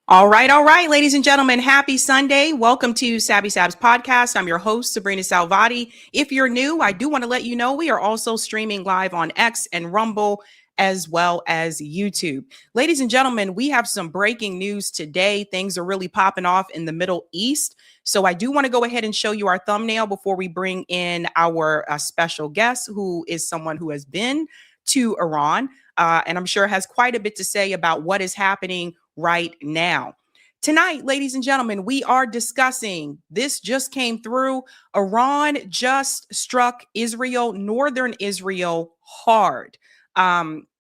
All right, ladies and gentlemen, happy Sunday. Welcome to Sabby Sabs podcast. I'm your host, sabrinasalvati. If you're new, I do want to let you know we are also streaming live on X and Rumble as well as YouTube. Ladies and gentlemen, we have some breaking news today. Things are really popping off in the Middle East. So I do want to go ahead and show you our thumbnail before we bring in our special guest, who is someone who has been to Iran and I'm sure has quite a bit to say about what is happening right now. Tonight, ladies and gentlemen, we are discussing, this just came through, Iran just struck Israel, northern Israel, hard.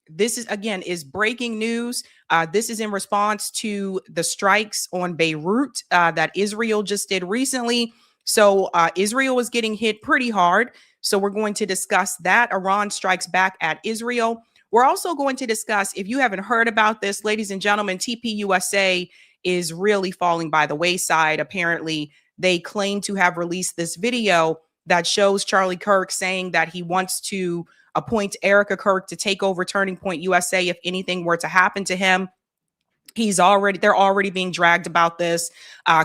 This is breaking news. This is in response to the strikes on Beirut that Israel just did recently. So Israel is getting hit pretty hard. So we're going to discuss that. Iran strikes back at Israel. We're also going to discuss, if you haven't heard about this, ladies and gentlemen, TPUSA is really falling by the wayside. Apparently, they claim to have released this video that shows Charlie Kirk saying that he wants to appoint Erica Kirk to take over Turning Point USA if anything were to happen to him. They're already being dragged about this.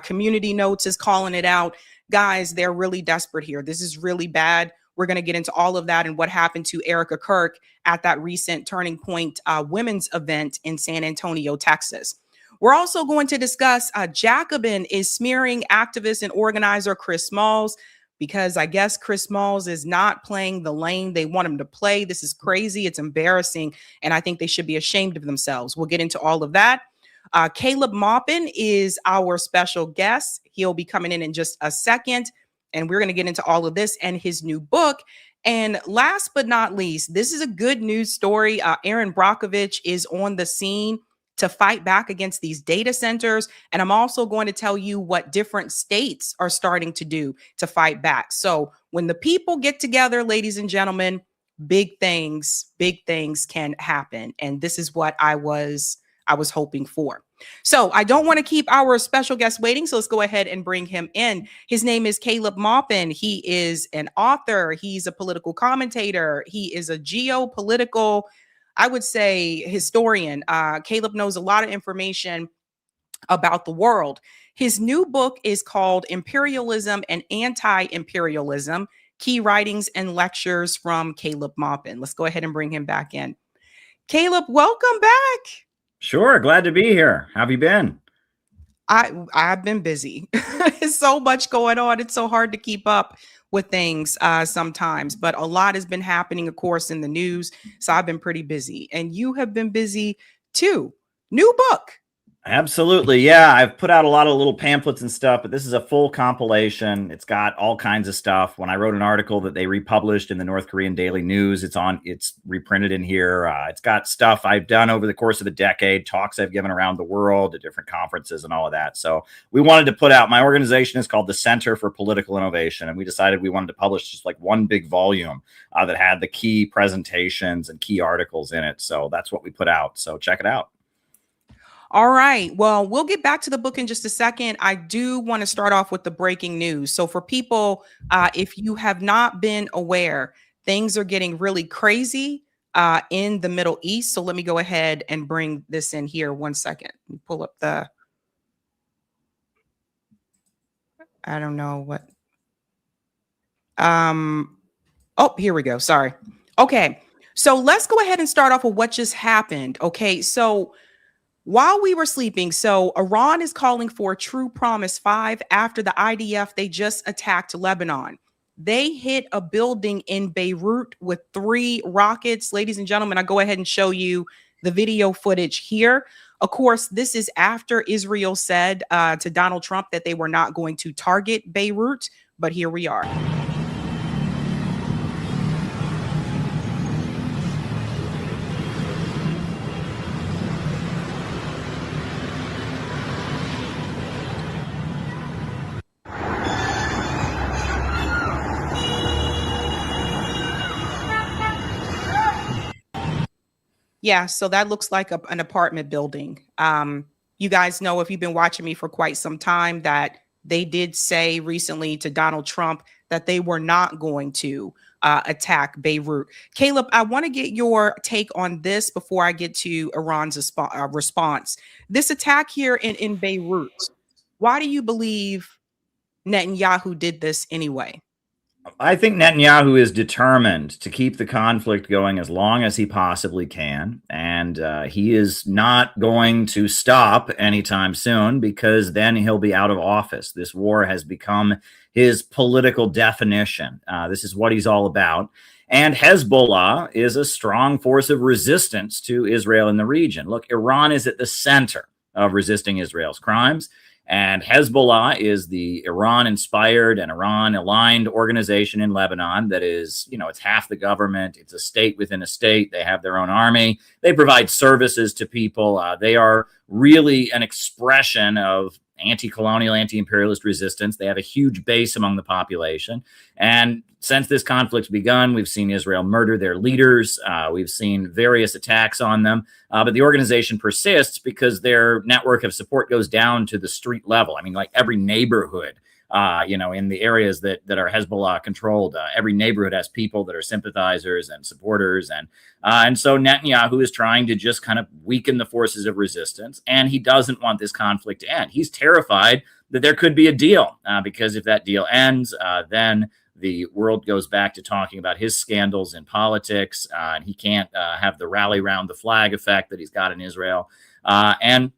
Community Notes is calling it out. Guys, they're really desperate here. This is really bad. We're going to get into all of that and what happened to Erica Kirk at that recent Turning Point women's event in San Antonio, Texas. We're also going to discuss Jacobin is smearing activist and organizer Chris Smalls because I guess Chris Smalls is not playing the lane they want him to play. This is crazy. It's embarrassing. And I think they should be ashamed of themselves. We'll get into all of that. Caleb Maupin is our special guest. He'll be coming in just a second. And we're going to get into all of this and his new book. And last but not least, this is a good news story. Aaron Brockovich is on the scene to fight back against these data centers. And I'm also going to tell you what different states are starting to do to fight back. So when the people get together, ladies and gentlemen, big things can happen. And this is what I was hoping for. So I don't want to keep our special guest waiting. So let's go ahead and bring him in. His name is Caleb Maupin. He is an author. He's a political commentator. He is a geopolitical, I would say, historian. Caleb knows a lot of information about the world. His new book is called Imperialism and Anti-Imperialism, Key Writings and Lectures from Caleb Maupin. Let's go ahead and bring him back in. Caleb, welcome back. Sure. Glad to be here. How have you been? I've been busy. There's so much going on. It's so hard to keep up with things sometimes, but a lot has been happening, of course, in the news. So I've been pretty busy and you have been busy too. New book. Absolutely. Yeah. I've put out a lot of little pamphlets and stuff, but this is a full compilation. It's got all kinds of stuff. When I wrote an article that they republished in the North Korean Daily News, it's reprinted in here. It's got stuff I've done over the course of the decade, talks I've given around the world at different conferences and all of that. So we wanted to put out, my organization is called the Center for Political Innovation. And we decided we wanted to publish just like one big volume that had the key presentations and key articles in it. So that's what we put out. So check it out. All right. Well, we'll get back to the book in just a second. I do want to start off with the breaking news. So for people, if you have not been aware, things are getting really crazy in the Middle East. So let me go ahead and bring this in here. 1 second. Pull up the, I don't know what. Oh, here we go. Sorry. Okay. So let's go ahead and start off with what just happened. Okay. So while we were sleeping, so Iran is calling for True Promise 5 after the IDF, they just attacked Lebanon. They hit a building in Beirut with 3 rockets. Ladies and gentlemen, I'll go ahead and show you the video footage here. Of course, this is after Israel said to Donald Trump that they were not going to target Beirut, but here we are. Yeah, so that looks like an apartment building. You guys know, if you've been watching me for quite some time, that they did say recently to Donald Trump that they were not going to attack Beirut. Caleb, I want to get your take on this before I get to Iran's response. This attack here in Beirut, why do you believe Netanyahu did this anyway? I think Netanyahu is determined to keep the conflict going as long as he possibly can. And he is not going to stop anytime soon, because then he'll be out of office. This war has become his political definition. This is what he's all about. And Hezbollah is a strong force of resistance to Israel in the region. Look, Iran is at the center of resisting Israel's crimes. And Hezbollah is the Iran-inspired and Iran-aligned organization in Lebanon that is, it's half the government. It's a state within a state. They have their own army. They provide services to people. They are really an expression of anti-colonial, anti-imperialist resistance. They have a huge base among the population. And since this conflict's begun, we've seen Israel murder their leaders. We've seen various attacks on them. But the organization persists because their network of support goes down to the street level. I mean, like every neighborhood, in the areas that are Hezbollah controlled, every neighborhood has people that are sympathizers and supporters. And so Netanyahu is trying to just kind of weaken the forces of resistance. And he doesn't want this conflict to end. He's terrified that there could be a deal, because if that deal ends, then the world goes back to talking about his scandals in politics, and he can't have the rally round the flag effect that he's got in Israel. And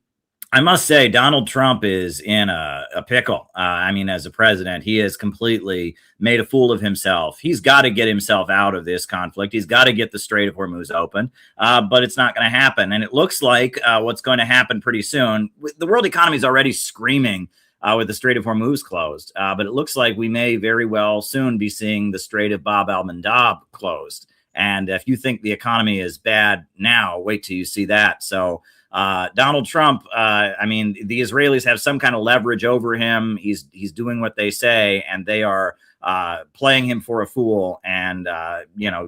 I must say, Donald Trump is in a pickle. As a president, he has completely made a fool of himself. He's got to get himself out of this conflict. He's got to get the Strait of Hormuz open, but it's not going to happen. And it looks like what's going to happen pretty soon. The world economy is already screaming with the Strait of Hormuz closed. But it looks like we may very well soon be seeing the Strait of Bab al-Mandab closed. And if you think the economy is bad now, wait till you see that. So Donald Trump, the Israelis have some kind of leverage over him. He's doing what they say, and they are playing him for a fool and,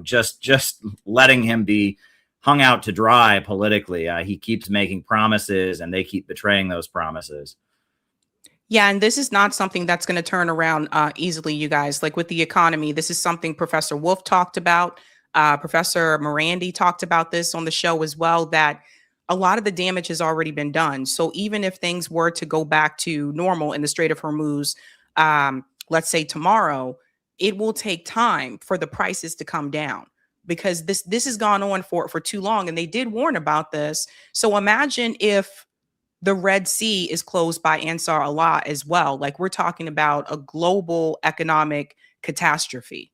just letting him be hung out to dry politically. He keeps making promises, and they keep betraying those promises. Yeah, and this is not something that's going to turn around easily, you guys. Like with the economy, this is something Professor Wolf talked about. Professor Morandi talked about this on the show as well, that a lot of the damage has already been done. So even if things were to go back to normal in the Strait of Hormuz, let's say tomorrow, it will take time for the prices to come down, because this has gone on for too long. And they did warn about this. So imagine if the Red Sea is closed by Ansar Allah as well. Like, we're talking about a global economic catastrophe.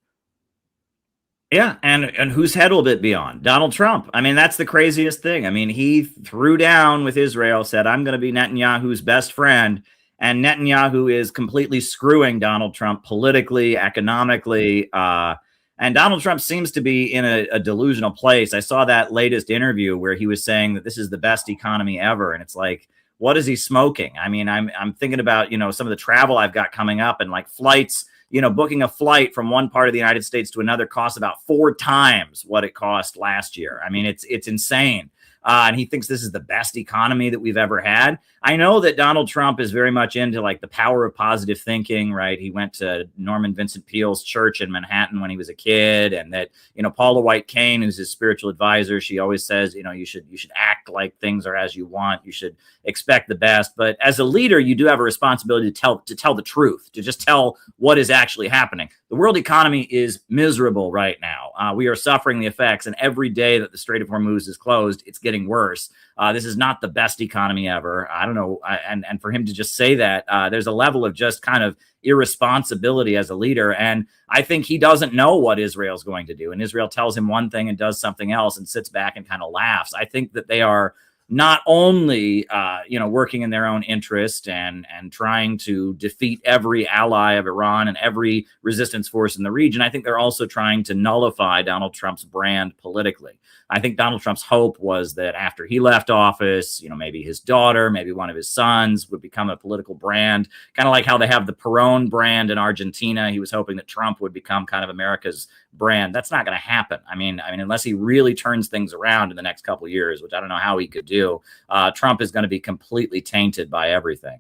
Yeah, and whose head will it be on? Donald Trump. That's the craziest thing. He threw down with Israel, said, I'm going to be Netanyahu's best friend. And Netanyahu is completely screwing Donald Trump politically, economically. And Donald Trump seems to be in a delusional place. I saw that latest interview where he was saying that this is the best economy ever. And it's like, what is he smoking? I'm thinking about, some of the travel I've got coming up, and like flights, booking a flight from one part of the United States to another costs about 4 times what it cost last year. It's insane. And he thinks this is the best economy that we've ever had. I know that Donald Trump is very much into like the power of positive thinking, right? He went to Norman Vincent Peale's church in Manhattan when he was a kid, and that, Paula White Cain, who's his spiritual advisor, she always says, you should act like things are as you want. You should expect the best. But as a leader, you do have a responsibility to tell the truth, to just tell what is actually happening. The world economy is miserable right now. We are suffering the effects, and every day that the Strait of Hormuz is closed, it's getting worse. This is not the best economy ever. I don't know. And for him to just say that, there's a level of just kind of irresponsibility as a leader. And I think he doesn't know what Israel's going to do. And Israel tells him one thing and does something else and sits back and kind of laughs. I think that they are not only, working in their own interest and trying to defeat every ally of Iran and every resistance force in the region. I think they're also trying to nullify Donald Trump's brand politically. I think Donald Trump's hope was that after he left office, maybe his daughter, maybe one of his sons would become a political brand, kind of like how they have the Perón brand in Argentina. He was hoping that Trump would become kind of America's brand. That's not going to happen. Unless he really turns things around in the next couple of years, which I don't know how he could do, Trump is going to be completely tainted by everything.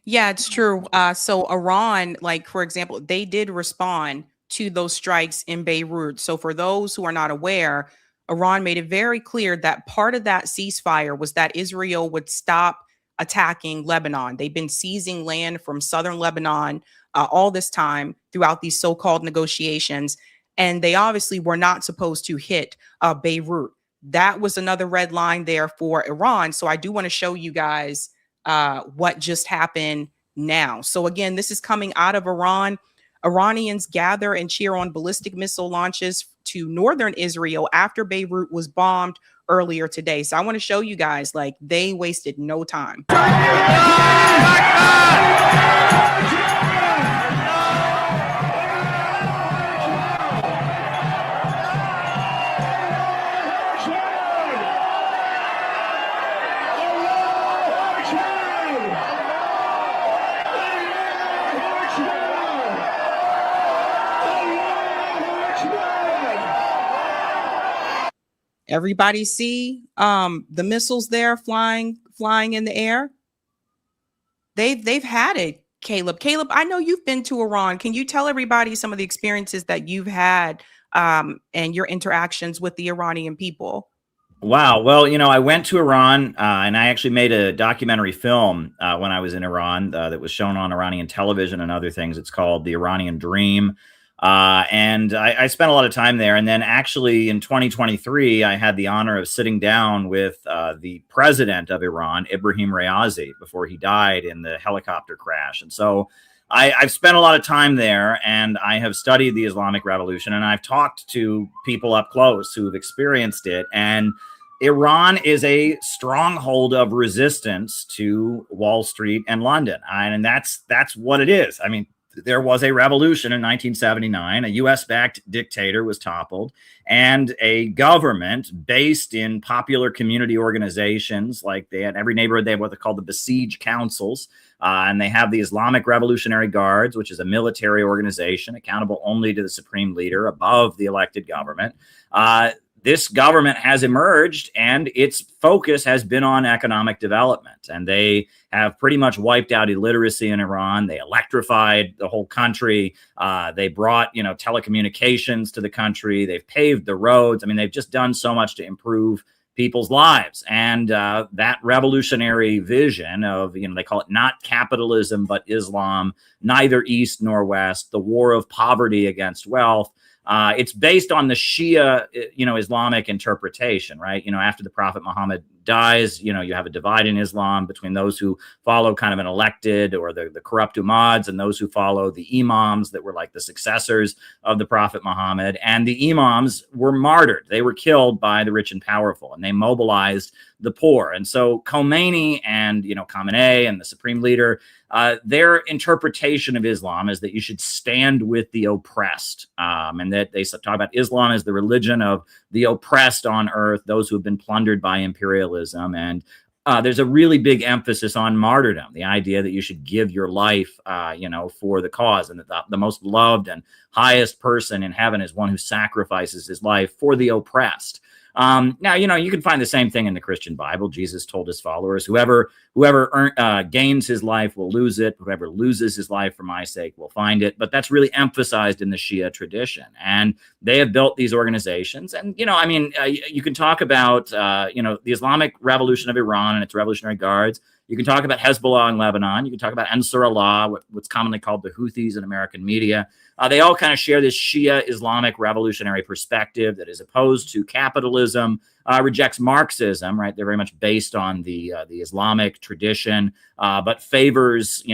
Yeah, it's true. So Iran, like, for example, they did respond to those strikes in Beirut. So for those who are not aware, Iran made it very clear that part of that ceasefire was that Israel would stop attacking Lebanon. They've been seizing land from southern Lebanon all this time throughout these so-called negotiations, and they obviously were not supposed to hit Beirut. That was another red line there for Iran. So I do want to show you guys what just happened now. So again, this is coming out of Iran. Iranians gather and cheer on ballistic missile launches to northern Israel after Beirut was bombed earlier today. So I want to show you guys, like, they wasted no time. Everybody see the missiles there flying in the air? They've had it, Caleb. Caleb, I know you've been to Iran. Can you tell everybody some of the experiences that you've had and your interactions with the Iranian people? Wow. Well, I went to Iran and I actually made a documentary film when I was in Iran that was shown on Iranian television and other things. It's called The Iranian Dream. And I spent a lot of time there. And then actually in 2023, I had the honor of sitting down with the president of Iran, Ibrahim Raisi, before he died in the helicopter crash. And so I've spent a lot of time there, and I have studied the Islamic Revolution, and I've talked to people up close who have experienced it. And Iran is a stronghold of resistance to Wall Street and London. And that's what it is. I mean, there was a revolution in 1979. A U.S.-backed dictator was toppled, and a government based in popular community organizations, like they had every neighborhood, they have what they call the Besieged Councils, and they have the Islamic Revolutionary Guards, which is a military organization accountable only to the supreme leader above the elected government. This government has emerged, and its focus has been on economic development. And they have pretty much wiped out illiteracy in Iran. They electrified the whole country. They brought, telecommunications to the country. They've paved the roads. I mean, they've just done so much to improve people's lives. And that revolutionary vision of, they call it not capitalism, but Islam, neither East nor West, the war of poverty against wealth. It's based on the Shia, Islamic interpretation, right? After the Prophet Muhammad dies, you have a divide in Islam between those who follow kind of an elected or the corrupt umads and those who follow the imams that were like the successors of the Prophet Muhammad. And the imams were martyred. They were killed by the rich and powerful, and they mobilized the poor. And so Khomeini and, Khamenei and the supreme leader, their interpretation of Islam is that you should stand with the oppressed, and that they talk about Islam as the religion of the oppressed on earth, those who have been plundered by imperialism. And there's a really big emphasis on martyrdom, the idea that you should give your life, for the cause, and that the most loved and highest person in heaven is one who sacrifices his life for the oppressed. Now, you can find the same thing in the Christian Bible. Jesus told his followers, whoever gains his life will lose it. Whoever loses his life for my sake will find it. But that's really emphasized in the Shia tradition. And they have built these organizations. And, you can talk about, the Islamic Revolution of Iran and its Revolutionary Guards. You can talk about Hezbollah in Lebanon. You can talk about Ansar Allah, what's commonly called the Houthis in American media. They all kind of share this Shia Islamic revolutionary perspective that is opposed to capitalism, rejects Marxism, right? They're very much based on the Islamic tradition, but favors,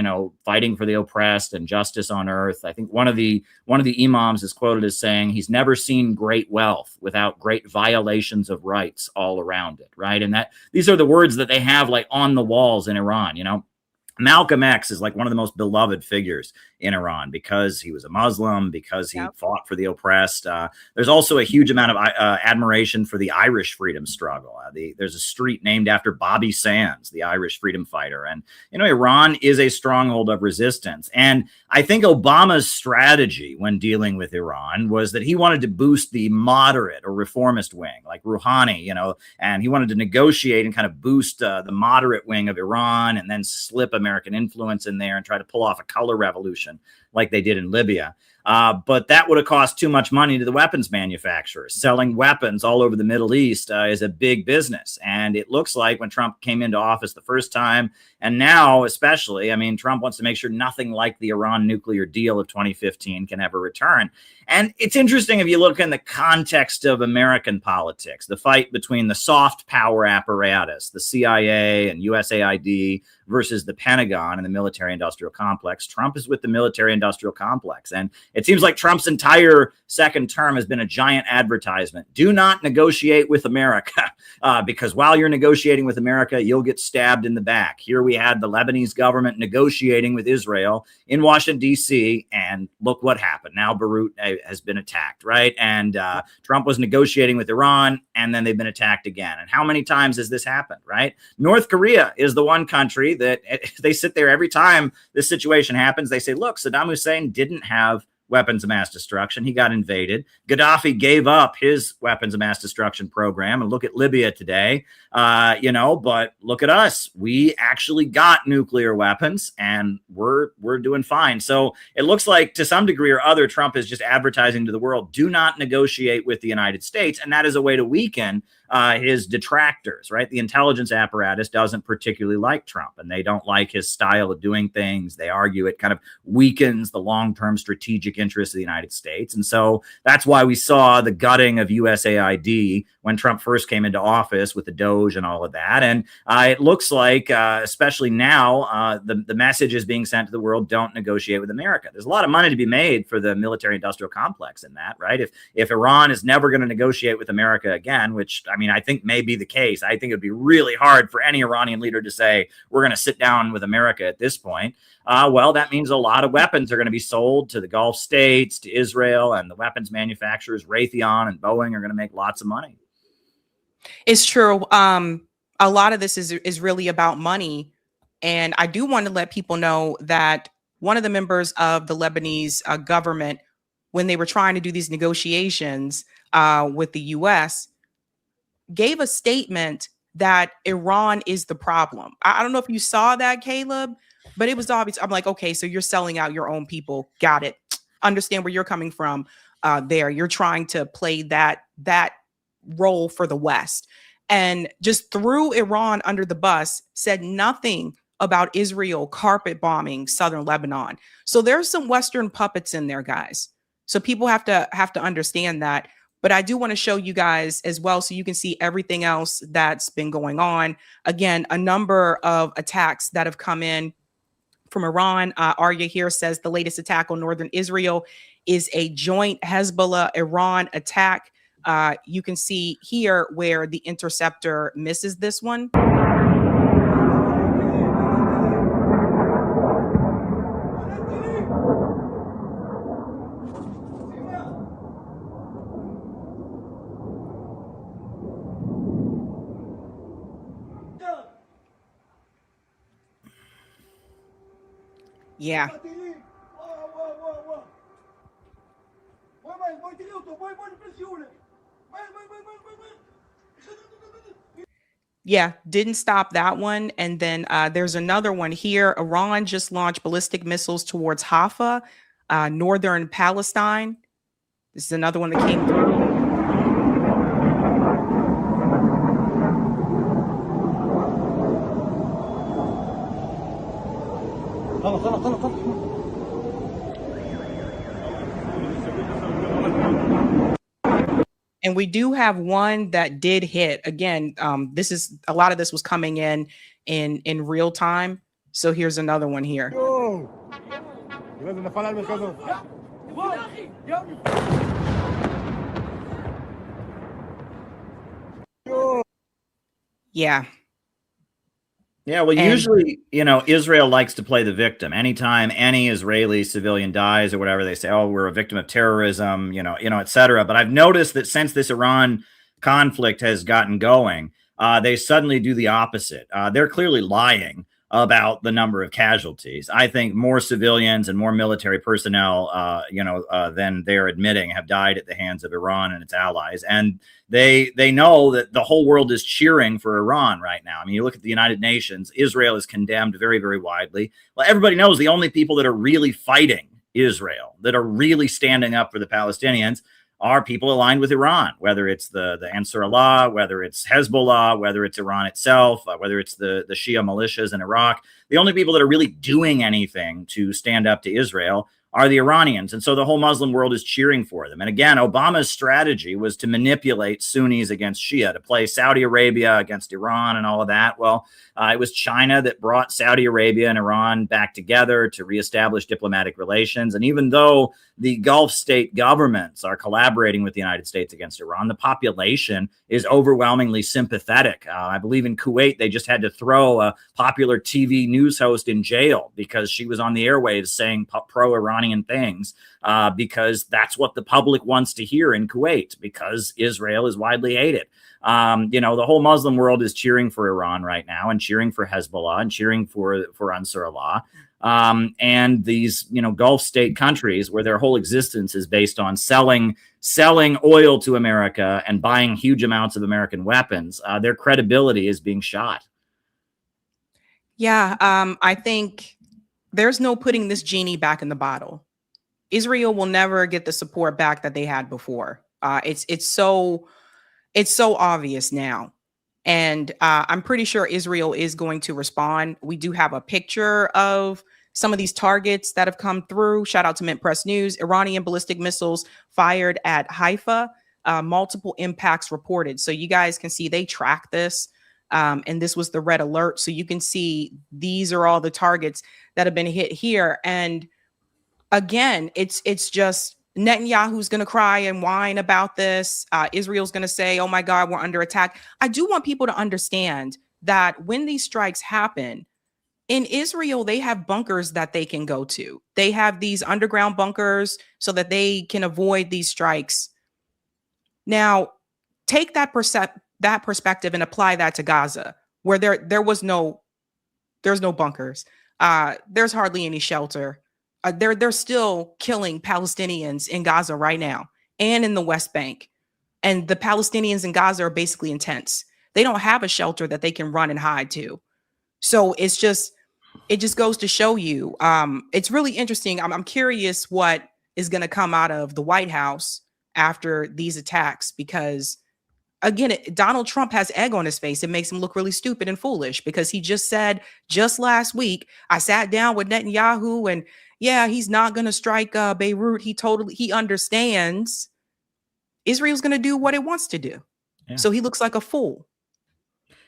fighting for the oppressed and justice on earth. I think one of the imams is quoted as saying he's never seen great wealth without great violations of rights all around it, right? And that these are the words that they have like on the walls in Iran, Malcolm X is like one of the most beloved figures in Iran because he was a Muslim, because he fought for the oppressed. There's also a huge amount of admiration for the Irish freedom struggle. There's a street named after Bobby Sands, the Irish freedom fighter. And, Iran is a stronghold of resistance. And I think Obama's strategy when dealing with Iran was that he wanted to boost the moderate or reformist wing, like Rouhani, and he wanted to negotiate and kind of boost the moderate wing of Iran and then slip a American influence in there and try to pull off a color revolution like they did in Libya. But that would have cost too much money to the weapons manufacturers. Selling weapons all over the Middle East is a big business. And it looks like when Trump came into office the first time, and now especially, I mean, Trump wants to make sure nothing like the Iran nuclear deal of 2015 can ever return. And it's interesting if you look in the context of American politics, the fight between the soft power apparatus, the CIA and USAID versus the Pentagon and the military industrial complex. Trump is with the military industrial complex. And it seems like Trump's entire second term has been a giant advertisement. Do not negotiate with America, because while you're negotiating with America, you'll get stabbed in the back. Here we had the Lebanese government negotiating with Israel in Washington, D.C., and look what happened. Now Beirut has been attacked, right? And Trump was negotiating with Iran, and then they've been attacked again. And how many times has this happened, right? North Korea is the one country that they sit there every time this situation happens. They say, look, Saddam Hussein didn't have weapons of mass destruction. He got invaded. Gaddafi gave up his weapons of mass destruction program. And look at Libya today, but look at us. We actually got nuclear weapons and we're doing fine. So it looks like to some degree or other, Trump is just advertising to the world, do not negotiate with the United States. And that is a way to weaken his detractors, right? The intelligence apparatus doesn't particularly like Trump, and they don't like his style of doing things. They argue it kind of weakens the long-term strategic interests of the United States. And so that's why we saw the gutting of USAID when Trump first came into office with the Doge and all of that. And it looks like, especially now, the message is being sent to the world, don't negotiate with America. There's a lot of money to be made for the military industrial complex in that, right? If Iran is never going to negotiate with America again, which, I mean, I think may be the case. I think it would be really hard for any Iranian leader to say, we're going to sit down with America at this point. Well, that means a lot of weapons are going to be sold to the Gulf states, to Israel, and the weapons manufacturers, Raytheon and Boeing, are going to make lots of money. It's true. A lot of this is really about money. And I do want to let people know that one of the members of the Lebanese government, when they were trying to do these negotiations with the U.S., gave a statement that Iran is the problem. I don't know if you saw that, Caleb, but it was obvious. I'm like, okay, so you're selling out your own people. Got it. Understand where you're coming from there. You're trying to play that role for the West, and just threw Iran under the bus, said nothing about Israel carpet bombing southern Lebanon. So there's some Western puppets in there, guys. So people have to understand that. But I do want to show you guys as well so you can see everything else that's been going on. Again, a number of attacks that have come in from Iran. Arya here says the latest attack on northern Israel is a joint Hezbollah-Iran attack. You can see here where the interceptor misses this one. Yeah. Yeah, didn't stop that one. And then there's another one here. Iran just launched ballistic missiles towards Haifa, northern Palestine. This is another one that came through. And we do have one that did hit. Again, this is a lot of this was coming in real time. So here's another one here. Yeah. Yeah, well, usually, Israel likes to play the victim. Anytime any Israeli civilian dies or whatever, they say, oh, we're a victim of terrorism, et cetera. But I've noticed that since this Iran conflict has gotten going, they suddenly do the opposite. They're clearly lying about the number of casualties. I think more civilians and more military personnel, than they're admitting have died at the hands of Iran and its allies. And they know that the whole world is cheering for Iran right now. I mean, you look at the United Nations, Israel is condemned very, very widely. Well, everybody knows the only people that are really fighting Israel, that are really standing up for the Palestinians, are people aligned with Iran, whether it's the Ansar Allah, whether it's Hezbollah, whether it's Iran itself, whether it's the Shia militias in Iraq. The only people that are really doing anything to stand up to Israel are the Iranians. And so the whole Muslim world is cheering for them. And again, Obama's strategy was to manipulate Sunnis against Shia, to play Saudi Arabia against Iran and all of that. Well, it was China that brought Saudi Arabia and Iran back together to reestablish diplomatic relations. And even though the Gulf state governments are collaborating with the United States against Iran, the population is overwhelmingly sympathetic. I believe in Kuwait, they just had to throw a popular TV news host in jail because she was on the airwaves saying pro-Iranian things, because that's what the public wants to hear in Kuwait, because Israel is widely hated. The whole Muslim world is cheering for Iran right now, and cheering for Hezbollah, and cheering for Ansar Allah. And these, Gulf state countries where their whole existence is based on selling oil to America and buying huge amounts of American weapons, their credibility is being shot. Yeah, I think there's no putting this genie back in the bottle. Israel will never get the support back that they had before. It's so obvious now. And I'm pretty sure Israel is going to respond. We do have a picture of some of these targets that have come through. Shout out to Mint Press News. Iranian ballistic missiles fired at Haifa, multiple impacts reported. So you guys can see they track this. And this was the red alert. So you can see these are all the targets that have been hit here. And again, it's just Netanyahu's going to cry and whine about this. Israel's going to say, oh my God, we're under attack. I do want people to understand that when these strikes happen, in Israel, they have bunkers that they can go to. They have these underground bunkers so that they can avoid these strikes. Now, take that perspective and apply that to Gaza, where there's no bunkers. There's hardly any shelter. They're still killing Palestinians in Gaza right now and in the West Bank. And the Palestinians in Gaza are basically intense. They don't have a shelter that they can run and hide to. So it just goes to show you. It's really interesting. I'm curious what is going to come out of the White House after these attacks, because again, Donald Trump has egg on his face. It makes him look really stupid and foolish, because he just said just last week, I sat down with Netanyahu and yeah, he's not going to strike Beirut. He understands Israel's going to do what it wants to do. Yeah. So he looks like a fool.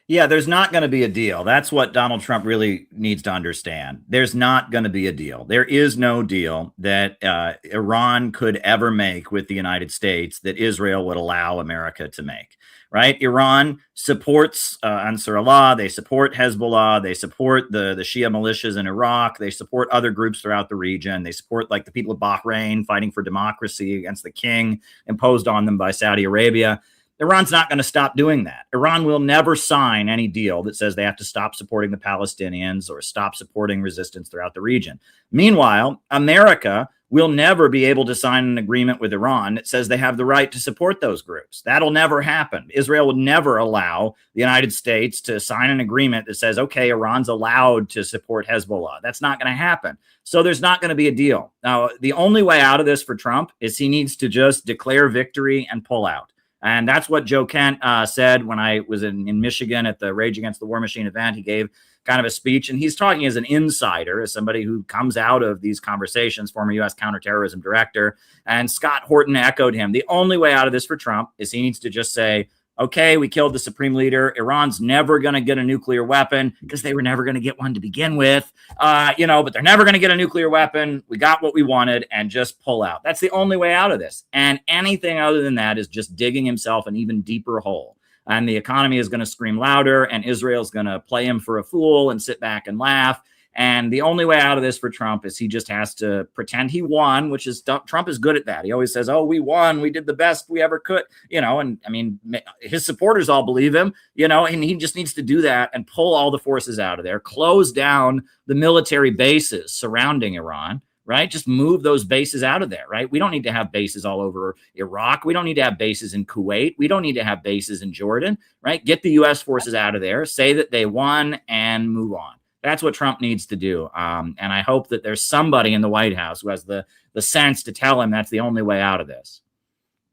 Yeah, there's not going to be a deal. That's what Donald Trump really needs to understand. There's not going to be a deal. There is no deal that Iran could ever make with the United States that Israel would allow America to make, right? Iran supports Ansar Allah. They support Hezbollah. They support the Shia militias in Iraq. They support other groups throughout the region. They support like the people of Bahrain fighting for democracy against the king imposed on them by Saudi Arabia. Iran's not going to stop doing that. Iran will never sign any deal that says they have to stop supporting the Palestinians or stop supporting resistance throughout the region. Meanwhile, America will never be able to sign an agreement with Iran that says they have the right to support those groups. That'll never happen. Israel would never allow the United States to sign an agreement that says, okay, Iran's allowed to support Hezbollah. That's not going to happen. So there's not going to be a deal. Now, the only way out of this for Trump is he needs to just declare victory and pull out. And that's what Joe Kent said when I was in Michigan at the Rage Against the War Machine event. He gave kind of a speech, and he's talking as an insider, as somebody who comes out of these conversations, former U.S. counterterrorism director. And Scott Horton echoed him. The only way out of this for Trump is he needs to just say, okay, we killed the supreme leader. Iran's never going to get a nuclear weapon because they were never going to get one to begin with, but they're never going to get a nuclear weapon. We got what we wanted, and just pull out. That's the only way out of this. And anything other than that is just digging himself an even deeper hole. And the economy is going to scream louder, and Israel's going to play him for a fool and sit back and laugh. And the only way out of this for Trump is he just has to pretend he won, which is Trump is good at that. He always says, oh, we won. We did the best we ever could, and I mean, his supporters all believe him, and he just needs to do that and pull all the forces out of there, close down the military bases surrounding Iran, right? Just move those bases out of there, right? We don't need to have bases all over Iraq. We don't need to have bases in Kuwait. We don't need to have bases in Jordan, right? Get the U.S. forces out of there, say that they won, and move on. That's what Trump needs to do. And I hope that there's somebody in the White House who has the sense to tell him that's the only way out of this.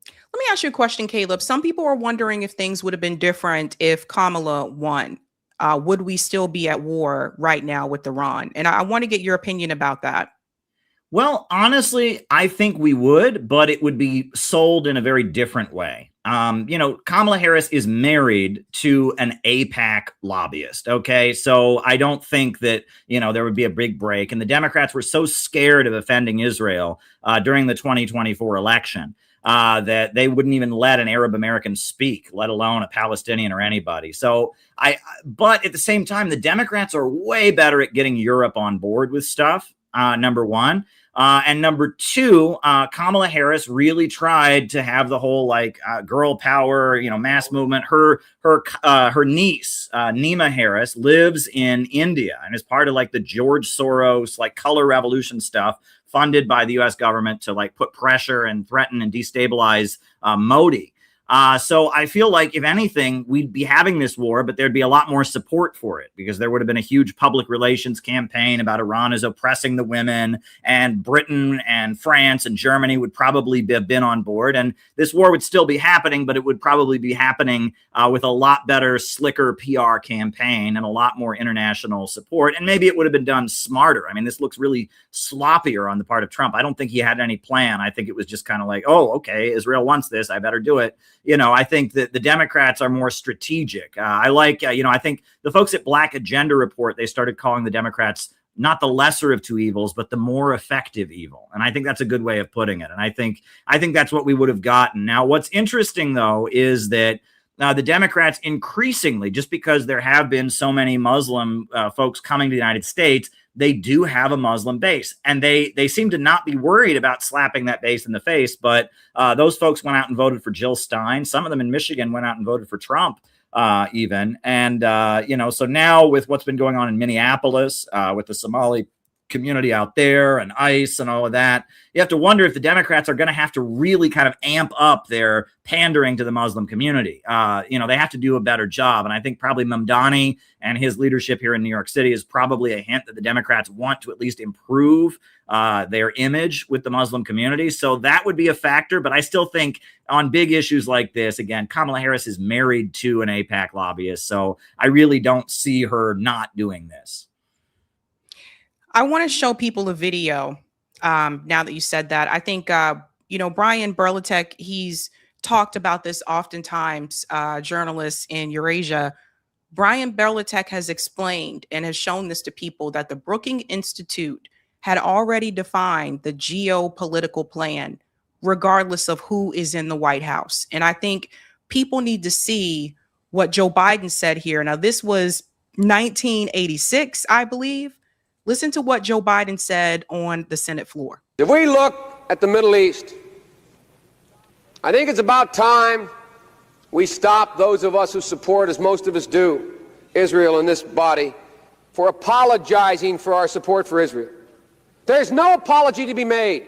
Let me ask you a question, Caleb. Some people are wondering if things would have been different if Kamala won. Would we still be at war right now with Iran? And I want to get your opinion about that. Well, honestly, I think we would, but it would be sold in a very different way. Kamala Harris is married to an AIPAC lobbyist. Okay. So I don't think that, there would be a big break. And the Democrats were so scared of offending Israel during the 2024 election that they wouldn't even let an Arab American speak, let alone a Palestinian or anybody. But at the same time, the Democrats are way better at getting Europe on board with stuff. Number one. And number two, Kamala Harris really tried to have the whole girl power, mass movement. Her niece, Nima Harris, lives in India and is part of the George Soros color revolution stuff funded by the U.S. government to put pressure and threaten and destabilize Modi. So I feel like, if anything, we'd be having this war, but there'd be a lot more support for it because there would have been a huge public relations campaign about Iran as oppressing the women, and Britain and France and Germany would probably have been on board. And this war would still be happening, but it would probably be happening with a lot better, slicker PR campaign and a lot more international support. And maybe it would have been done smarter. I mean, this looks really sloppier on the part of Trump. I don't think he had any plan. I think it was just kind of oh, okay, Israel wants this, I better do it. I think that the Democrats are more strategic. I think the folks at Black Agenda Report, they started calling the Democrats not the lesser of two evils, but the more effective evil. And I think that's a good way of putting it. And I think that's what we would have gotten. Now, what's interesting, though, is that the Democrats increasingly, just because there have been so many Muslim folks coming to the United States, they do have a Muslim base, and they seem to not be worried about slapping that base in the face. But those folks went out and voted for Jill Stein. Some of them in Michigan went out and voted for Trump even. And, so now with what's been going on in Minneapolis with the Somali community out there and ICE and all of that, you have to wonder if the Democrats are going to have to really kind of amp up their pandering to the Muslim community. They have to do a better job. And I think probably Mamdani and his leadership here in New York City is probably a hint that the Democrats want to at least improve their image with the Muslim community. So that would be a factor. But I still think on big issues like this, again, Kamala Harris is married to an AIPAC lobbyist. So I really don't see her not doing this. I want to show people a video now that you said that. I think, Brian Berlatek, he's talked about this oftentimes, journalists in Eurasia. Brian Berlatek has explained and has shown this to people that the Brookings Institute had already defined the geopolitical plan, regardless of who is in the White House. And I think people need to see what Joe Biden said here. Now, this was 1986, I believe. Listen to what Joe Biden said on the Senate floor. If we look at the Middle East, I think it's about time we stop, those of us who support, as most of us do, Israel in this body, for apologizing for our support for Israel. There's no apology to be made.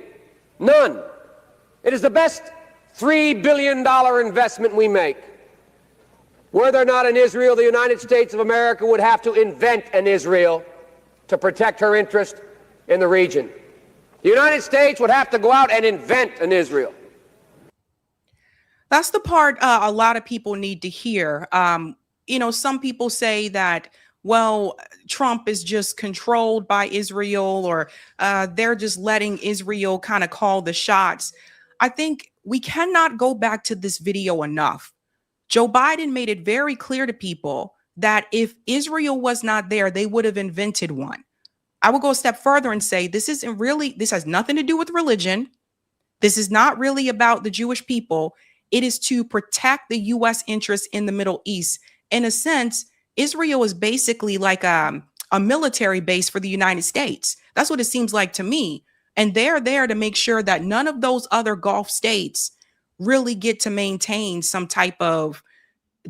None. It is the best $3 billion investment we make. Were there not an Israel, the United States of America would have to invent an Israel to protect her interest in the region. The United States would have to go out and invent an Israel. That's the part a lot of people need to hear. Some people say that, well, Trump is just controlled by Israel, or they're just letting Israel kind of call the shots. I think we cannot go back to this video enough. Joe Biden made it very clear to people that if Israel was not there, they would have invented one. I would go a step further and say this has nothing to do with religion. This is not really about the Jewish people. It is to protect the U.S. interests in the Middle East. In a sense, Israel is basically like a a military base for the United States. That's what it seems like to me. And they're there to make sure that none of those other Gulf states really get to maintain some type of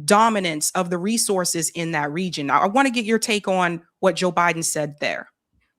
dominance of the resources in that region. I want to get your take on what Joe Biden said there.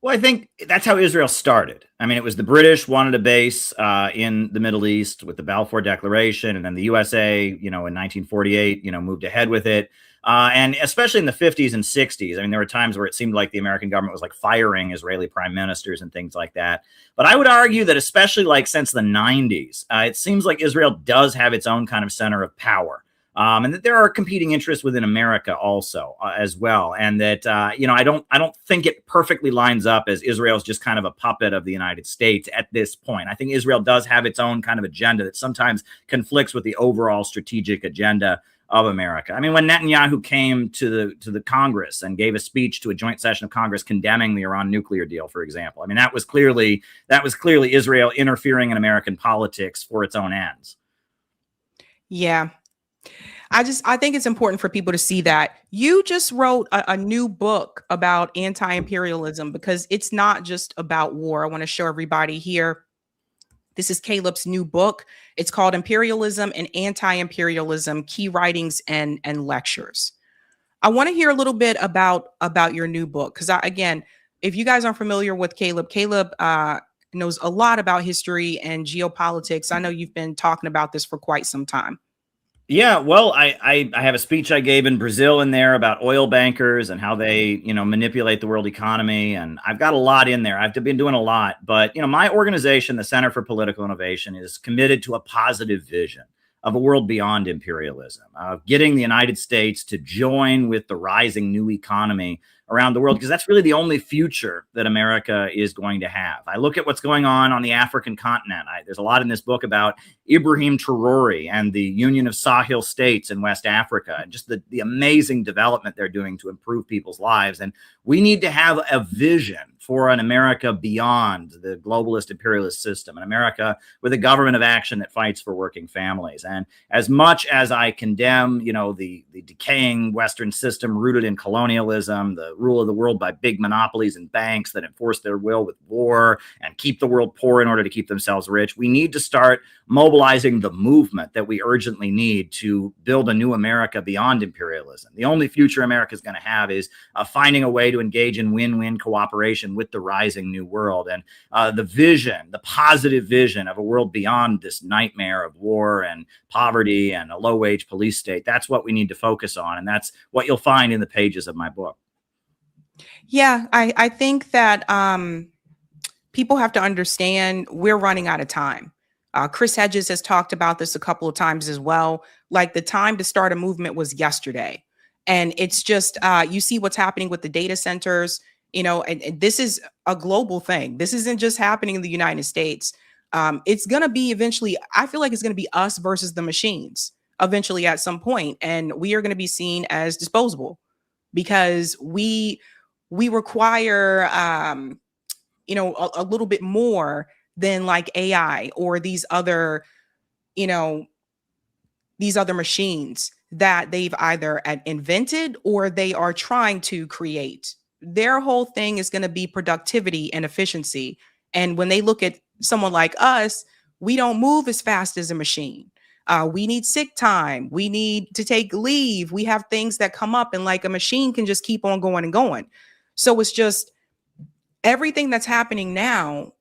Well, I think that's how Israel started. I mean, it was the British wanted a base in the Middle East with the Balfour Declaration, and then the USA, in 1948, moved ahead with it. And especially in the 50s and 60s, I mean, there were times where it seemed like the American government was like firing Israeli prime ministers and things like that. But I would argue that especially like since the 90s, it seems like Israel does have its own kind of center of power. And that there are competing interests within America also as well. And that, I don't think it perfectly lines up as Israel's just kind of a puppet of the United States at this point. I think Israel does have its own kind of agenda that sometimes conflicts with the overall strategic agenda of America. I mean, when Netanyahu came to the Congress and gave a speech to a joint session of Congress condemning the Iran nuclear deal, for example, I mean, that was clearly Israel interfering in American politics for its own ends. Yeah. I think it's important for people to see that you just wrote a new book about anti-imperialism, because it's not just about war. I want to show everybody here. This is Caleb's new book. It's called Imperialism and Anti-Imperialism, Key Writings and Lectures. I want to hear a little bit about your new book, because again, if you guys aren't familiar with Caleb knows a lot about history and geopolitics. I know you've been talking about this for quite some time. Yeah, well, I have a speech I gave in Brazil in there about oil bankers and how they, manipulate the world economy. And I've got a lot in there. I've been doing a lot. But, my organization, the Center for Political Innovation, is committed to a positive vision of a world beyond imperialism, of getting the United States to join with the rising new economy around the world, because that's really the only future that America is going to have. I look at what's going on the African continent. There's a lot in this book about Ibrahim Traore and the Union of Sahel States in West Africa, and just the amazing development they're doing to improve people's lives. And we need to have a vision for an America beyond the globalist imperialist system, an America with a government of action that fights for working families. And as much as I condemn, the decaying Western system rooted in colonialism, the rule of the world by big monopolies and banks that enforce their will with war and keep the world poor in order to keep themselves rich, we need to start mobilizing the movement that we urgently need to build a new America beyond imperialism. The only future America is going to have is finding a way to engage in win-win cooperation with the rising new world. And the positive vision of a world beyond this nightmare of war and poverty and a low-wage police state, that's what we need to focus on. And that's what you'll find in the pages of my book. Yeah, I think that people have to understand we're running out of time. Chris Hedges has talked about this a couple of times as well. Like, the time to start a movement was yesterday. And it's just, you see what's happening with the data centers, and this is a global thing. This isn't just happening in the United States. It's going to be eventually, I feel like it's going to be us versus the machines eventually at some point. And we are going to be seen as disposable because we require, a little bit more than like AI or these other machines that they've either invented or they are trying to create. Their whole thing is going to be productivity and efficiency. And when they look at someone like us, we don't move as fast as a machine. We need sick time. We need to take leave. We have things that come up, and like a machine can just keep on going and going. So it's just everything that's happening now.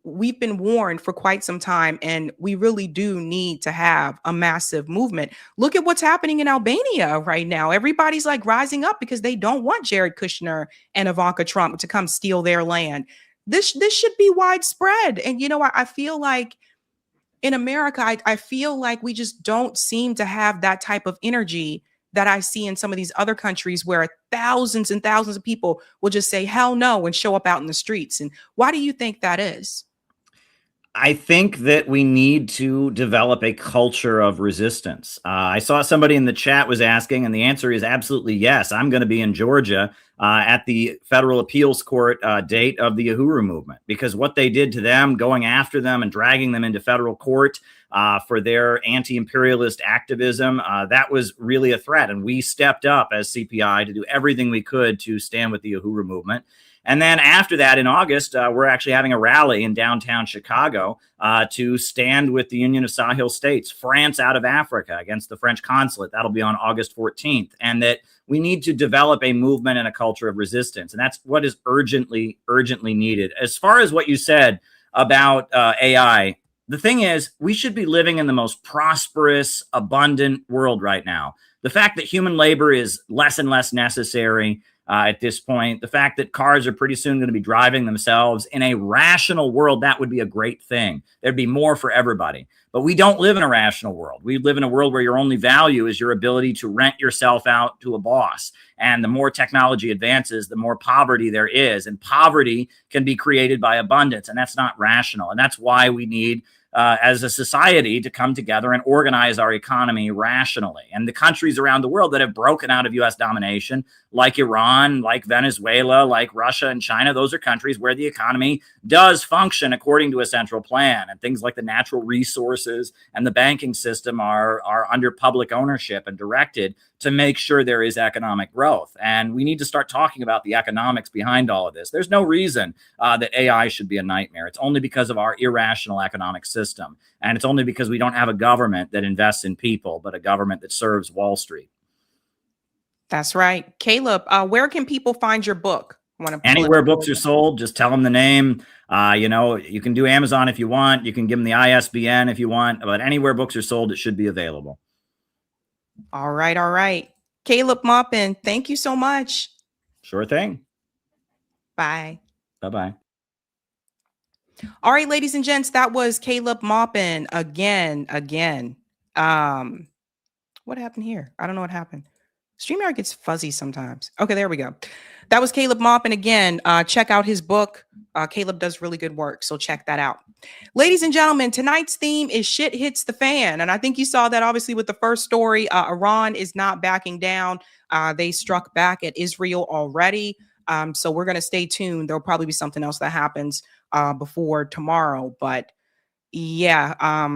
We've been warned for quite some time, and we really do need to have a massive movement. Look at what's happening in Albania right now. Everybody's like rising up because they don't want Jared Kushner and Ivanka Trump to come steal their land. This should be widespread. And, I feel like in America, I feel like we just don't seem to have that type of energy that I see in some of these other countries where thousands and thousands of people will just say hell no and show up out in the streets. And why do you think that is? I think that we need to develop a culture of resistance. I saw somebody in the chat was asking, and the answer is absolutely yes. I'm going to be in Georgia at the federal appeals court date of the Uhuru movement, because what they did to them, going after them and dragging them into federal court for their anti-imperialist activism, that was really a threat. And we stepped up as CPI to do everything we could to stand with the Uhuru movement. And then after that, in August, we're actually having a rally in downtown Chicago to stand with the Union of Sahel States, France out of Africa, against the French consulate. That'll be on August 14th. And that we need to develop a movement and a culture of resistance. And that's what is urgently needed. As far as what you said about AI, the thing is, we should be living in the most prosperous, abundant world right now. The fact that human labor is less and less necessary at this point, the fact that cars are pretty soon going to be driving themselves, in a rational world, that would be a great thing. There'd be more for everybody. But we don't live in a rational world. We live in a world where your only value is your ability to rent yourself out to a boss. And the more technology advances, the more poverty there is. And poverty can be created by abundance. And that's not rational. And that's why we need as a society to come together and organize our economy rationally. And the countries around the world that have broken out of U.S. domination, like Iran, like Venezuela, like Russia and China, those are countries where the economy does function according to a central plan. And things like the natural resources and the banking system are under public ownership and directed to make sure there is economic growth. And we need to start talking about the economics behind all of this. There's no reason that AI should be a nightmare. It's only because of our irrational economic system. And it's only because we don't have a government that invests in people, but a government that serves Wall Street. That's right. Caleb, where can people find your book? Anywhere books are sold, just tell them the name. You can do Amazon if you want. You can give them the ISBN if you want. But anywhere books are sold, it should be available. All right. Caleb Maupin, thank you so much. Sure thing. Bye. Bye-bye. All right, ladies and gents, that was Caleb Maupin again. What happened here? I don't know what happened. StreamYard gets fuzzy sometimes. Okay, there we go. That was Caleb Maupin again. Check out his book. Caleb does really good work, so check that out. Ladies and gentlemen, tonight's theme is shit hits the fan. And I think you saw that obviously with the first story. Iran is not backing down. They struck back at Israel already. So we're going to stay tuned. There'll probably be something else that happens before tomorrow. But yeah,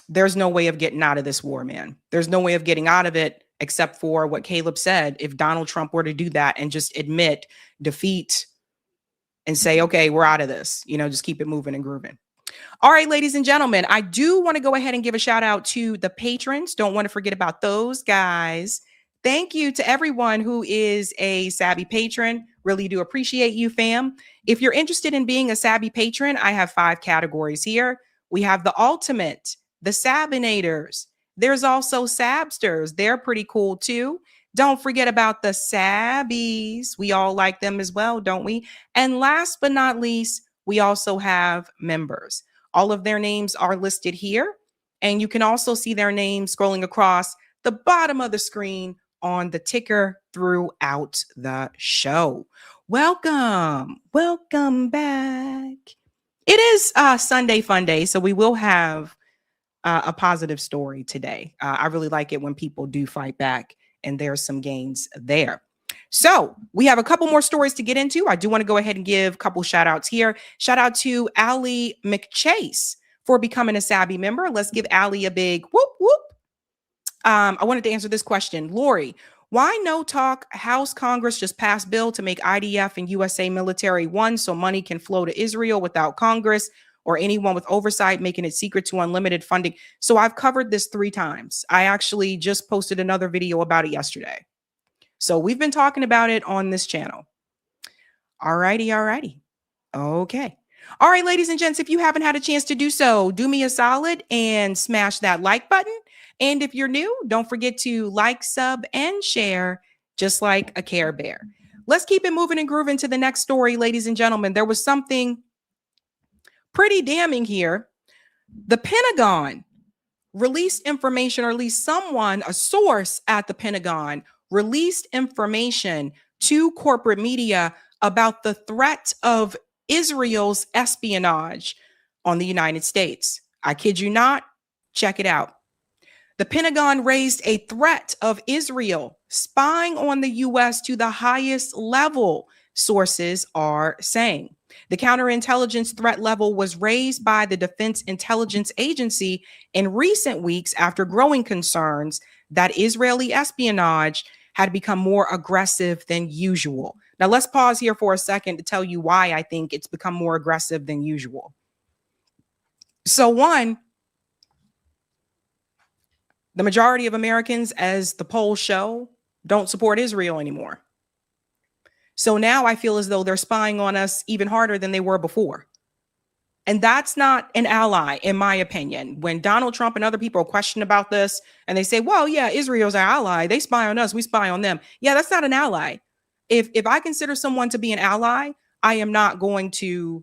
there's no way of getting out of this war, man. There's no way of getting out of it except for what Caleb said. If Donald Trump were to do that and just admit defeat and say, okay, we're out of this, just keep it moving and grooving. All right, ladies and gentlemen, I do want to go ahead and give a shout out to the patrons. Don't want to forget about those guys. Thank you to everyone who is a Sabby patron. Really do appreciate you, fam. If you're interested in being a Sabby patron, I have 5 categories here. We have the ultimate, the Sabinators. There's also Sabsters. They're pretty cool too. Don't forget about the Sabbies. We all like them as well, don't we? And last but not least, we also have members. All of their names are listed here. And you can also see their names scrolling across the bottom of the screen on the ticker throughout the show. Welcome back. It is Sunday Fun Day, so we will have a positive story today. I really like it when people do fight back and there's some gains there. So we have a couple more stories to get into. I do want to go ahead and give a couple shout outs here. Shout out to Allie McChase for becoming a Sabby member. Let's give Allie a big whoop whoop. I wanted to answer this question. Lori, why no talk? House Congress just passed bill to make IDF and USA military one so money can flow to Israel without Congress or anyone with oversight, making it secret to unlimited funding. So I've covered this 3 times. I actually just posted another video about it yesterday. So we've been talking about it on this channel. All righty. Okay. All right, ladies and gents, if you haven't had a chance to do so, do me a solid and smash that like button. And if you're new, don't forget to like, sub, and share, just like a Care Bear. Let's keep it moving and grooving to the next story, ladies and gentlemen. There was something pretty damning here. The Pentagon released information, or at least someone, a source at the Pentagon, released information to corporate media about the threat of Israel's espionage on the United States. I kid you not. Check it out. The Pentagon raised a threat of Israel spying on the U.S. to the highest level, sources are saying. The counterintelligence threat level was raised by the Defense Intelligence Agency in recent weeks after growing concerns that Israeli espionage had become more aggressive than usual. Now, let's pause here for a second to tell you why I think it's become more aggressive than usual. So, one, the majority of Americans, as the polls show, don't support Israel anymore. So now I feel as though they're spying on us even harder than they were before. And that's not an ally, in my opinion. When Donald Trump and other people question about this and they say, well, yeah, Israel's our ally. They spy on us. We spy on them. Yeah, that's not an ally. If I consider someone to be an ally, I am not going to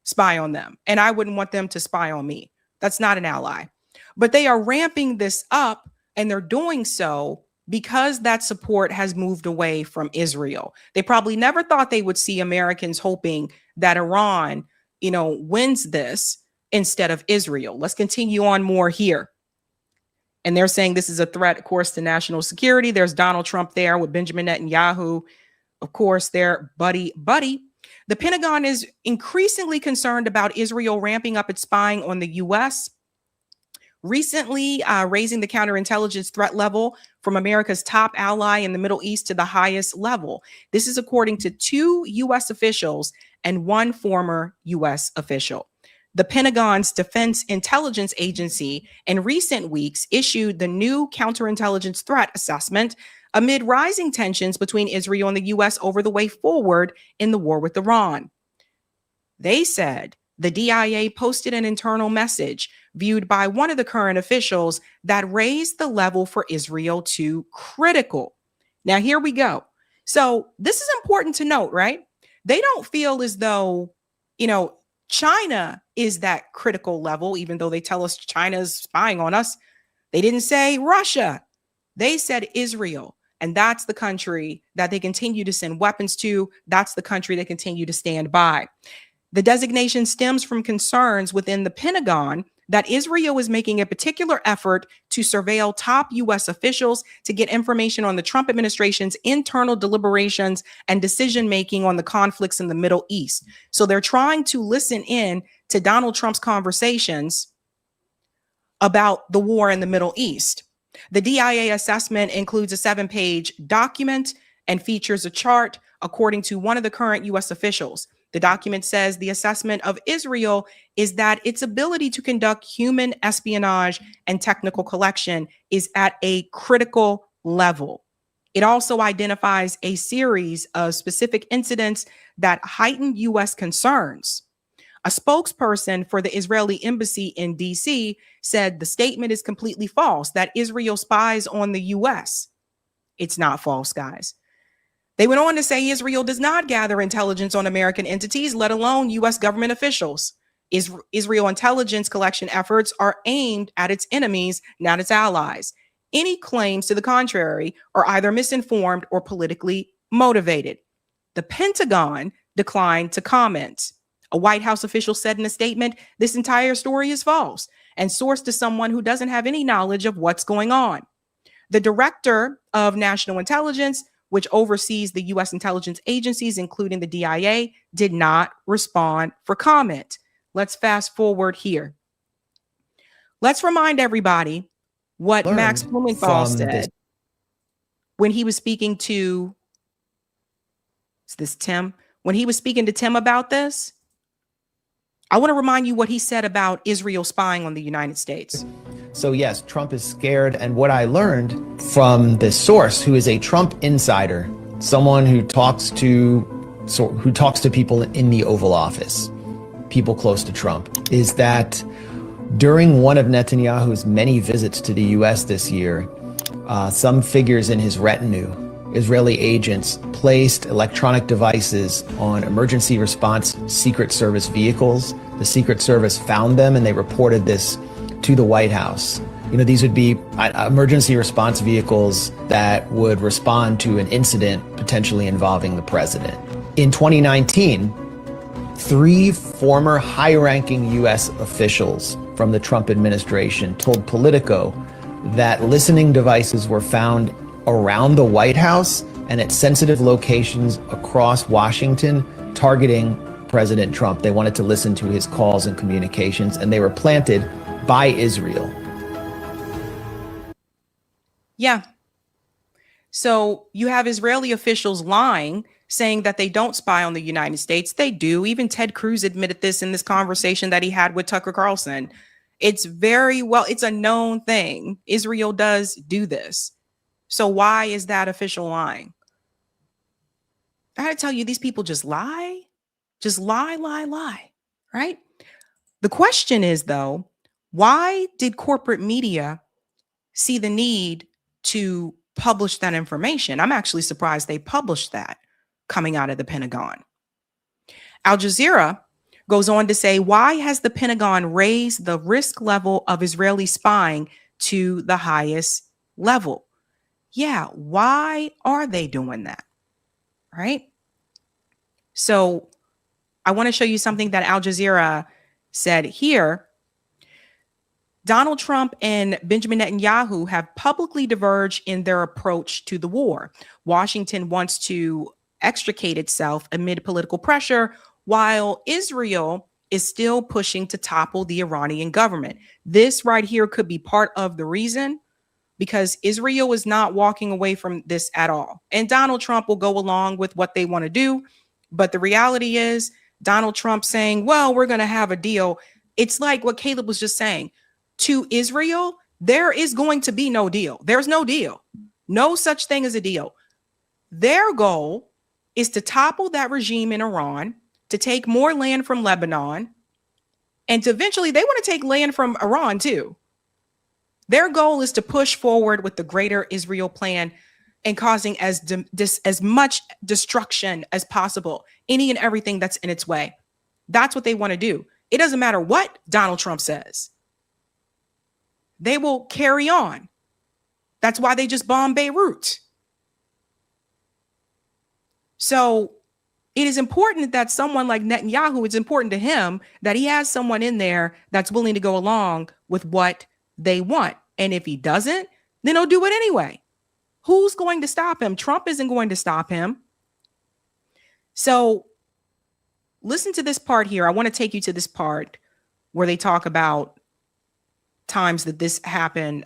spy on them. And I wouldn't want them to spy on me. That's not an ally. But they are ramping this up, and they're doing so because that support has moved away from Israel. They probably never thought they would see Americans hoping that Iran, wins this instead of Israel. Let's continue on more here. And they're saying this is a threat, of course, to national security. There's Donald Trump there with Benjamin Netanyahu, of course, their buddy. The Pentagon is increasingly concerned about Israel ramping up its spying on the U.S., recently raising the counterintelligence threat level from America's top ally in the Middle East to the highest level. This is according to 2 U.S. officials and 1 former U.S. official. The Pentagon's Defense Intelligence Agency in recent weeks issued the new counterintelligence threat assessment amid rising tensions between Israel and the U.S. over the way forward in the war with Iran. They said the DIA posted an internal message viewed by one of the current officials that raised the level for Israel to critical. Now, here we go. So this is important to note, right? They don't feel as though, China is that critical level, even though they tell us China's spying on us. They didn't say Russia. They said Israel. And that's the country that they continue to send weapons to. That's the country they continue to stand by. The designation stems from concerns within the Pentagon that Israel is making a particular effort to surveil top U.S. officials to get information on the Trump administration's internal deliberations and decision-making on the conflicts in the Middle East. So they're trying to listen in to Donald Trump's conversations about the war in the Middle East. The DIA assessment includes a 7-page document and features a chart, according to one of the current U.S. officials. The document says the assessment of Israel is that its ability to conduct human espionage and technical collection is at a critical level. It also identifies a series of specific incidents that heighten U.S. concerns. A spokesperson for the Israeli embassy in D.C. said the statement is completely false, that Israel spies on the U.S. It's not false, guys. They went on to say Israel does not gather intelligence on American entities, let alone U.S. government officials. Israel intelligence collection efforts are aimed at its enemies, not its allies. Any claims to the contrary are either misinformed or politically motivated. The Pentagon declined to comment. A White House official said in a statement, this entire story is false and sourced to someone who doesn't have any knowledge of what's going on. The director of national intelligence, which oversees the U.S. intelligence agencies, including the DIA, did not respond for comment. Let's fast forward here. Let's remind everybody what Max Blumenthal said when he was speaking to, is this Tim? When he was speaking to Tim about this, I want to remind you what he said about Israel spying on the United States. So yes, Trump is scared. And what I learned from this source, who is a Trump insider, someone who talks to people in the Oval Office, people close to Trump, is that during one of Netanyahu's many visits to the U.S. this year, some figures in his retinue, Israeli agents, placed electronic devices on emergency response Secret Service vehicles. The Secret Service found them and they reported this to the White House. These would be emergency response vehicles that would respond to an incident potentially involving the president. In 2019, 3 former high-ranking U.S. officials from the Trump administration told Politico that listening devices were found around the White House and at sensitive locations across Washington targeting President Trump. They wanted to listen to his calls and communications, and they were planted by Israel. Yeah. So you have Israeli officials lying, saying that they don't spy on the United States. They do. Even Ted Cruz admitted this in this conversation that he had with Tucker Carlson. It's it's a known thing. Israel does do this. So why is that official lying? I gotta tell you, these people just lie. Just lie, right? The question is, though, why did corporate media see the need to publish that information? I'm actually surprised they published that coming out of the Pentagon. Al Jazeera goes on to say, why has the Pentagon raised the risk level of Israeli spying to the highest level? Yeah, why are they doing that? Right? So I want to show you something that Al Jazeera said here. Donald Trump and Benjamin Netanyahu have publicly diverged in their approach to the war. Washington wants to extricate itself amid political pressure, while Israel is still pushing to topple the Iranian government. This right here could be part of the reason, because Israel is not walking away from this at all. And Donald Trump will go along with what they want to do. But the reality is Donald Trump saying, well, we're going to have a deal. It's like what Caleb was just saying. To Israel, there is going to be no deal. There's no deal. No such thing as a deal. Their goal is to topple that regime in Iran, to take more land from Lebanon, and to eventually they want to take land from Iran too. Their goal is to push forward with the greater Israel plan and causing as much destruction as possible, any and everything that's in its way. That's what they want to do. It doesn't matter what Donald Trump says. They will carry on. That's why they just bombed Beirut. So it is important that someone like Netanyahu, it's important to him that he has someone in there that's willing to go along with what they want. And if he doesn't, then he'll do it anyway. Who's going to stop him? Trump isn't going to stop him. So listen to this part here. I want to take you to this part where they talk about times that this happened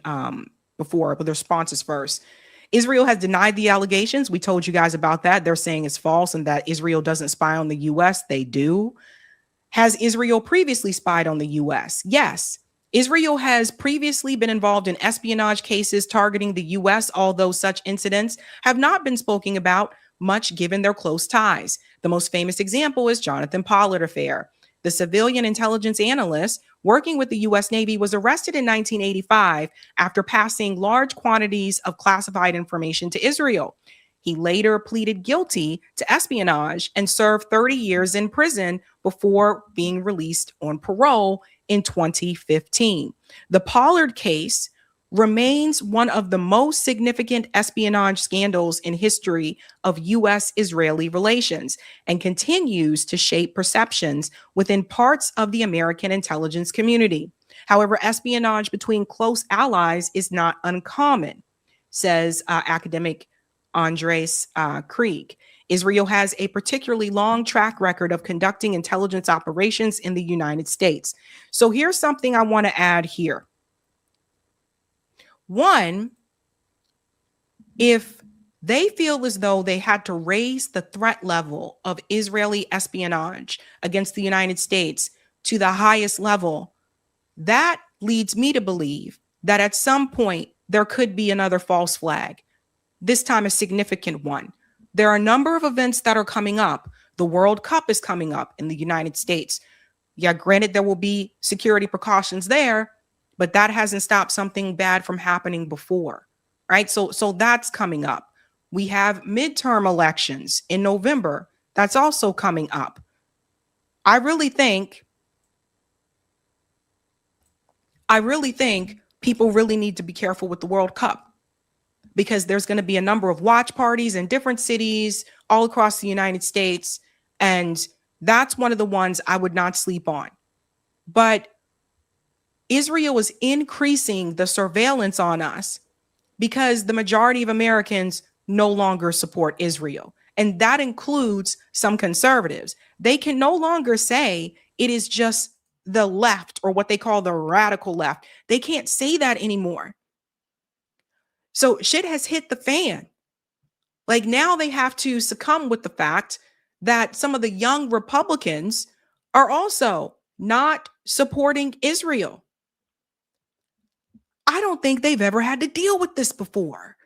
before, but the responses first. Israel has denied the allegations. We told you guys about that. They're saying it's false and that Israel doesn't spy on the U.S. They do. Has Israel previously spied on the U.S.? Yes. Israel has previously been involved in espionage cases targeting the U.S., although such incidents have not been spoken about much given their close ties. The most famous example is Jonathan Pollard affair. The civilian intelligence analyst working with the U.S. Navy was arrested in 1985 after passing large quantities of classified information to Israel. He later pleaded guilty to espionage and served 30 years in prison before being released on parole in 2015. The Pollard case remains one of the most significant espionage scandals in history of U.S.-Israeli relations and continues to shape perceptions within parts of the American intelligence community. However, espionage between close allies is not uncommon, says academic Andres Krieg. Israel has a particularly long track record of conducting intelligence operations in the United States. So here's something I want to add here. One, if they feel as though they had to raise the threat level of Israeli espionage against the United States to the highest level, that leads me to believe that at some point there could be another false flag, this time a significant one. There are a number of events that are coming up. The World Cup is coming up in the United States. Yeah, granted, there will be security precautions there, but that hasn't stopped something bad from happening before, right? So that's coming up. We have midterm elections in November. That's also coming up. I really think people really need to be careful with the World Cup, because there's going to be a number of watch parties in different cities all across the United States. And That's one of the ones I would not sleep on. But Israel is increasing the surveillance on us because the majority of Americans no longer support Israel. And that includes some conservatives. They can no longer say it is just the left or what they call the radical left. They can't say that anymore. So shit has hit the fan. Like now they have to succumb with the fact that some of the young Republicans are also not supporting Israel. I don't think they've ever had to deal with this before,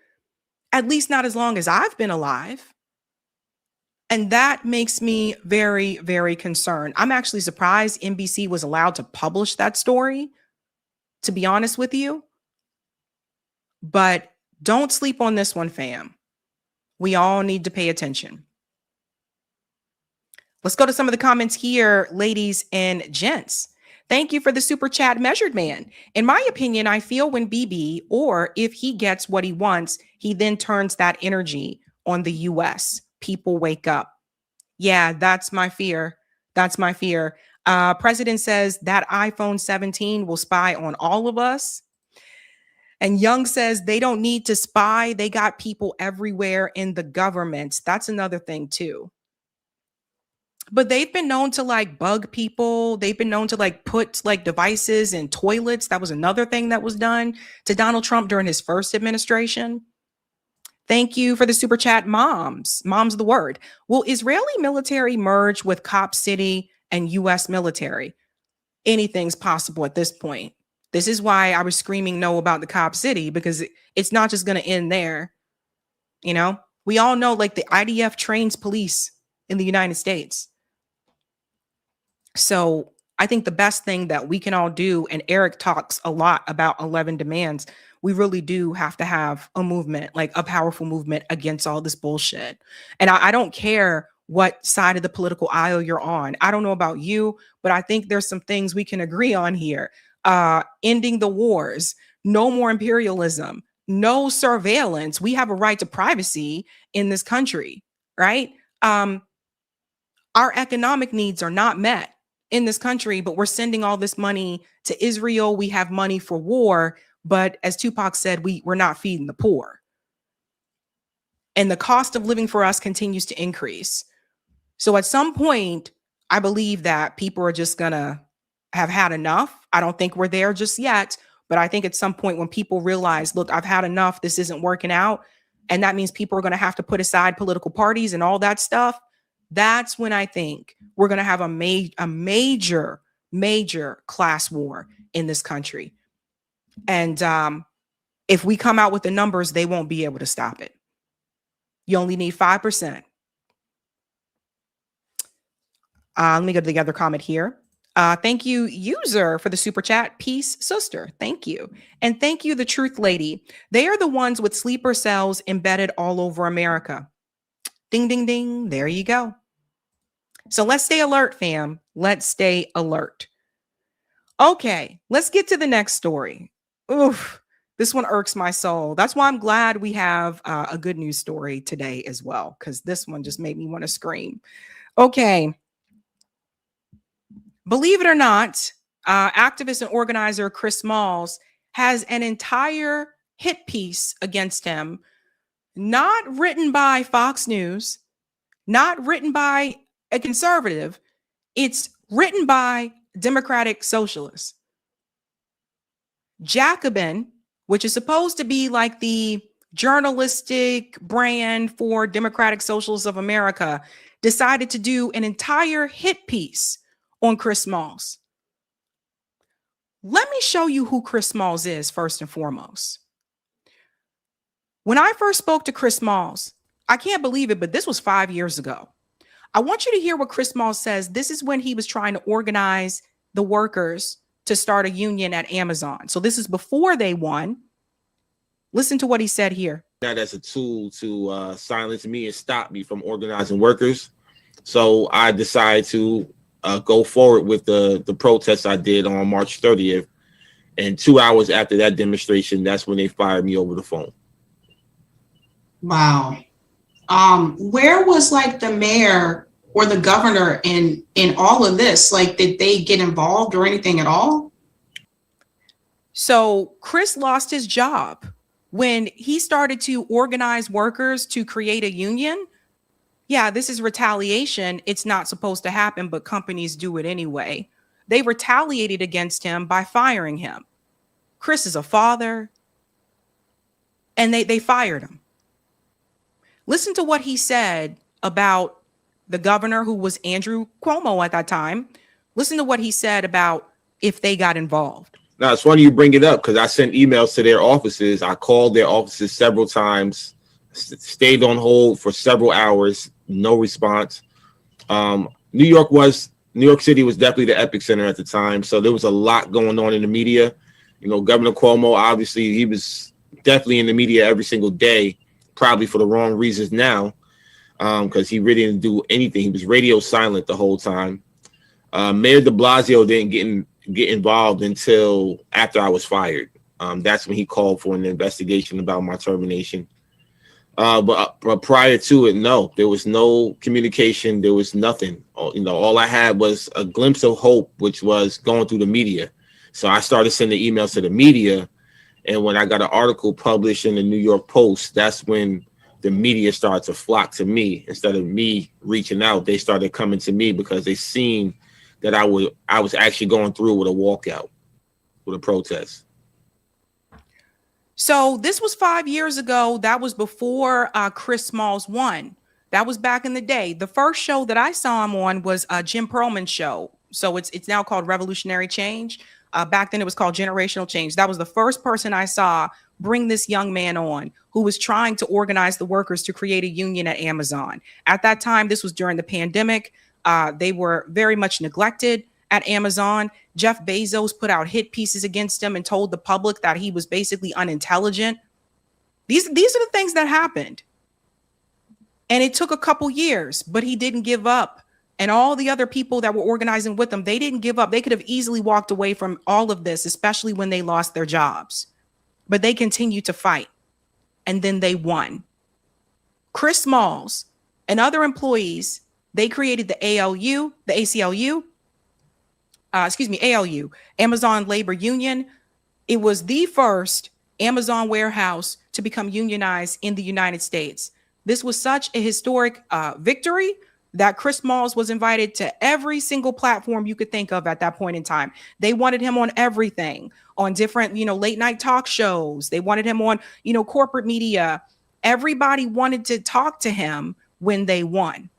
at least not as long as I've been alive. And that makes me very, very concerned. I'm actually surprised NBC was allowed to publish that story, to be honest with you. But don't sleep on this one, fam. We all need to pay attention. Let's go to some of the comments here, ladies and gents. Thank you for the super chat, Measured Man. In my opinion, I feel when BB, or if he gets what he wants, he then turns that energy on the US. People wake up. Yeah, that's my fear. That's my fear. President says that iPhone 17 will spy on all of us. And Young says they don't need to spy. They got people everywhere in the government. That's another thing too. But they've been known to like bug people. They've been known to like put like devices in toilets. That was another thing that was done to Donald Trump during his first administration. Thank you for the super chat, moms. Mom's the word. Will Israeli military merge with Cop City and U.S. military? Anything's possible at this point. This is why I was screaming no about the Cop City, because it's not just going to end there. You know, we all know like the IDF trains police in the United States. So I think the best thing that we can all do, and Eric talks a lot about 11 demands, we really do have to have a movement, like a powerful movement against all this bullshit. And I don't care what side of the political aisle you're on. I don't know about you, but I think there's some things we can agree on here. Ending the wars, no more imperialism, no surveillance. We have a right to privacy in this country, right? Our economic needs are not met in this country, but we're sending all this money to Israel. We have money for war, but as Tupac said, we're not feeding the poor. And the cost of living for us continues to increase. So at some point, I believe that people are just gonna have had enough. I don't think we're there just yet, but I think at some point when people realize, look, I've had enough, this isn't working out, and that means people are going to have to put aside political parties and all that stuff, that's when I think we're going to have a major class war in this country. And if we come out with the numbers, they won't be able to stop it. You only need 5%. Let me go to the other comment here. Thank you, user, for the super chat. Peace, sister. Thank you. And thank you, the truth lady. They are the ones with sleeper cells embedded all over America. Ding, ding, ding. There you go. So let's stay alert, fam. Let's stay alert. Okay, let's get to the next story. Oof, this one irks my soul. That's why I'm glad we have a good news story today as well, because this one just made me want to scream. Okay. Believe it or not, activist and organizer Chris Smalls has an entire hit piece against him, not written by Fox News, not written by a conservative. It's written by Democratic Socialists. Jacobin, which is supposed to be like the journalistic brand for Democratic Socialists of America, decided to do an entire hit piece on Chris Smalls. Let me show you who Chris Smalls is first and foremost. When I first spoke to Chris Smalls, I can't believe it, but this was 5 years ago. I want you to hear what Chris Smalls says. This is when he was trying to organize the workers to start a union at Amazon. So this is before they won. Listen to what he said here. That as a tool to silence me and stop me from organizing workers. So I decided to go forward with the protests I did on March 30th. And 2 hours after that demonstration, that's when they fired me over the phone. Wow. Where was like the mayor or the governor in all of this? Like, did they get involved or anything at all? So Chris lost his job when he started to organize workers to create a union. Yeah, this is retaliation. It's not supposed to happen, but companies do it anyway. They retaliated against him by firing him. Chris is a father, and they fired him. Listen to what he said about the governor, who was Andrew Cuomo at that time. Listen to what he said about if they got involved. Now, it's funny you bring it up because I sent emails to their offices. I called their offices several times, stayed on hold for several hours, no response. New York City was definitely the epicenter at the time. So there was a lot going on in the media. You know, Governor Cuomo, obviously, he was definitely in the media every single day, probably for the wrong reasons now, because he really didn't do anything. He was radio silent the whole time. Mayor de Blasio didn't get involved until after I was fired. That's when he called for an investigation about my termination. But prior to it, no, there was no communication. There was nothing. All I had was a glimpse of hope, which was going through the media. So I started sending emails to the media. And when I got an article published in the New York Post, that's when the media started to flock to me. Instead of me reaching out, they started coming to me because they seen that I was actually going through with a walkout, with a protest. So this was 5 years ago. That was before Chris Smalls won. That was back in the day. The first show that I saw him on was Jim Perlman's show. So it's now called Revolutionary Change. Back then it was called Generational Change. That was the first person I saw bring this young man on who was trying to organize the workers to create a union at Amazon. At that time, this was during the pandemic. They were very much neglected at Amazon. Jeff Bezos put out hit pieces against him and told the public that he was basically unintelligent. These are the things that happened. And it took a couple years, but he didn't give up. And all the other people that were organizing with him, they didn't give up. They could have easily walked away from all of this, especially when they lost their jobs. But they continued to fight. And then they won. Chris Smalls and other employees, they created the ALU, ALU, Amazon Labor Union. It was the first Amazon warehouse to become unionized in the United States. This was such a historic victory that Chris Smalls was invited to every single platform you could think of at that point in time. They wanted him on everything, on different, late night talk shows. They wanted him on, corporate media. Everybody wanted to talk to him when they won.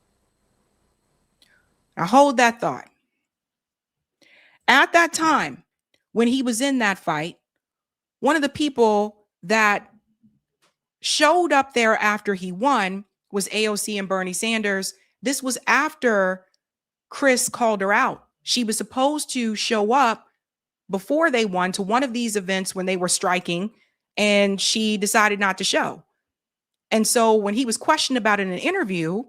Now hold that thought. At that time, when he was in that fight, one of the people that showed up there after he won was AOC and Bernie Sanders. This was after Chris called her out. She was supposed to show up before they won to one of these events when they were striking, and she decided not to show. And so when he was questioned about it in an interview,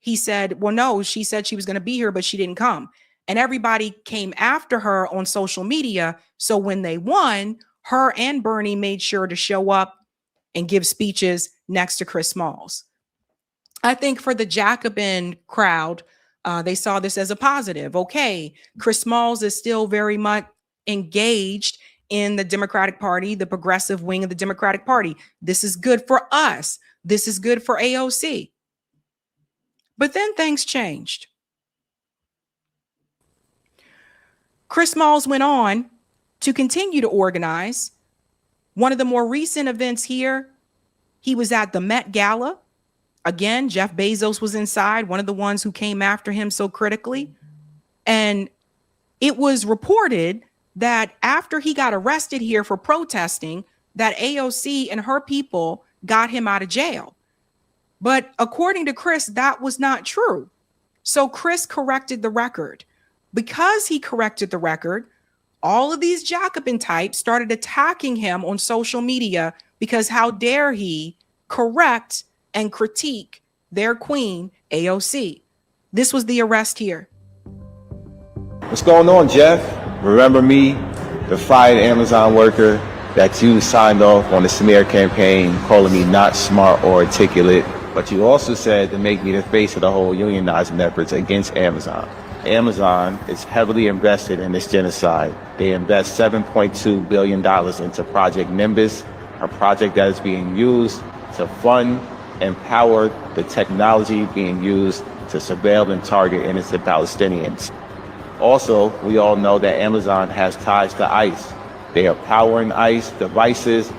he said, well, no, she said she was going to be here, but she didn't come. And everybody came after her on social media. So when they won, her and Bernie made sure to show up and give speeches next to Chris Smalls. I think for the Jacobin crowd, they saw this as a positive. Okay, Chris Smalls is still very much engaged in the Democratic Party, the progressive wing of the Democratic Party. This is good for us. This is good for AOC. But then things changed. Chris Smalls went on to continue to organize. One of the more recent events here, he was at the Met Gala. Again, Jeff Bezos was inside, one of the ones who came after him so critically. And it was reported that after he got arrested here for protesting, that AOC and her people got him out of jail. But according to Chris, that was not true. So Chris corrected the record. Because he corrected the record, all of these Jacobin types started attacking him on social media because how dare he correct and critique their queen, AOC. This was the arrest here. What's going on, Jeff? Remember me, the fired Amazon worker that you signed off on the smear campaign, calling me not smart or articulate, But you also said to make me the face of the whole unionizing efforts against Amazon. Amazon is heavily invested in this genocide. They invest $7.2 billion into Project Nimbus, a project that is being used to fund and power the technology being used to surveil and target innocent Palestinians. Also, we all know that Amazon has ties to ICE. They are powering ICE devices.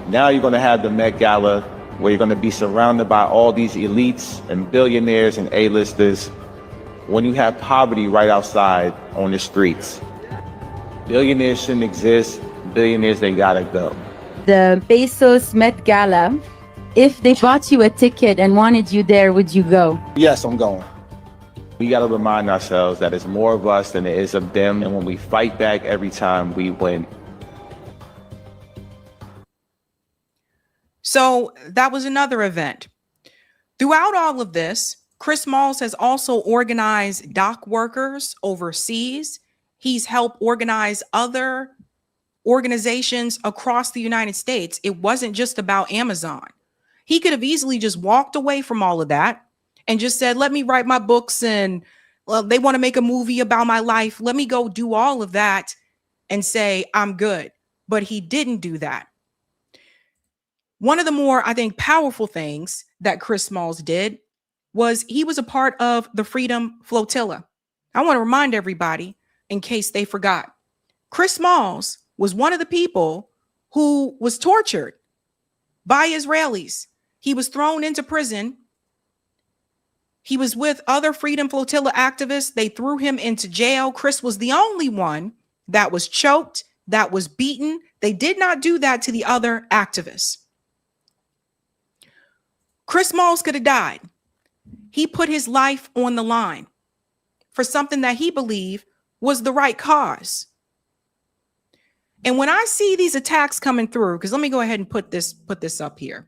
Now you're going to have the Met Gala where you're going to be surrounded by all these elites and billionaires and A-listers when you have poverty right outside on the streets. Billionaires shouldn't exist. Billionaires, they gotta go. The Bezos Met Gala, if they bought you a ticket and wanted you there, would you go? Yes, I'm going. We gotta remind ourselves that it's more of us than it is of them. And when we fight back every time, we win. So that was another event. Throughout all of this, Chris Smalls has also organized dock workers overseas. He's helped organize other organizations across the United States. It wasn't just about Amazon. He could have easily just walked away from all of that and just said, let me write my books and they want to make a movie about my life. Let me go do all of that and say, I'm good. But he didn't do that. One of the more, I think, powerful things that Chris Smalls did was he was a part of the Freedom Flotilla. I want to remind everybody, in case they forgot, Chris Smalls was one of the people who was tortured by Israelis. He was thrown into prison. He was with other Freedom Flotilla activists. They threw him into jail. Chris was the only one that was choked, that was beaten. They did not do that to the other activists. Chris Smalls could have died. He put his life on the line for something that he believed was the right cause. And when I see these attacks coming through, because let me go ahead and put this up here.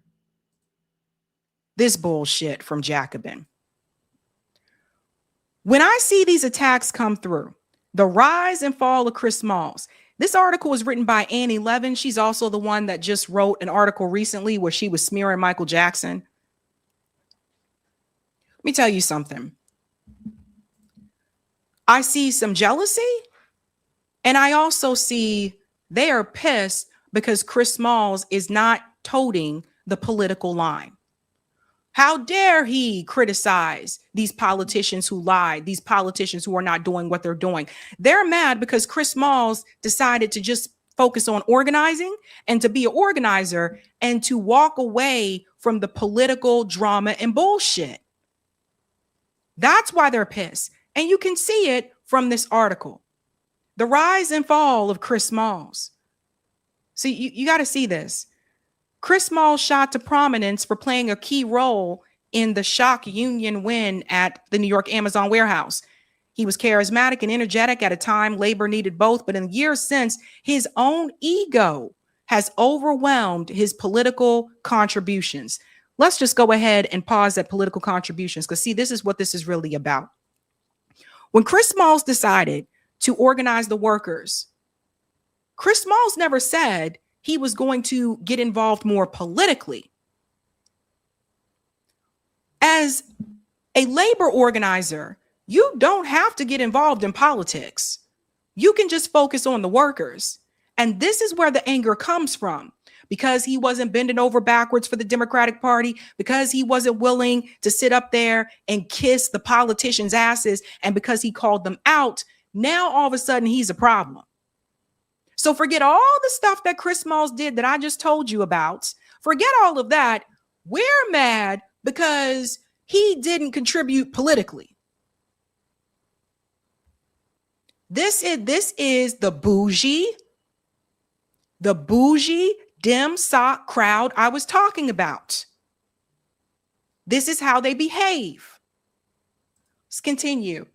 This bullshit from Jacobin. When I see these attacks come through, the rise and fall of Chris Smalls. This article was written by Annie Levin. She's also the one that just wrote an article recently where she was smearing Michael Jackson. Let me tell you something. I see some jealousy, and I also see they are pissed because Chris Smalls is not toting the political line. How dare he criticize these politicians who lied, these politicians who are not doing what they're doing? They're mad because Chris Smalls decided to just focus on organizing and to be an organizer and to walk away from the political drama and bullshit. That's why they're pissed. And you can see it from this article. The rise and fall of Chris Smalls. See, you got to see this. Chris Smalls shot to prominence for playing a key role in the shock union win at the New York Amazon warehouse. He was charismatic and energetic at a time labor needed both, but in the years since, his own ego has overwhelmed his political contributions. Let's just go ahead and pause at political contributions because, see, this is what this is really about. When Chris Smalls decided to organize the workers, Chris Smalls never said he was going to get involved more politically. As a labor organizer, you don't have to get involved in politics. You can just focus on the workers. And this is where the anger comes from. Because he wasn't bending over backwards for the Democratic Party, because he wasn't willing to sit up there and kiss the politicians' asses, and because he called them out, now all of a sudden he's a problem. So forget all the stuff that Chris Smalls did that I just told you about. Forget all of that. We're mad because he didn't contribute politically. This is the bougie dim sock crowd I was talking about. This is how they behave. Let's continue.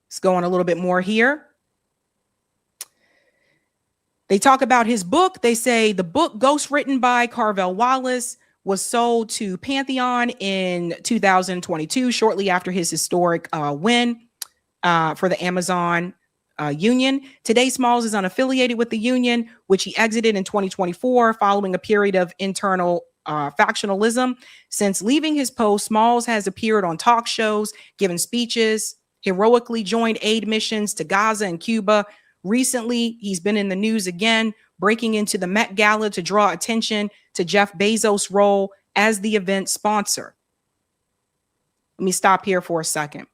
Let's go on a little bit more here. They talk about his book. They say the book, ghostwritten by Carvel Wallace, was sold to Pantheon in 2022, shortly after his historic win for the Amazon union. Today, Smalls is unaffiliated with the union, which he exited in 2024 following a period of internal factionalism. Since leaving his post, Smalls has appeared on talk shows, given speeches, heroically joined aid missions to Gaza and Cuba. Recently, he's been in the news again, breaking into the Met Gala to draw attention to Jeff Bezos' role as the event sponsor. Let me stop here for a second.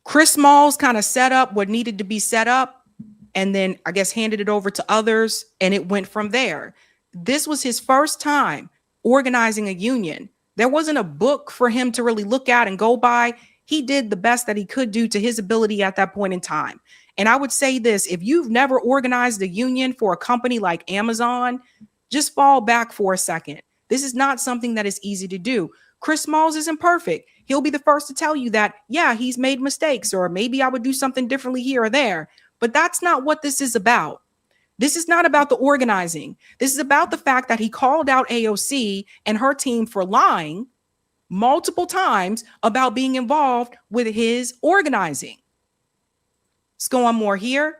Chris Smalls kind of set up what needed to be set up, and then I guess handed it over to others, and it went from there. This was his first time organizing a union. There wasn't a book for him to really look at and go by. He did the best that he could do to his ability at that point in time. And I would say this, if you've never organized a union for a company like Amazon, just fall back for a second. This is not something that is easy to do. Chris Smalls isn't perfect. He'll be the first to tell you that, yeah, he's made mistakes, or maybe I would do something differently here or there. But that's not what this is about. This is not about the organizing. This is about the fact that he called out AOC and her team for lying multiple times about being involved with his organizing. Let's go on more here.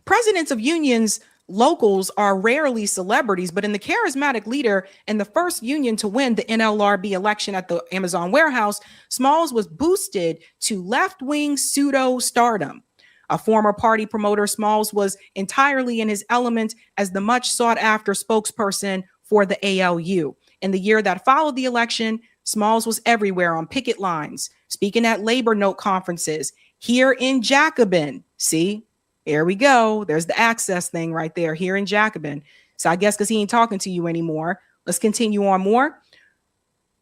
Presidents of unions, locals are rarely celebrities, but in the charismatic leader and the first union to win the NLRB election at the Amazon warehouse, Smalls was boosted to left-wing pseudo-stardom. A former party promoter, Smalls was entirely in his element as the much sought-after spokesperson for the ALU. In the year that followed the election, Smalls was everywhere on picket lines, speaking at labor note conferences here in Jacobin. See, here we go. There's the access thing right there, here in Jacobin. So I guess because he ain't talking to you anymore. Let's continue on more.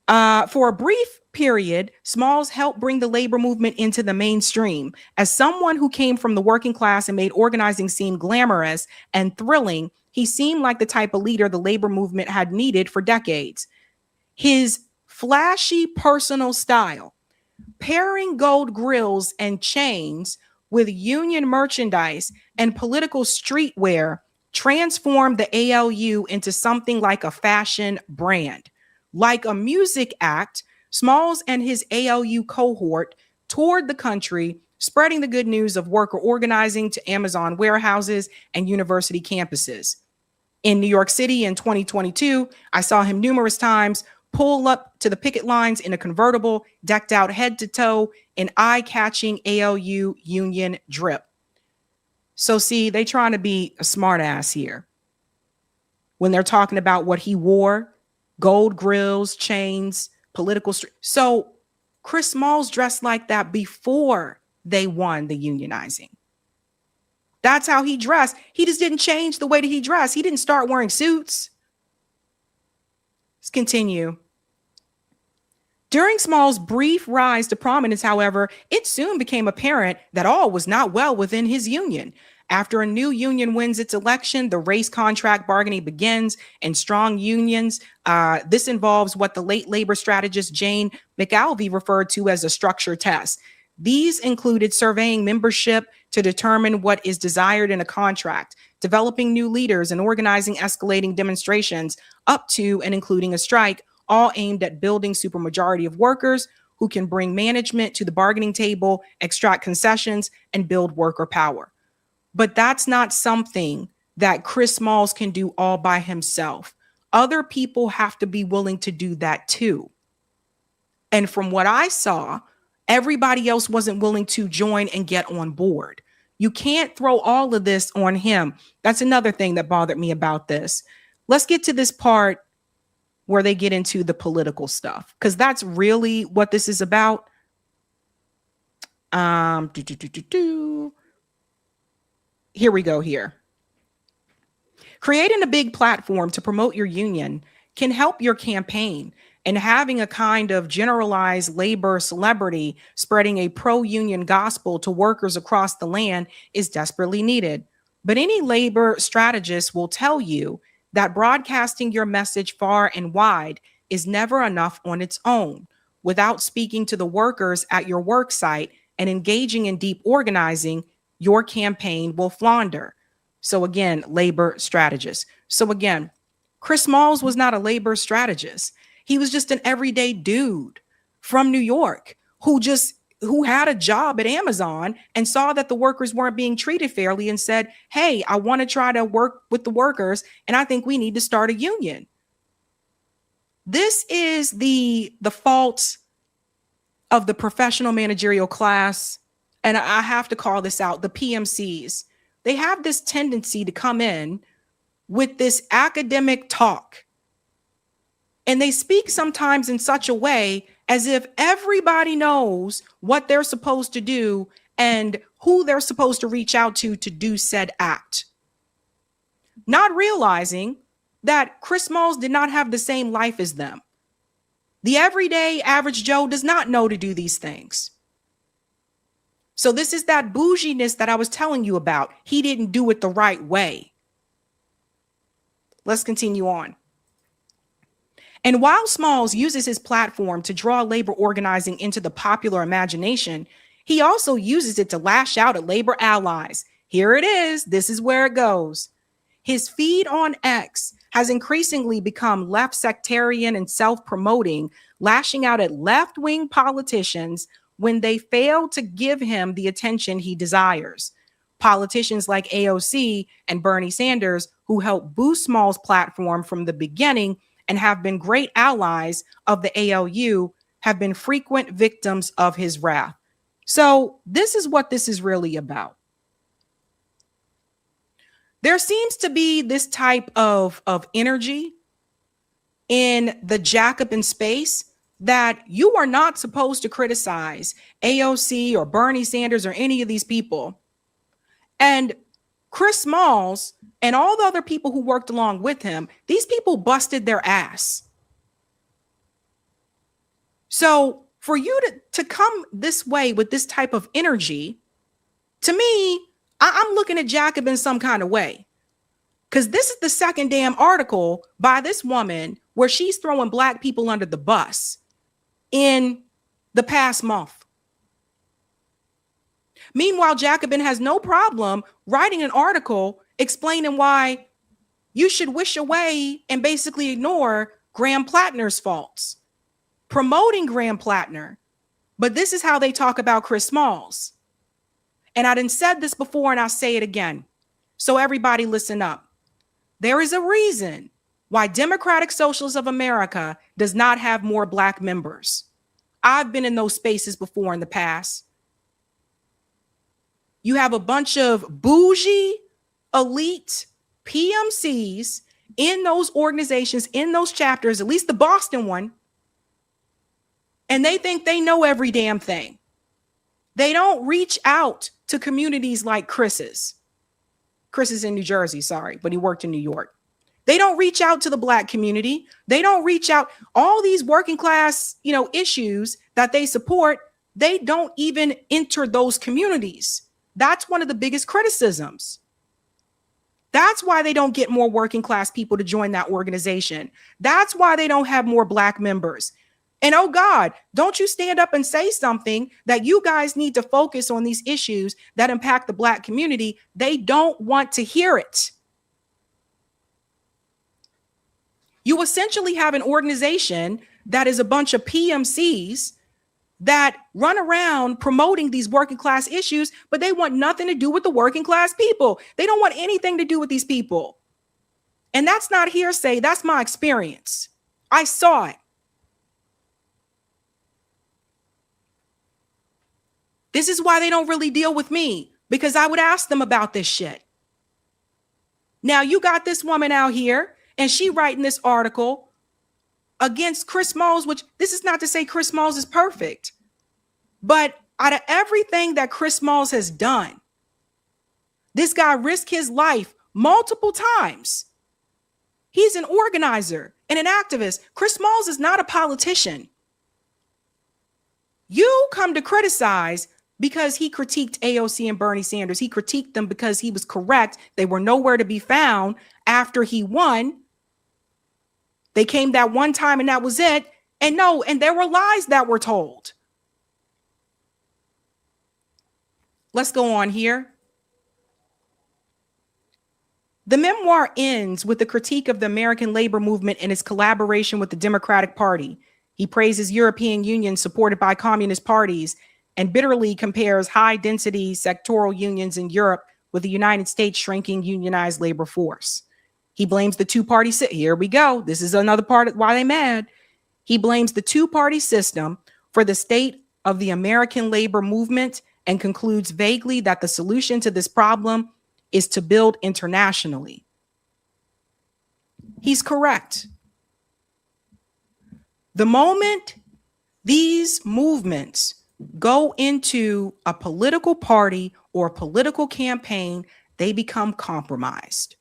For a brief period, Smalls helped bring the labor movement into the mainstream. As someone who came from the working class and made organizing seem glamorous and thrilling, he seemed like the type of leader the labor movement had needed for decades. His flashy personal style, pairing gold grills and chains with union merchandise and political streetwear, transformed the ALU into something like a fashion brand. Like a music act, Smalls and his ALU cohort toured the country, spreading the good news of worker organizing to Amazon warehouses and university campuses. In New York City in 2022, I saw him numerous times pull up to the picket lines in a convertible, decked out head to toe in eye-catching ALU union drip. So see, they trying to be a smart ass here when they're talking about what he wore. Gold grills, chains, political. So Chris Smalls dressed like that before they won the unionizing. That's how he dressed. He just didn't change the way that he dressed. He didn't start wearing suits. Let's continue. During Smalls' brief rise to prominence, however, it soon became apparent that all was not well within his union. After a new union wins its election, the race contract bargaining begins, and strong unions. This involves what the late labor strategist Jane McAlvey referred to as a structure test. These included surveying membership to determine what is desired in a contract, developing new leaders, and organizing escalating demonstrations up to and including a strike, all aimed at building supermajority of workers who can bring management to the bargaining table, extract concessions, and build worker power. But that's not something that Chris Smalls can do all by himself. Other people have to be willing to do that too. And from what I saw, everybody else wasn't willing to join and get on board. You can't throw all of this on him. That's another thing that bothered me about this. Let's get to this part where they get into the political stuff, because that's really what this is about. Here we go here. Creating a big platform to promote your union can help your campaign, and having a kind of generalized labor celebrity spreading a pro-union gospel to workers across the land is desperately needed. But any labor strategist will tell you that broadcasting your message far and wide is never enough on its own. Without speaking to the workers at your work site and engaging in deep organizing, your campaign will flounder. So again, labor strategist. So again, Chris Smalls was not a labor strategist. He was just an everyday dude from New York who just who had a job at Amazon and saw that the workers weren't being treated fairly and said, hey, I want to try to work with the workers, and I think we need to start a union. This is the fault of the professional managerial class, and I have to call this out, the PMCs. They have this tendency to come in with this academic talk, and they speak sometimes in such a way as if everybody knows what they're supposed to do and who they're supposed to reach out to do said act. Not realizing that Chris Smalls did not have the same life as them. The everyday average Joe does not know to do these things. So this is that bouginess that I was telling you about. He didn't do it the right way. Let's continue on. And while Smalls uses his platform to draw labor organizing into the popular imagination, he also uses it to lash out at labor allies. Here it is. This is where it goes. His feed on X has increasingly become left sectarian and self-promoting, lashing out at left-wing politicians when they fail to give him the attention he desires. Politicians like AOC and Bernie Sanders, who helped boost Smalls' platform from the beginning and have been great allies of the ALU, have been frequent victims of his wrath. So this is what this is really about. There seems to be this type of energy in the Jacobin space that you are not supposed to criticize AOC or Bernie Sanders or any of these people. And Chris Smalls and all the other people who worked along with him, these people busted their ass. So for you to come this way with this type of energy, to me, I'm looking at Jacobin some kind of way. Because this is the second damn article by this woman where she's throwing black people under the bus in the past month. Meanwhile, Jacobin has no problem writing an article explaining why you should wish away and basically ignore Graham Plattner's faults, promoting Graham Plattner. But this is how they talk about Chris Smalls. And I done said this before and I'll say it again. So everybody listen up. There is a reason why Democratic Socialists of America does not have more black members. I've been in those spaces before in the past. You have a bunch of bougie, elite PMCs in those organizations, in those chapters, at least the Boston one, and they think they know every damn thing. They don't reach out to communities like Chris's. Chris is in New Jersey, sorry, but he worked in New York. They don't reach out to the black community. They don't reach out. All these working class, issues that they support, they don't even enter those communities. That's one of the biggest criticisms. That's why they don't get more working class people to join that organization. That's why they don't have more black members. And oh God, don't you stand up and say something that you guys need to focus on these issues that impact the black community. They don't want to hear it. You essentially have an organization that is a bunch of PMCs that run around promoting these working class issues, but they want nothing to do with the working class people. They don't want anything to do with these people. And that's not hearsay. That's my experience. I saw it. This is why they don't really deal with me, because I would ask them about this shit. Now you got this woman out here and she writing this article against Chris Smalls, which this is not to say Chris Smalls is perfect, but out of everything that Chris Smalls has done, this guy risked his life multiple times. He's an organizer and an activist. Chris Smalls is not a politician. You come to criticize because he critiqued AOC and Bernie Sanders. He critiqued them because he was correct. They were nowhere to be found after he won. They came that one time and that was it. And there were lies that were told. Let's go on here. The memoir ends with a critique of the American labor movement and its collaboration with the Democratic Party. He praises European Union supported by communist parties and bitterly compares high-density sectoral unions in Europe with the United States shrinking unionized labor force. He blames the two-party system. Here we go. This is another part of why they're mad. He blames the two-party system for the state of the American labor movement and concludes vaguely that the solution to this problem is to build internationally. He's correct. The moment these movements go into a political party or a political campaign, they become compromised.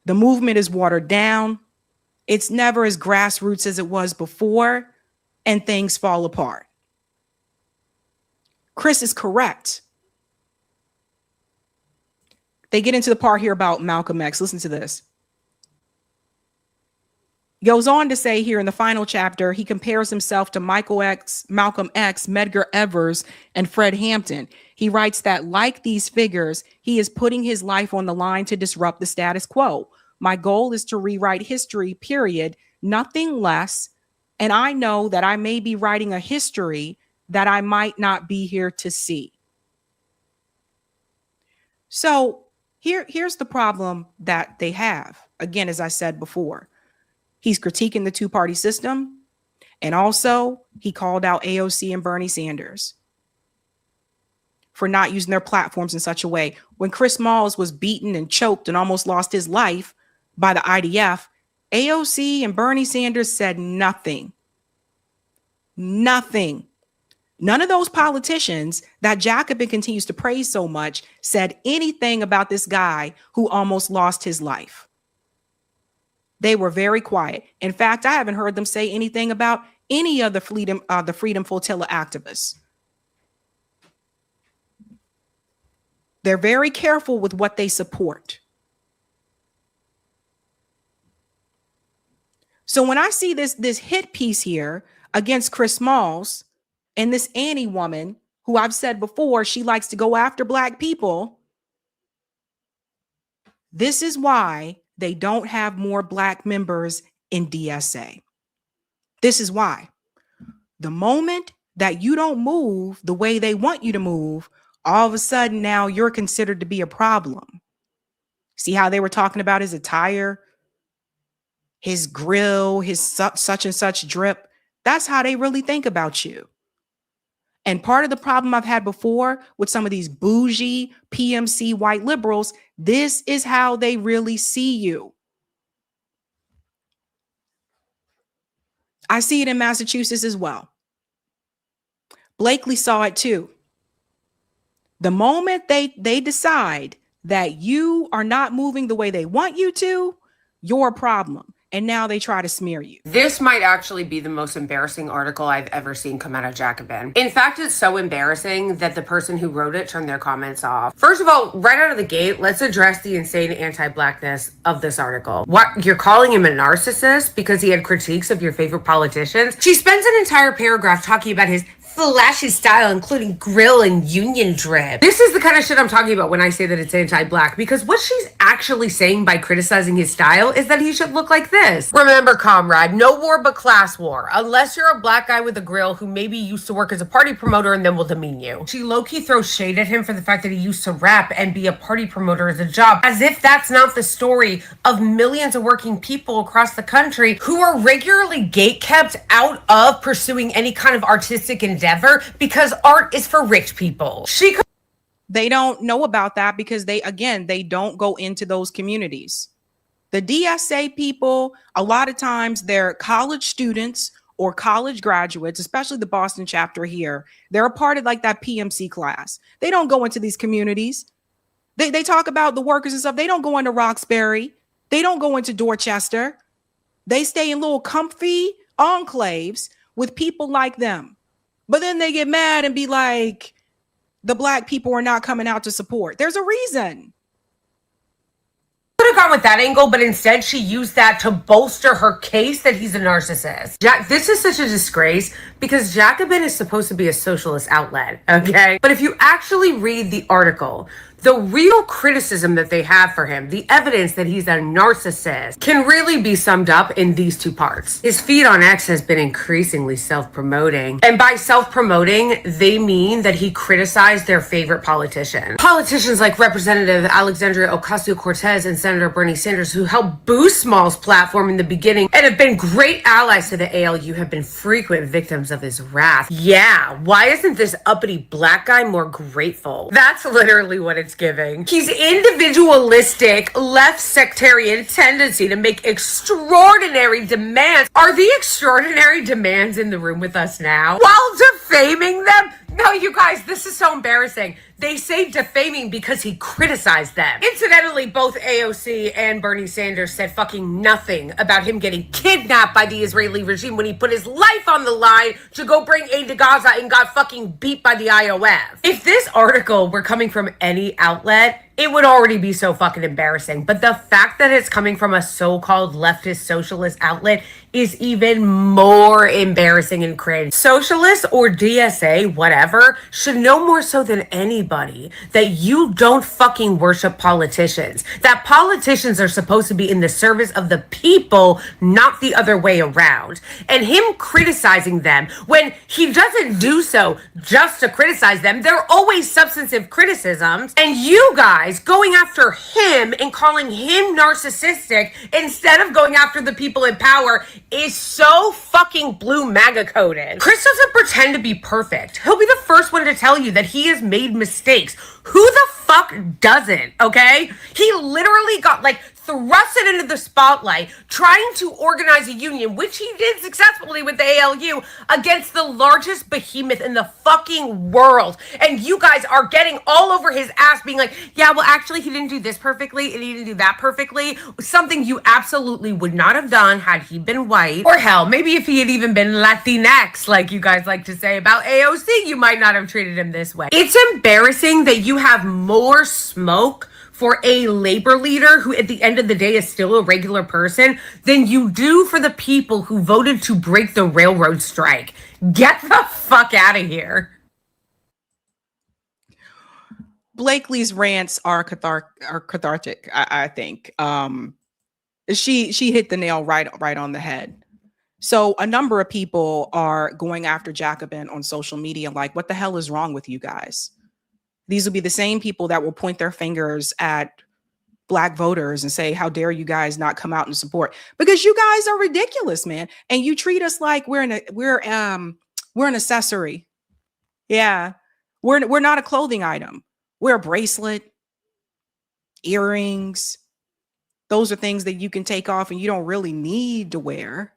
The movement is watered down. It's never as grassroots as it was before, and things fall apart. Chris is correct. They get into the part here about Malcolm X. Listen to this. He goes on to say here in the final chapter, he compares himself to Malcolm X, Medgar Evers, and Fred Hampton. He writes that, like these figures, he is putting his life on the line to disrupt the status quo. My goal is to rewrite history, period, nothing less. And I know that I may be writing a history that I might not be here to see. So here's the problem that they have. Again, as I said before, he's critiquing the two-party system. And also he called out AOC and Bernie Sanders for not using their platforms in such a way. When Chris Smalls was beaten and choked and almost lost his life by the IDF, AOC and Bernie Sanders said nothing. Nothing. None of those politicians that Jacobin continues to praise so much said anything about this guy who almost lost his life. They were very quiet. In fact, I haven't heard them say anything about any of the Freedom Flotilla activists. They're very careful with what they support. So when I see this hit piece here against Chris Smalls and this Annie woman, who I've said before, she likes to go after Black people, this is why they don't have more Black members in DSA. This is why. The moment that you don't move the way they want you to move, all of a sudden now you're considered to be a problem. See how they were talking about his attire, his grill, his such and such drip? That's how they really think about you. And part of the problem I've had before with some of these bougie PMC white liberals, this is how they really see you. I see it in Massachusetts as well. Blakely saw it too. The moment they decide that you are not moving the way they want you to, you're a problem. And now they try to smear you. This might actually be the most embarrassing article I've ever seen come out of Jacobin. In fact, it's so embarrassing that the person who wrote it turned their comments off. First of all, right out of the gate, let's address the insane anti-Blackness of this article. What, you're calling him a narcissist because he had critiques of your favorite politicians? She spends an entire paragraph talking about his flashy style, including grill and union drip. This is the kind of shit I'm talking about when I say that it's anti-Black, because what she's actually saying by criticizing his style is that he should look like this. Remember, comrade, no war but class war, unless you're a Black guy with a grill who maybe used to work as a party promoter and then will demean you. She low-key throws shade at him for the fact that he used to rap and be a party promoter as a job, as if that's not the story of millions of working people across the country who are regularly gatekept out of pursuing any kind of artistic endeavor because art is for rich people. They don't know about that because they don't go into those communities. The DSA people, a lot of times they're college students or college graduates, especially the Boston chapter here. They're a part of like that PMC class. They don't go into these communities. They talk about the workers and stuff. They don't go into Roxbury. They don't go into Dorchester. They stay in little comfy enclaves with people like them. But then they get mad and be like, the Black people are not coming out to support. There's a reason. Could have gone with that angle, but instead she used that to bolster her case that he's a narcissist. This is such a disgrace because Jacobin is supposed to be a socialist outlet, okay? But if you actually read the article, The real criticism that they have for him, the evidence that he's a narcissist, can really be summed up in these two parts. His feed on X has been increasingly self-promoting. And by self-promoting, they mean that he criticized their favorite politician. Politicians like Representative Alexandria Ocasio-Cortez and Senator Bernie Sanders, who helped boost Small's platform in the beginning and have been great allies to the ALU, have been frequent victims of his wrath. Yeah, why isn't this uppity black guy more grateful? That's literally what it's giving. He's individualistic, left sectarian tendency to make extraordinary demands. Are the extraordinary demands in the room with us now? While defaming them? No, you guys, this is so embarrassing. They say defaming because he criticized them. Incidentally, both AOC and Bernie Sanders said fucking nothing about him getting kidnapped by the Israeli regime when he put his life on the line to go bring aid to Gaza and got fucking beat by the IOF. If this article were coming from any outlet, it would already be so fucking embarrassing. But the fact that it's coming from a so-called leftist socialist outlet is even more embarrassing and cringe. Socialists or DSA, whatever, should know more so than anybody that you don't fucking worship politicians. That politicians are supposed to be in the service of the people, not the other way around. And him criticizing them, when he doesn't do so just to criticize them, they're always substantive criticisms. And you guys going after him and calling him narcissistic instead of going after the people in power is so fucking blue MAGA coded. Chris doesn't pretend to be perfect. He'll be the first one to tell you that he has made mistakes. Who the fuck doesn't, okay? He literally got thrusted into the spotlight trying to organize a union, which he did successfully with the ALU, against the largest behemoth in the fucking world. And you guys are getting all over his ass being like, yeah, well, actually, he didn't do this perfectly and he didn't do that perfectly. Something you absolutely would not have done had he been white. Or hell, maybe if he had even been Latinx, like you guys like to say about AOC, you might not have treated him this way. It's embarrassing that you have more smoke for a labor leader who at the end of the day is still a regular person than you do for the people who voted to break the railroad strike. Get the fuck out of here. Blakely's rants are cathartic, I think. She hit the nail right on the head. So a number of people are going after Jacobin on social media like, what the hell is wrong with you guys? These will be the same people that will point their fingers at Black voters and say, how dare you guys not come out and support? Because you guys are ridiculous, man. And you treat us like we're an accessory. Yeah. We're not a clothing item. We're a bracelet, earrings. Those are things that you can take off and you don't really need to wear.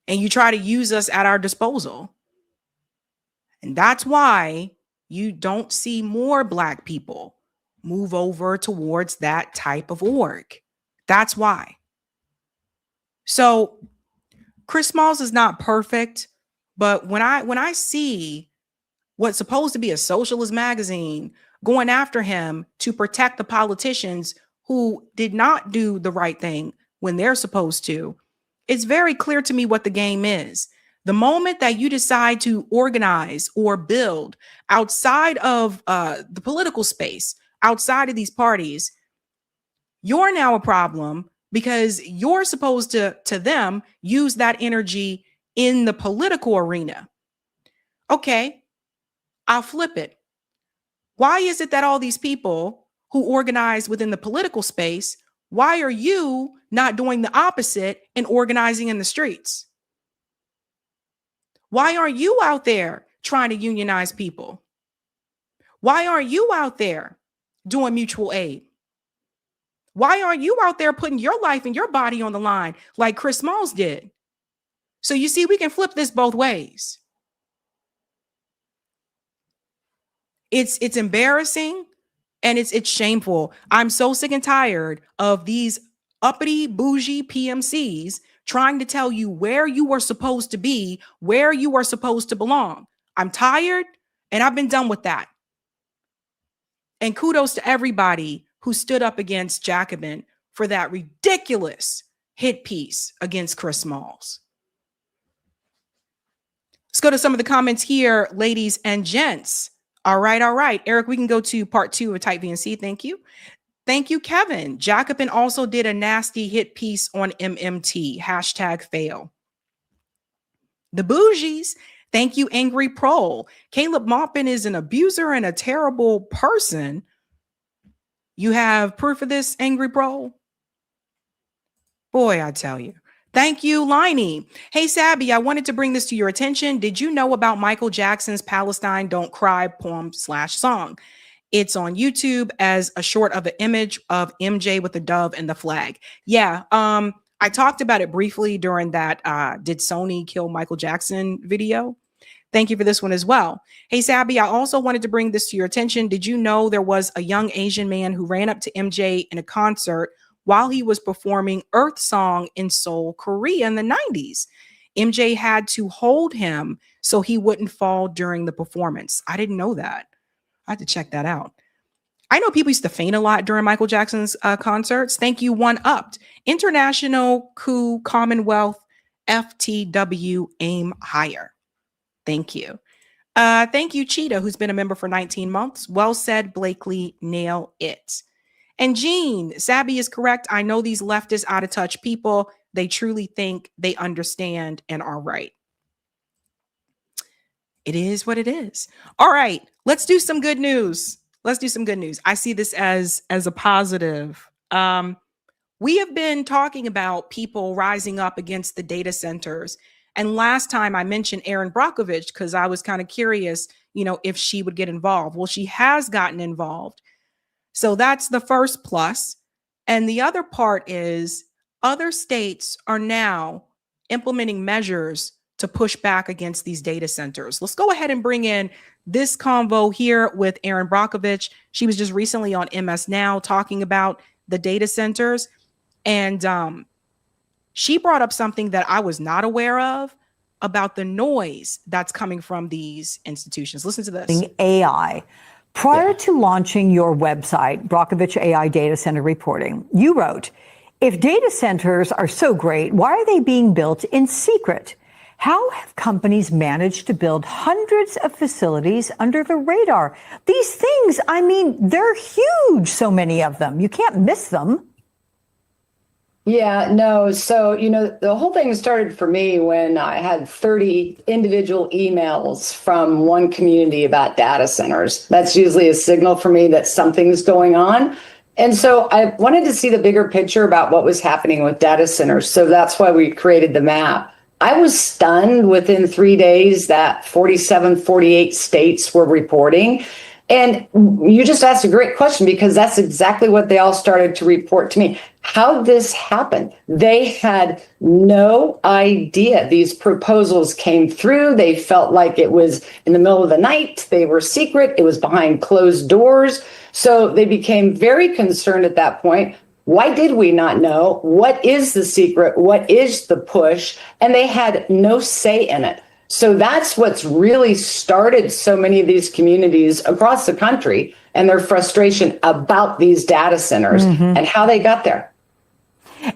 And you try to use us at our disposal. And that's why you don't see more Black people move over towards that type of org. That's why. So Chris Smalls is not perfect, but when I see what's supposed to be a socialist magazine going after him to protect the politicians who did not do the right thing when they're supposed to, it's very clear to me what the game is. The moment that you decide to organize or build outside of the political space, outside of these parties, you're now a problem because you're supposed to them use that energy in the political arena. Okay, I'll flip it. Why is it that all these people who organize within the political space, why are you not doing the opposite and organizing in the streets? Why aren't you out there trying to unionize people? Why aren't you out there doing mutual aid? Why aren't you out there putting your life and your body on the line like Chris Smalls did? So you see, we can flip this both ways. It's embarrassing and it's shameful. I'm so sick and tired of these uppity bougie PMCs trying to tell you where you are supposed to be, where you are supposed to belong. I'm tired and I've been done with that. And kudos to everybody who stood up against Jacobin for that ridiculous hit piece against Chris Smalls. Let's go to some of the comments here, ladies and gents. All right, all right. Eric, we can go to part 2 of Type VNC. Thank you. Thank you, Kevin. Jacobin also did a nasty hit piece on MMT. Hashtag fail. The bougies. Thank you, Angry Prole. Caleb Maupin is an abuser and a terrible person. You have proof of this, Angry Prole? Boy, I tell you. Thank you, Liney. Hey, Sabby, I wanted to bring this to your attention. Did you know about Michael Jackson's Palestine Don't Cry poem/song? It's on YouTube as a short of an image of MJ with the dove and the flag. Yeah, I talked about it briefly during that Did Sony Kill Michael Jackson video. Thank you for this one as well. Hey, Sabby, I also wanted to bring this to your attention. Did you know there was a young Asian man who ran up to MJ in a concert while he was performing Earth Song in Seoul, Korea in the 90s? MJ had to hold him so he wouldn't fall during the performance. I didn't know that. I had to check that out. I know people used to faint a lot during Michael Jackson's concerts. Thank you, One Upped. International Coup Commonwealth FTW Aim Higher. Thank you. Thank you, Cheetah, who's been a member for 19 months. Well said, Blakely. Nail it. And Jean, Sabby is correct. I know these leftist out of touch people. They truly think they understand and are right. It is what it is. All right, let's do some good news. Let's do some good news. I see this as a positive. We have been talking about people rising up against the data centers. And last time I mentioned Erin Brockovich because I was kind of curious, if she would get involved. Well, she has gotten involved. So that's the first plus. And the other part is other states are now implementing measures to push back against these data centers. Let's go ahead and bring in this convo here with Erin Brockovich. She was just recently on MS Now talking about the data centers. And she brought up something that I was not aware of about the noise that's coming from these institutions. Listen to this. AI. Prior to launching your website, Brockovich AI Data Center Reporting, you wrote, if data centers are so great, why are they being built in secret? How have companies managed to build hundreds of facilities under the radar? These things, they're huge, so many of them. You can't miss them. Yeah, no. So, the whole thing started for me when I had 30 individual emails from one community about data centers. That's usually a signal for me that something's going on. And so I wanted to see the bigger picture about what was happening with data centers. So that's why we created the map. I was stunned within 3 days that 47, 48 states were reporting. And you just asked a great question because that's exactly what they all started to report to me. How this happened. They had no idea. These proposals came through. They felt like it was in the middle of the night. They were secret. It was behind closed doors. So they became very concerned at that point. Why did we not know? What is the secret? What is the push? And they had no say in it. So that's what's really started so many of these communities across the country and their frustration about these data centers and how they got there.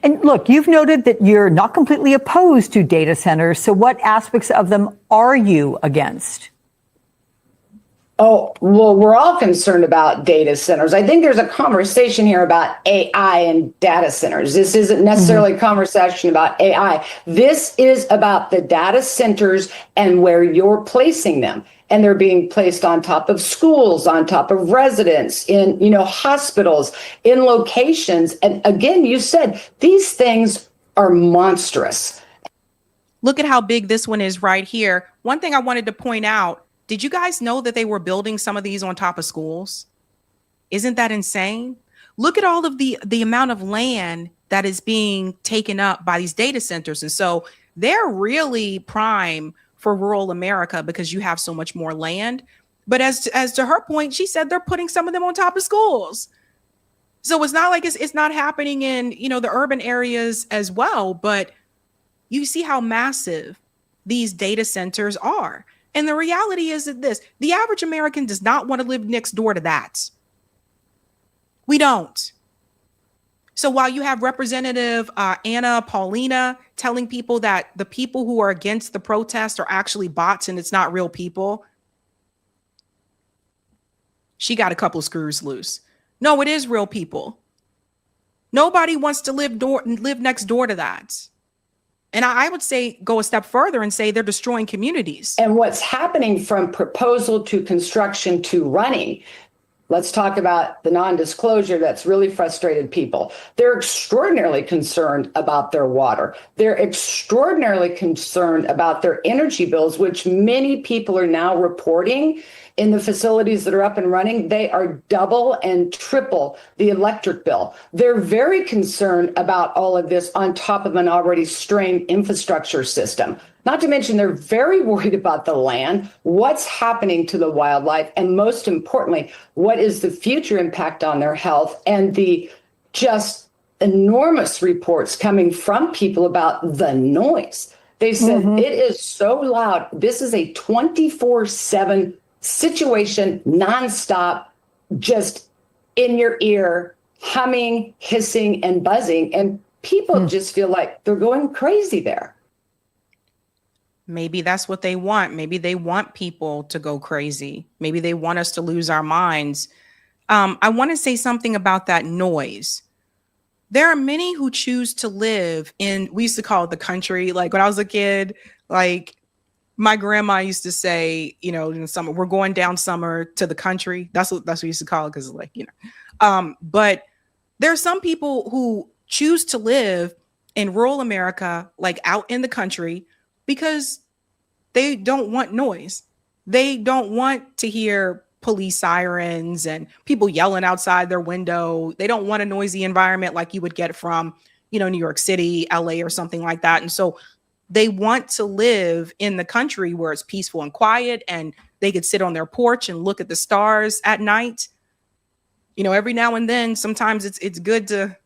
And look, you've noted that you're not completely opposed to data centers. So what aspects of them are you against? Oh, well, we're all concerned about data centers. I think there's a conversation here about AI and data centers. This isn't necessarily a conversation about AI. This is about the data centers and where you're placing them. And they're being placed on top of schools, on top of residents, in, hospitals, in locations. And again, you said these things are monstrous. Look at how big this one is right here. One thing I wanted to point out, did you guys know that they were building some of these on top of schools? Isn't that insane? Look at all of the amount of land that is being taken up by these data centers. And so they're really prime for rural America because you have so much more land. But as to her point, she said they're putting some of them on top of schools. So it's not like it's not happening in, the urban areas as well. But you see how massive these data centers are. And the reality is that the average American does not want to live next door to that. We don't. So while you have Representative Anna Paulina telling people that the people who are against the protest are actually bots and it's not real people, she got a couple screws loose. No, it is real people. Nobody wants to live next door to that. And I would say go a step further and say they're destroying communities. And what's happening from proposal to construction to running, let's talk about the non-disclosure that's really frustrated people. They're extraordinarily concerned about their water. They're extraordinarily concerned about their energy bills, which many people are now reporting in the facilities that are up and running. They are double and triple the electric bill. They're very concerned about all of this on top of an already strained infrastructure system. Not to mention, they're very worried about the land, what's happening to the wildlife, and most importantly, what is the future impact on their health, and the just enormous reports coming from people about the noise. They said it is so loud. This is a 24/7 situation, nonstop, just in your ear, humming, hissing, and buzzing. And people just feel like they're going crazy there. Maybe that's what they want. Maybe they want people to go crazy. Maybe they want us to lose our minds. I want to say something about that noise. There are many who choose to live in, we used to call it the country. Like when I was a kid, like my grandma used to say, you know, in the summer, we're going down summer to the country. That's what we used to call it, because like, you know, but there are some people who choose to live in rural America, like out in the country, because they don't want noise. They don't want to hear police sirens and people yelling outside their window. They don't want a noisy environment like you would get from, you know, New York City, LA, or something like that. And so they want to live in the country where it's peaceful and quiet, and they could sit on their porch and look at the stars at night. You know, every now and then, sometimes it's good to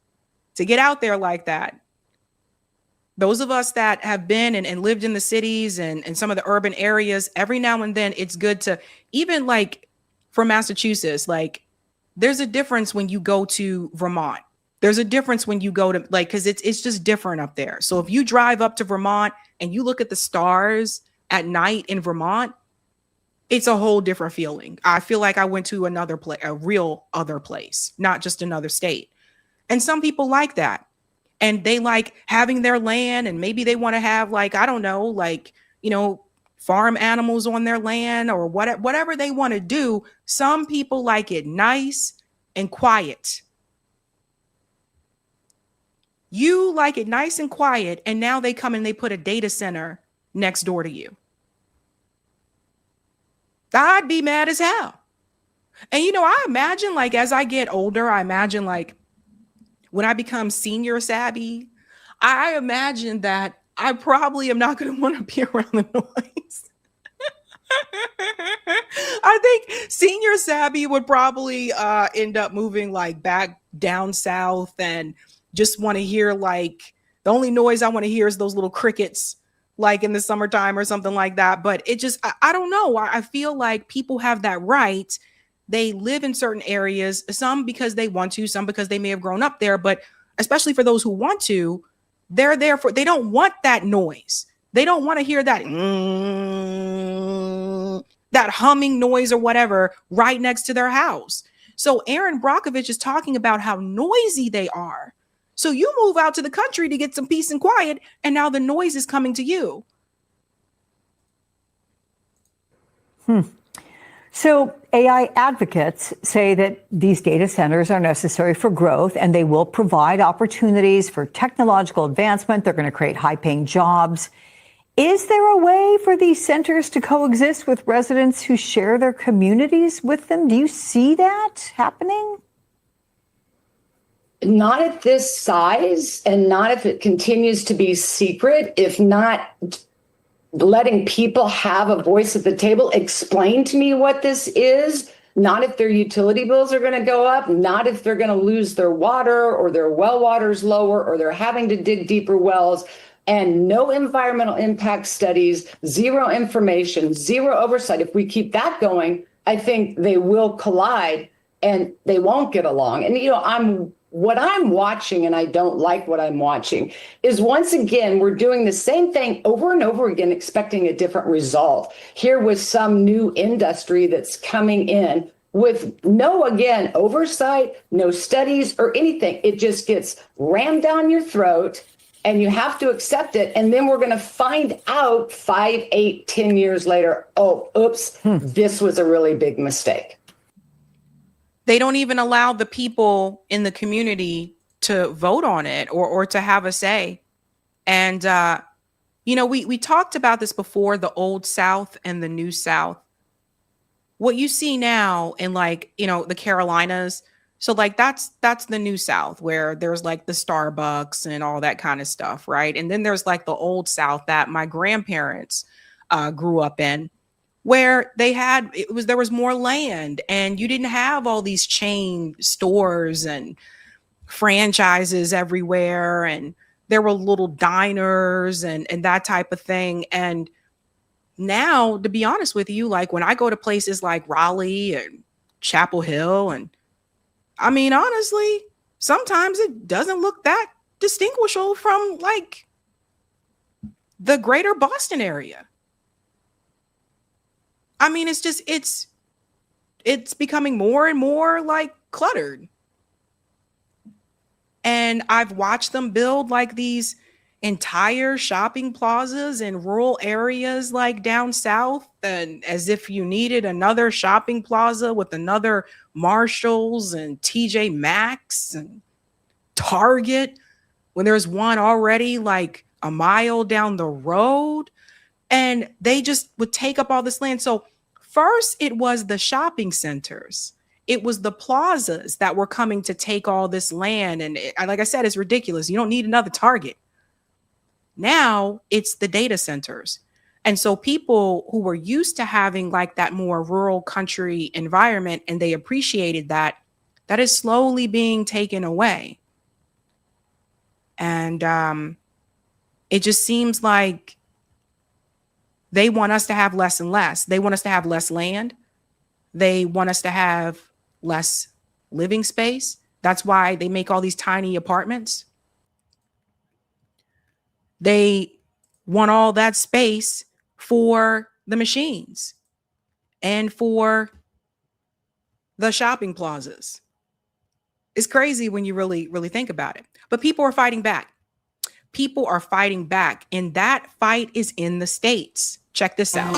get out there like that. Those of us that have been and lived in the cities and some of the urban areas, every now and then it's good to, even like for Massachusetts, like there's a difference when you go to Vermont. There's a difference when you go to, like, because it's just different up there. So if you drive up to Vermont and you look at the stars at night in Vermont, it's a whole different feeling. I feel like I went to another place, a real other place, not just another state. And some people like that. And they like having their land, and maybe they want to have, like, I don't know, like, you know, farm animals on their land or whatever they want to do. Some people like it nice and quiet. You like it nice and quiet, and now they come and they put a data center next door to you. I'd be mad as hell. And, you know, I imagine, like, as I get older, I imagine, like, when I become senior Sabby, I imagine that I probably am not going to want to be around the noise. I think senior Sabby would probably end up moving like back down south and just want to hear, like, the only noise I want to hear is those little crickets, like in the summertime or something like that. But it just, I don't know. I feel like people have that right. They live in certain areas, some because they want to, some because they may have grown up there. But especially for those who want to, they're there for, they don't want that noise. They don't want to hear that, that humming noise or whatever right next to their house. So Aaron Brockovich is talking about how noisy they are. So you move out to the country to get some peace and quiet, and now the noise is coming to you. So AI advocates say that these data centers are necessary for growth, and they will provide opportunities for technological advancement. They're going to create high-paying jobs. Is there a way for these centers to coexist with residents who share their communities with them? Do you see that happening? Not at this size, and not if it continues to be secret, if not letting people have a voice at the table. Explain to me what this is. Not if their utility bills are going to go up, not if they're going to lose their water or their well water's lower or they're having to dig deeper wells, and no environmental impact studies, zero information, zero oversight. If we keep that going, I think they will collide and they won't get along. And, you know, what I'm watching, and I don't like what I'm watching, is once again, we're doing the same thing over and over again, expecting a different result. Here with some new industry that's coming in with no, again, oversight, no studies or anything. It just gets rammed down your throat and you have to accept it. And then we're going to find out 5, 8, 10 years later, oh, oops, this was a really big mistake. They don't even allow the people in the community to vote on it or to have a say. And, we talked about this before, the old South and the new South. What you see now in the Carolinas, so that's the new South where there's like the Starbucks and all that kind of stuff, right? And then there's like the old South that my grandparents grew up in, where there was more land and you didn't have all these chain stores and franchises everywhere, and there were little diners and that type of thing. And now, to be honest with you, like when I go to places like Raleigh and Chapel Hill, and I mean, honestly, sometimes it doesn't look that distinguishable from like the greater Boston area. I mean, it's becoming more and more like cluttered. And I've watched them build like these entire shopping plazas in rural areas like down south, and as if you needed another shopping plaza with another Marshalls and TJ Maxx and Target when there's one already like a mile down the road. And they just would take up all this land. So first it was the shopping centers. It was the plazas that were coming to take all this land. And like I said, it's ridiculous. You don't need another Target. Now it's the data centers. And so people who were used to having like that more rural country environment, and they appreciated that is slowly being taken away. And it just seems like they want us to have less and less. They want us to have less land. They want us to have less living space. That's why they make all these tiny apartments. They want all that space for the machines and for the shopping plazas. It's crazy when you really, really think about it. But people are fighting back. People are fighting back, and that fight is in the States. Check this out.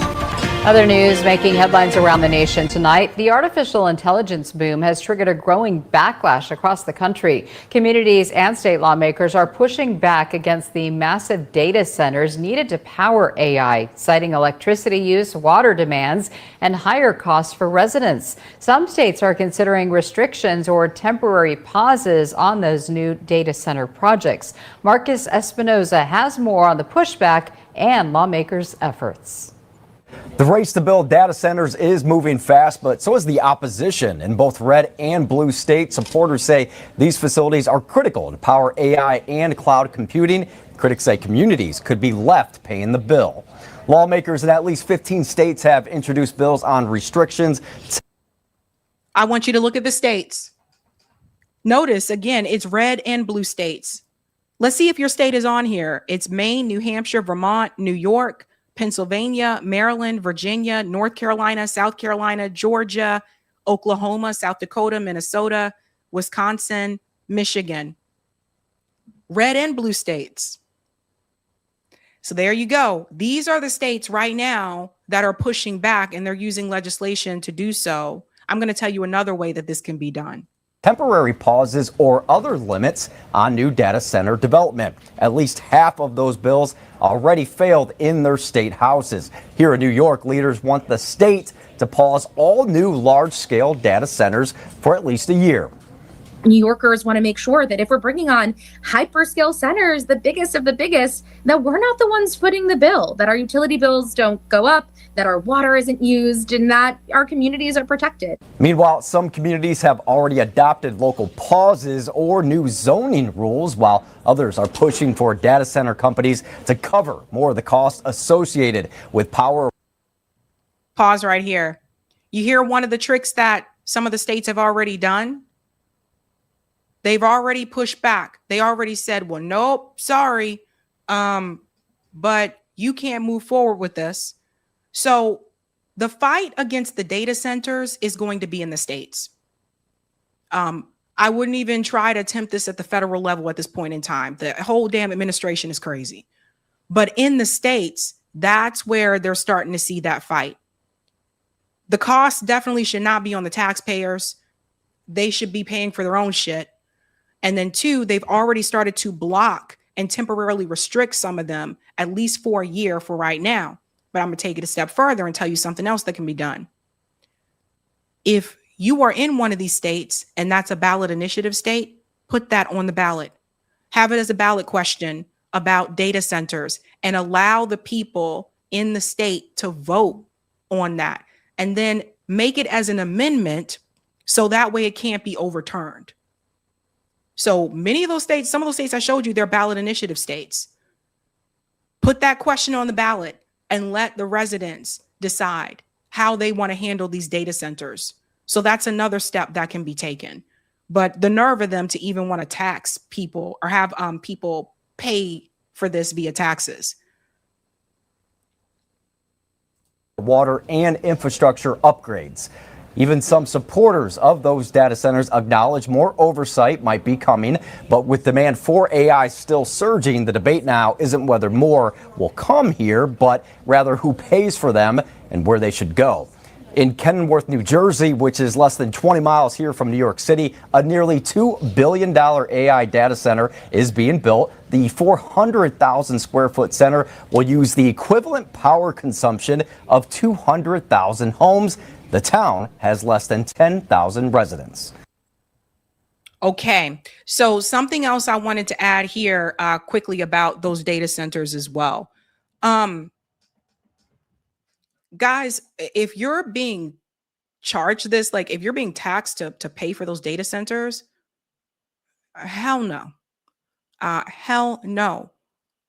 Other news making headlines around the nation tonight. The artificial intelligence boom has triggered a growing backlash across the country. Communities and state lawmakers are pushing back against the massive data centers needed to power AI, citing electricity use, water demands, and higher costs for residents. Some states are considering restrictions or temporary pauses on those new data center projects. Marcus Espinoza has more on the pushback and lawmakers' efforts. The race to build data centers is moving fast, but so is the opposition. In both red and blue states, supporters say these facilities are critical to power AI and cloud computing. Critics say communities could be left paying the bill. Lawmakers in at least 15 states have introduced bills on restrictions. I want you to look at the states. Notice, again, it's red and blue states. Let's see if your state is on here. It's Maine, New Hampshire, Vermont, New York, Pennsylvania, Maryland, Virginia, North Carolina, South Carolina, Georgia, Oklahoma, South Dakota, Minnesota, Wisconsin, Michigan. Red and blue states. So there you go. These are the states right now that are pushing back, and they're using legislation to do so. I'm going to tell you another way that this can be done. Temporary pauses or other limits on new data center development. At least half of those bills already failed in their state houses. Here in New York, leaders want the state to pause all new large-scale data centers for at least a year. New Yorkers want to make sure that if we're bringing on hyperscale centers, the biggest of the biggest, that we're not the ones footing the bill, that our utility bills don't go up, that our water isn't used, and that our communities are protected. Meanwhile, some communities have already adopted local pauses or new zoning rules, while others are pushing for data center companies to cover more of the costs associated with power. Pause right here. You hear one of the tricks that some of the states have already done? They've already pushed back. They already said, well, nope, sorry, but you can't move forward with this. So The fight against the data centers is going to be in the states. I wouldn't even try to attempt this at the federal level at this point in time. The whole damn administration is crazy. But in the states, that's where they're starting to see that fight. The cost definitely should not be on the taxpayers. They should be paying for their own shit. And then two, they've already started to block and temporarily restrict some of them, at least for a year for right now. But I'm going to take it a step further and tell you something else that can be done. If you are in one of these states and that's a ballot initiative state, put that on the ballot. Have it as a ballot question about data centers and allow the people in the state to vote on that. And then make it as an amendment so that way it can't be overturned. So many of those states, some of those states I showed you, they're ballot initiative states. Put that question on the ballot and let the residents decide how they want to handle these data centers. So that's another step that can be taken. But the nerve of them to even want to tax people or have people pay for this via taxes. Water and infrastructure upgrades. Even some supporters of those data centers acknowledge more oversight might be coming, but with demand for AI still surging, the debate now isn't whether more will come here, but rather who pays for them and where they should go. In Kenilworth, New Jersey, which is less than 20 miles here from New York City, a nearly $2 billion AI data center is being built. The 400,000 square foot center will use the equivalent power consumption of 200,000 homes. The town has less than 10,000 residents. Okay, so something else I wanted to add here quickly about those data centers as well. Guys, if you're being charged this, like if you're being taxed to pay for those data centers, hell no. Hell no.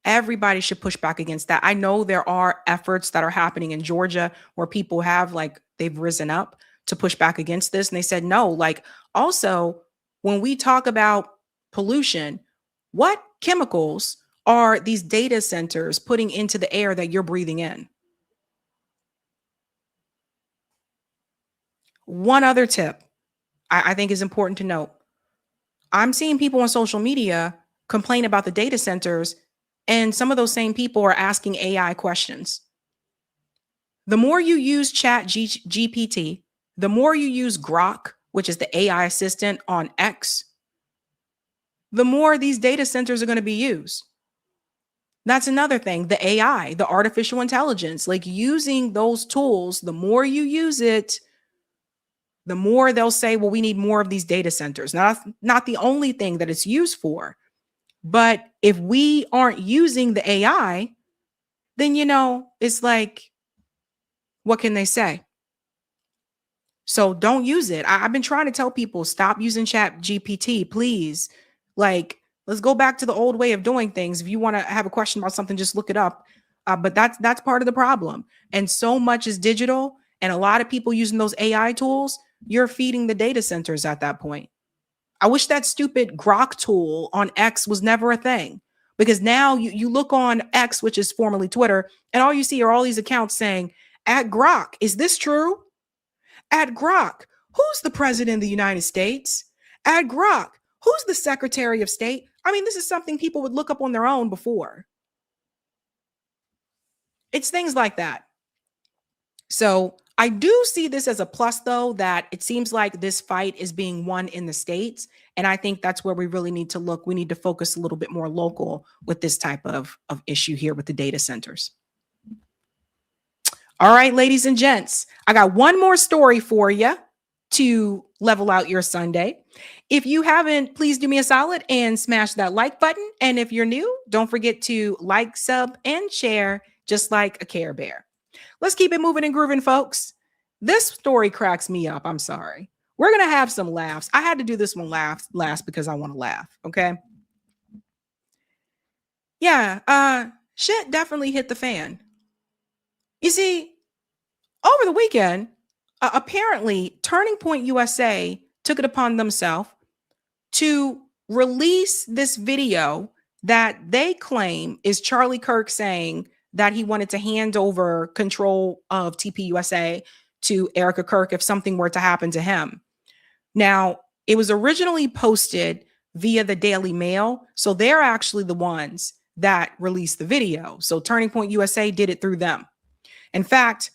Everybody should push back against that. I know there are efforts that are happening in Georgia where people have they've risen up to push back against this. And they said, no, also when we talk about pollution, what chemicals are these data centers putting into the air that you're breathing in? One other tip I think is important to note. I'm seeing people on social media complain about the data centers, and some of those same people are asking AI questions. The more you use GPT, the more you use Grok, which is the AI assistant on X, the more these data centers are going to be used. That's another thing, the AI, the artificial intelligence, using those tools, the more you use it, the more they'll say, well, we need more of these data centers. Now, that's not the only thing that it's used for. But if we aren't using the AI, then, it's what can they say? So don't use it. I've been trying to tell people, stop using Chat GPT, please. Let's go back to the old way of doing things. If you want to have a question about something, just look it up. But that's part of the problem. And so much is digital. And a lot of people using those AI tools, you're feeding the data centers at that point. I wish that stupid Grok tool on X was never a thing, because now you look on X, which is formerly Twitter, and all you see are all these accounts saying, at Grok, is this true? At Grok, who's the president of the United States? At Grok, who's the Secretary of State? I mean, this is something people would look up on their own before. It's things like that. So I do see this as a plus, though, that it seems like this fight is being won in the states. And I think that's where we really need to look. We need to focus a little bit more local with this type of issue here with the data centers. All right, ladies and gents, I got one more story for you to level out your Sunday. If you haven't, please do me a solid and smash that like button. And if you're new, don't forget to like, sub, and share, just like a Care Bear. Let's keep it moving and grooving, folks. This story cracks me up. I'm sorry. We're going to have some laughs. I had to do this one last because I want to laugh. Okay. Yeah. Shit definitely hit the fan. You see, over the weekend, apparently Turning Point USA took it upon themselves to release this video that they claim is Charlie Kirk saying that he wanted to hand over control of TPUSA to Erica Kirk if something were to happen to him. Now, it was originally posted via the Daily Mail, so they're actually the ones that released the video. So Turning Point USA did it through them. In fact,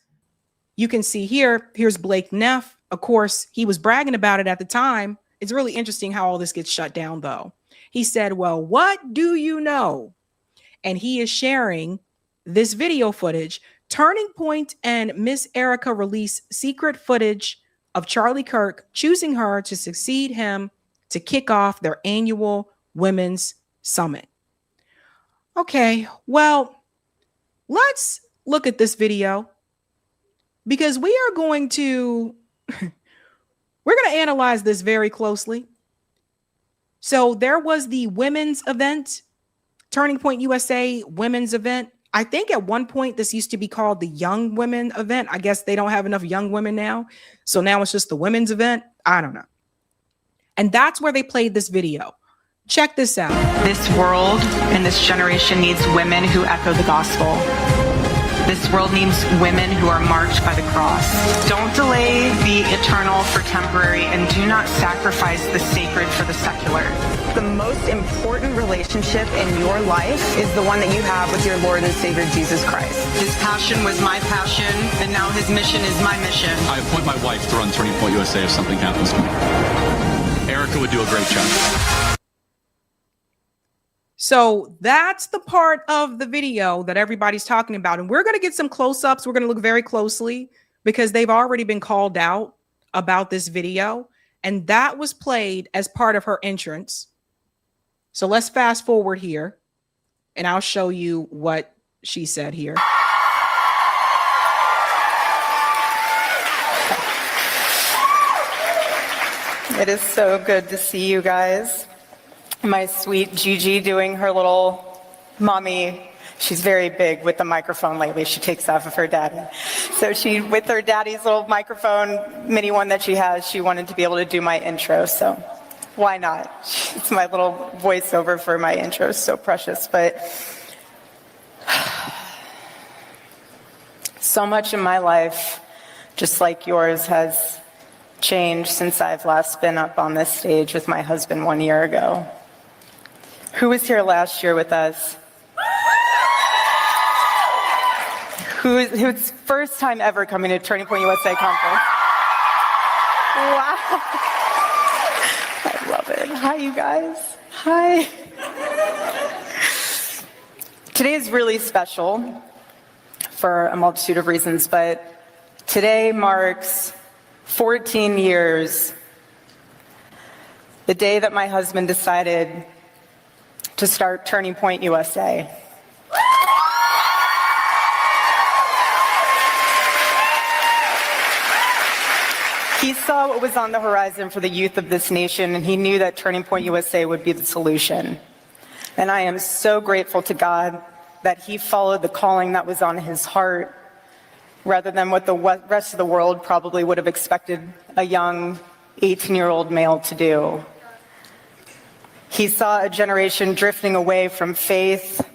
you can see here's Blake Neff. Of course, he was bragging about it at the time. It's really interesting how all this gets shut down, though. He said, well, what do you know? And he is sharing this video footage. Turning Point and Miss Erica release secret footage of Charlie Kirk choosing her to succeed him to kick off their annual Women's Summit. Okay, well, let's look at this video because we are going to analyze this very closely. So there was the women's event, Turning Point USA women's event. I think at one point this used to be called the Young Women event. I guess they don't have enough young women now. So now it's just the women's event. I don't know. And that's where they played this video. Check this out. This world and this generation needs women who echo the gospel. This world needs women who are marked by the cross. Don't delay the eternal for temporary, and do not sacrifice the sacred for the secular. The most important relationship in your life is the one that you have with your Lord and Savior, Jesus Christ. His passion was my passion, and now his mission is my mission. I appoint my wife to run Turning Point USA if something happens to me. Erica would do a great job. So that's the part of the video that everybody's talking about. And we're going to get some close-ups. We're going to look very closely because they've already been called out about this video. And that was played as part of her entrance. So let's fast forward here and I'll show you what she said here. It is so good to see you guys. My sweet Gigi doing her little mommy. She's very big with the microphone lately. She takes off of her daddy. So she, with her daddy's little microphone, mini one that she has, she wanted to be able to do my intro. So why not? It's my little voiceover for my intro. So precious. But so much in my life, just like yours, has changed since I've last been up on this stage with my husband 1 year ago. Who was here last year with us? Who's first time ever coming to Turning Point USA conference? Wow. I love it. Hi, you guys. Hi. Today is really special for a multitude of reasons, but today marks 14 years, the day that my husband decided to start Turning Point USA. He saw what was on the horizon for the youth of this nation, and he knew that Turning Point USA would be the solution. And I am so grateful to God that he followed the calling that was on his heart, rather than what the rest of the world probably would have expected a young 18-year-old male to do. He saw a generation drifting away from faith,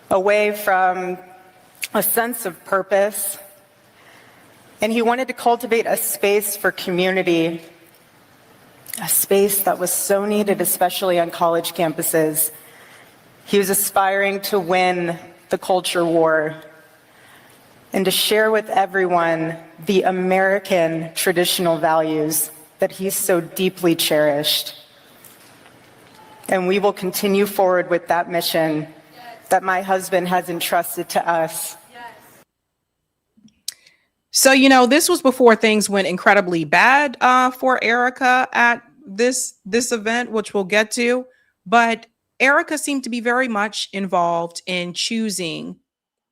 away from a sense of purpose, and he wanted to cultivate a space for community, a space that was so needed, especially on college campuses. He was aspiring to win the culture war and to share with everyone the American traditional values that he so deeply cherished. And we will continue forward with that mission that my husband has entrusted to us. So, you know, this was before things went incredibly bad for Erica at this event, which we'll get to. But Erica seemed to be very much involved in choosing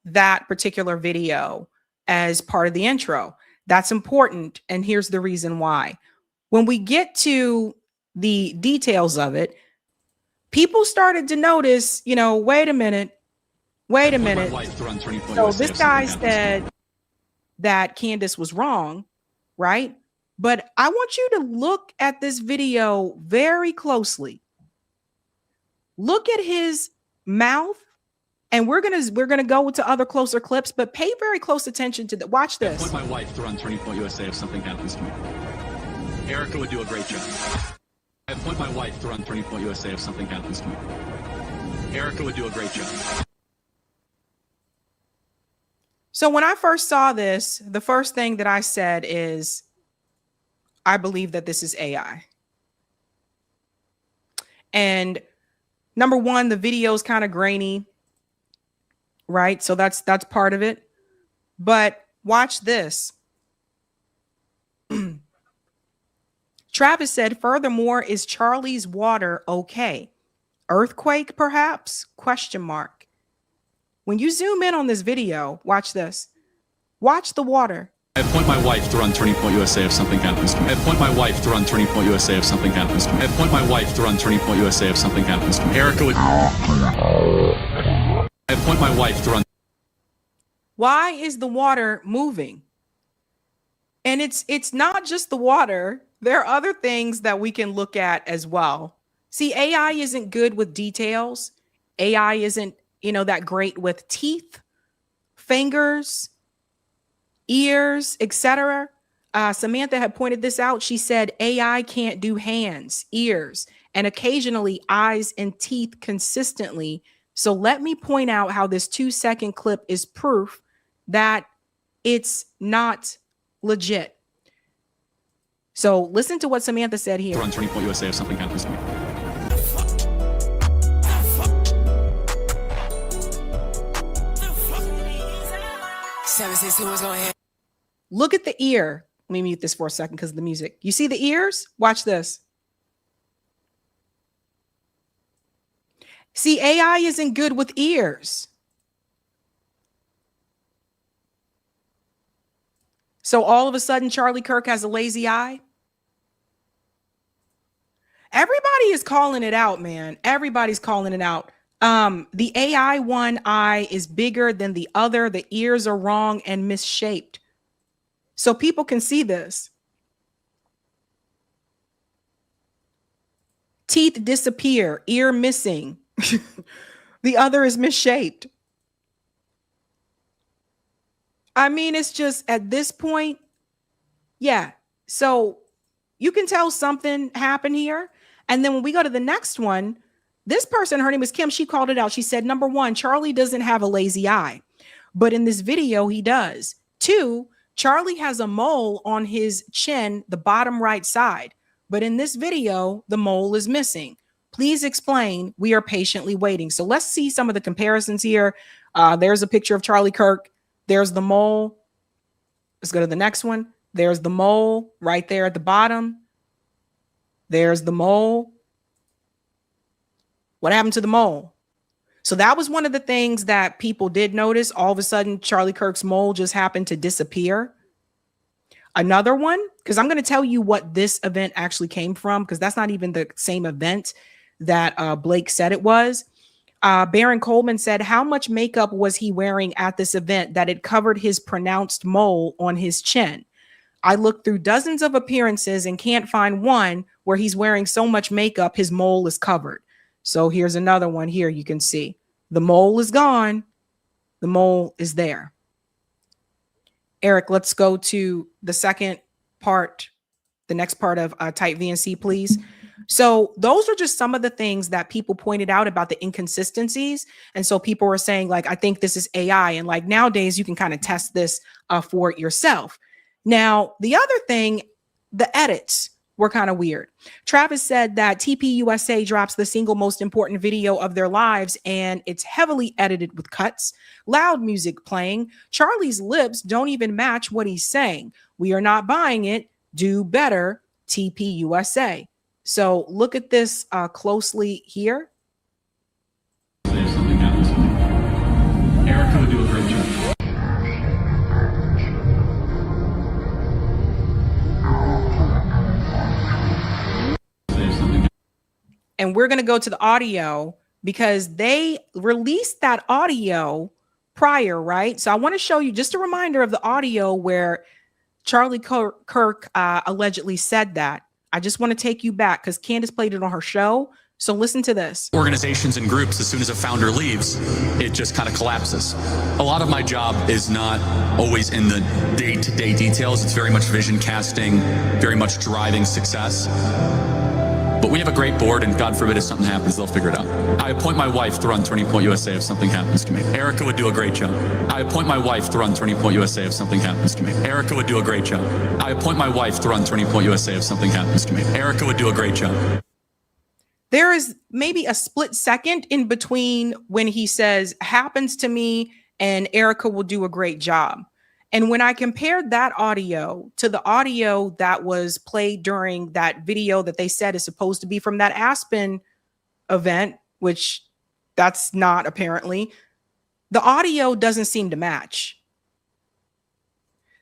that particular video as part of the intro. That's important. And here's the reason why. When we get to the details of it, people started to notice, you know, wait a minute. So this guy said that Candace was wrong, right? But I want you to look at this video very closely. Look at his mouth And we're gonna go to other closer clips, but pay very close attention to the. Watch this. I want my wife to run Turning Point USA if something happens to me. Erica would do a great job. I want my wife to run Turning Point USA if something happens to me. Erica would do a great job. So when I first saw this, the first thing that I said is, I believe that this is AI. And number one, the video is kind of grainy, right? So that's part of it. But watch this. Travis said, furthermore, is Charlie's water okay? Earthquake, perhaps? Question mark. When you zoom in on this video, watch this. Watch the water. I appoint my wife to run Turning Point USA if something happens to me. I appoint my wife to run Turning Point USA if something happens to me. I appoint my wife to run Turning Point USA if something happens to me. Erica would... I appoint my wife to run... Why is the water moving? And it's not just the water. There are other things that we can look at as well. See, AI isn't good with details. AI isn't, that great with teeth, fingers, ears, etc. Samantha had pointed this out. She said AI can't do hands, ears, and occasionally eyes and teeth consistently. So let me point out how this 2-second clip is proof that it's not legit. So listen to what Samantha said here. Run Turning Point USA if something happens to me. Look at the ear. Let me mute this for a second because of the music. You see the ears? Watch this. See, AI isn't good with ears. So all of a sudden, Charlie Kirk has a lazy eye. Everybody is calling it out, man. Everybody's calling it out. The AI one eye is bigger than the other. The ears are wrong and misshaped. So people can see this. Teeth disappear, ear missing. The other is misshaped. I mean, it's just at this point, yeah. So you can tell something happened here. And then when we go to the next one, this person, her name is Kim, she called it out. She said, number one, Charlie doesn't have a lazy eye, but in this video, he does. 2, Charlie has a mole on his chin, the bottom right side, but in this video, the mole is missing. Please explain. We are patiently waiting. So let's see some of the comparisons here. There's a picture of Charlie Kirk. There's the mole. Let's go to the next one. There's the mole right there at the bottom. There's the mole. What happened to the mole? So that was one of the things that people did notice. All of a sudden, Charlie Kirk's mole just happened to disappear. Another one, because I'm going to tell you what this event actually came from, because that's not even the same event that Blake said it was. Baron Coleman said, how much makeup was he wearing at this event that it covered his pronounced mole on his chin? I looked through dozens of appearances and can't find one where he's wearing so much makeup his mole is covered. So here's another one here. You can see the mole is gone. The mole is there. Eric, let's go to the second part, the next part of Type VNC, please. So those are just some of the things that people pointed out about the inconsistencies. And so people were saying, like, I think this is AI. And like nowadays, you can kind of test this for yourself. Now, the other thing, the edits were kind of weird. Travis said that TPUSA drops the single most important video of their lives, and it's heavily edited with cuts, loud music playing. Charlie's lips don't even match what he's saying. We are not buying it. Do better, TPUSA. So look at this closely here. Erica would do a great job. And we're going to go to the audio because they released that audio prior, right? So I want to show you just a reminder of the audio where Charlie Kirk allegedly said that. I just want to take you back because Candace played it on her show. So listen to this. Organizations and groups, as soon as a founder leaves, it just kind of collapses. A lot of my job is not always in the day-to-day details. It's very much vision casting, very much driving success. But we have a great board, and God forbid if something happens, they'll figure it out. I appoint my wife to run Turning Point USA if something happens to me. Erica would do a great job. I appoint my wife to run Turning Point USA if something happens to me. Erica would do a great job. I appoint my wife to run Turning Point USA if something happens to me. Erica would do a great job. There is maybe a split second in between when he says happens to me and Erica will do a great job. And when I compared that audio to the audio that was played during that video that they said is supposed to be from that Aspen event, which that's not apparently, the audio doesn't seem to match.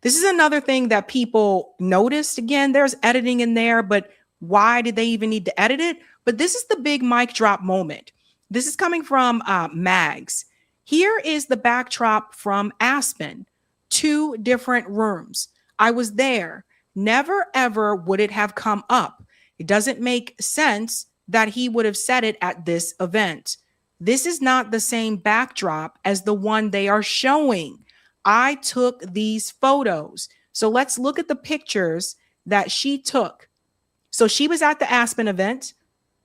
This is another thing that people noticed. Again, there's editing in there, but why did they even need to edit it? But this is the big mic drop moment. This is coming from Mags. Here is the backdrop from Aspen. 2 different rooms. I was there. Never, ever would it have come up. It doesn't make sense that he would have said it at this event. This is not the same backdrop as the one they are showing. I took these photos. So let's look at the pictures that she took. So she was at the Aspen event.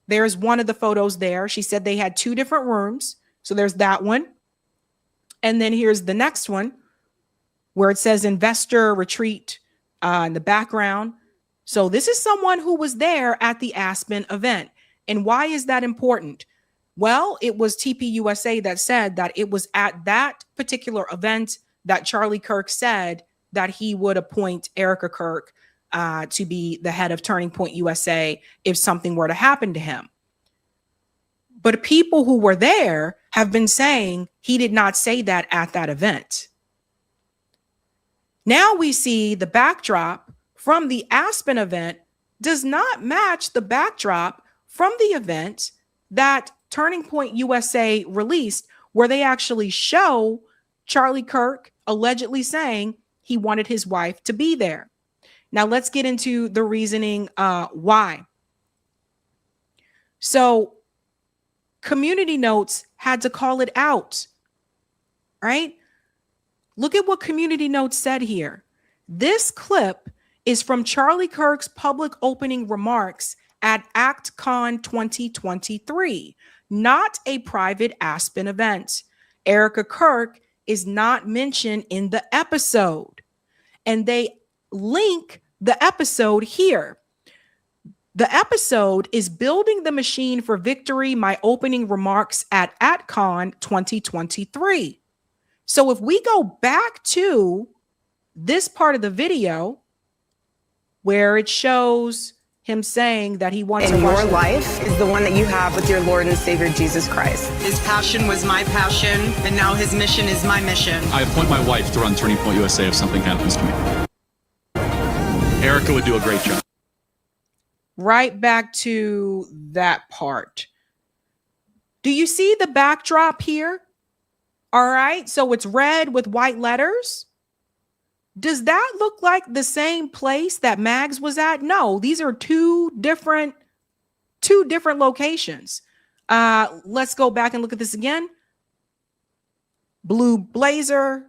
There's one of the photos there. She said they had 2 different rooms. So there's that one. And then here's the next one, where it says investor retreat in the background. So this is someone who was there at the Aspen event. And why is that important? Well, it was TPUSA that said that it was at that particular event that Charlie Kirk said that he would appoint Erica Kirk to be the head of Turning Point USA if something were to happen to him. But people who were there have been saying he did not say that at that event. Now we see the backdrop from the Aspen event does not match the backdrop from the event that Turning Point USA released, where they actually show Charlie Kirk allegedly saying he wanted his wife to be there. Now let's get into the reasoning why. So Community Notes had to call it out, right? Look at what Community Notes said here. This clip is from Charlie Kirk's public opening remarks at ActCon 2023, not a private Aspen event. Erica Kirk is not mentioned in the episode, and they link the episode here. The episode is Building the Machine for Victory, my opening remarks at ActCon 2023. So if we go back to this part of the video where it shows him saying that he wants and your life is the one that you have with your Lord and Savior Jesus Christ. His passion was my passion, and now his mission is my mission. I appoint my wife to run Turning Point USA if something happens to me. Erica would do a great job. Right back to that part. Do you see the backdrop here? All right, so it's red with white letters. Does that look like the same place that Mags was at? No, these are two different locations. Let's go back and look at this again. Blue blazer,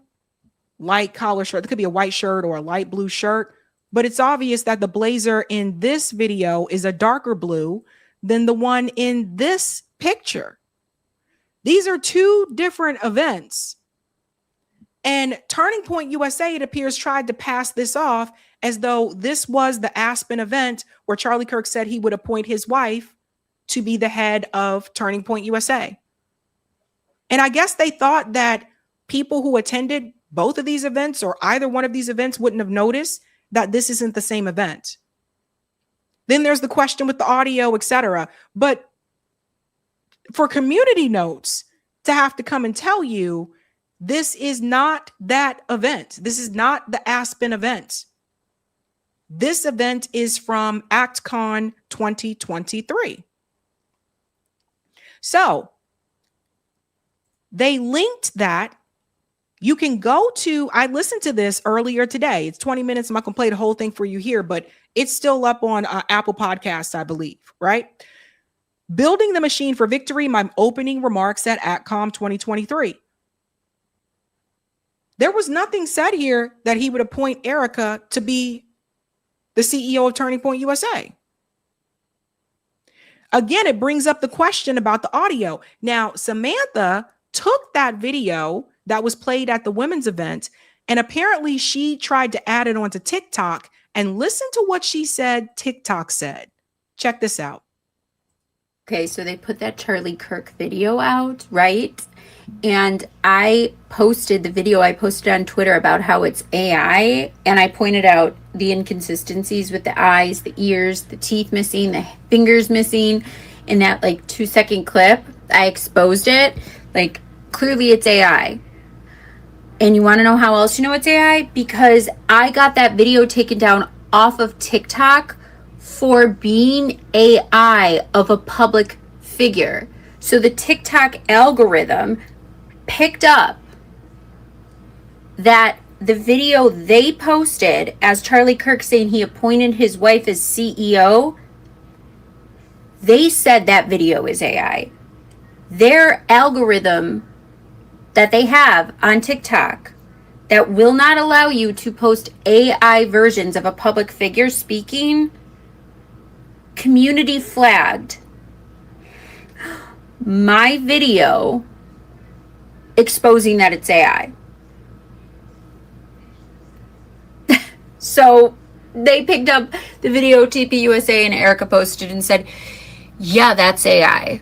light collar shirt. It could be a white shirt or a light blue shirt, but it's obvious that the blazer in this video is a darker blue than the one in this picture. These are two different events. And Turning Point USA, it appears, tried to pass this off as though this was the Aspen event where Charlie Kirk said he would appoint his wife to be the head of Turning Point USA. And I guess they thought that people who attended both of these events or either one of these events wouldn't have noticed that this isn't the same event. Then there's the question with the audio, etc. But for Community Notes to have to come and tell you this is not that event. This is not the Aspen event. This event is from ActCon 2023. So they linked that. You can go to, I listened to this earlier today. It's 20 minutes. I'm not going to play the whole thing for you here, but it's still up on Apple Podcasts, I believe, right? Building the machine for victory, my opening remarks at AtCom 2023. There was nothing said here that he would appoint Erica to be the CEO of Turning Point USA. Again, it brings up the question about the audio. Now, Samantha took that video that was played at the women's event, and apparently she tried to add it onto TikTok, and listen to what she said TikTok said. Check this out. Okay, so they put that Charlie Kirk video out, right? And I posted the video, I posted on Twitter about how it's AI, and I pointed out the inconsistencies with the eyes, the ears, the teeth missing, the fingers missing in that like 2-second clip. I exposed it, like clearly it's AI. And you want to know how else you know it's AI? Because I got that video taken down off of TikTok for being AI of a public figure. So the TikTok algorithm picked up that the video they posted as Charlie Kirk saying he appointed his wife as CEO, they said that video is AI. Their algorithm that they have on TikTok that will not allow you to post AI versions of a public figure speaking, community flagged my video exposing that it's AI. So they picked up the video TP USA and Erica posted and said, yeah, that's AI.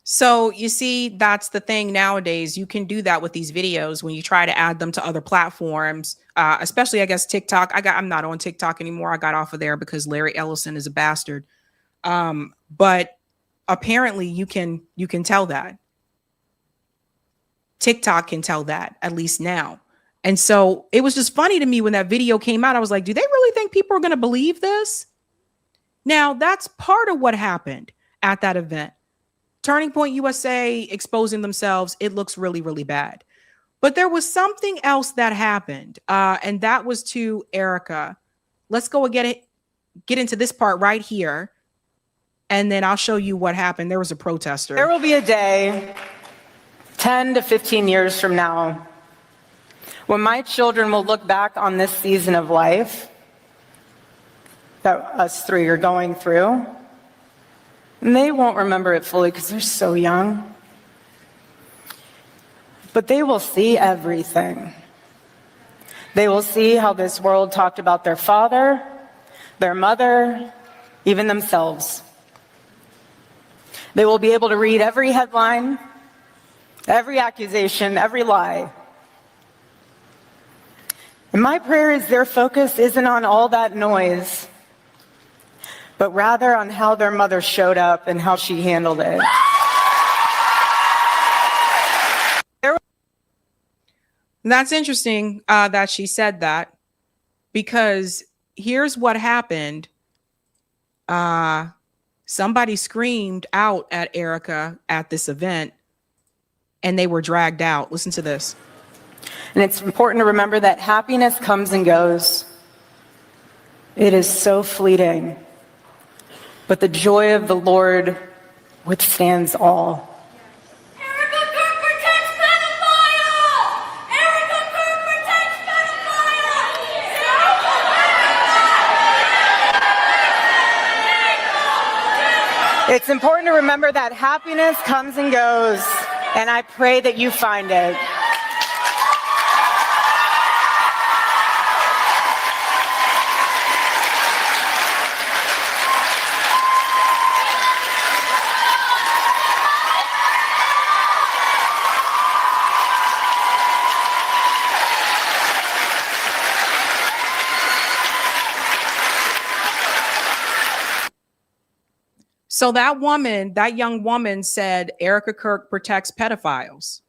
So you see, that's the thing nowadays. You can do that with these videos when you try to add them to other platforms, especially, I guess, TikTok. I'm not on TikTok anymore. I got off of there because Larry Ellison is a bastard. But apparently you can tell that. TikTok can tell that, at least now. And so it was just funny to me when that video came out. I was like, do they really think people are going to believe this? Now, that's part of what happened at that event. Turning Point USA exposing themselves, it looks really, really bad. But there was something else that happened, and that was to Erica. Let's go and get into this part right here, and then I'll show you what happened. There was a protester. There will be a day 10 to 15 years from now when my children will look back on this season of life that us three are going through, and they won't remember it fully because they're so young. But they will see everything. They will see how this world talked about their father, their mother, even themselves. They will be able to read every headline, every accusation, every lie. And my prayer is their focus isn't on all that noise, but rather on how their mother showed up and how she handled it. That's interesting that she said that, because here's what happened. Somebody screamed out at Erica at this event, and they were dragged out. Listen to this. And it's important to remember that happiness comes and goes. It is so fleeting. But the joy of the Lord withstands all. It's important to remember that happiness comes and goes, and I pray that you find it. So that young woman said Erica Kirk protects pedophiles,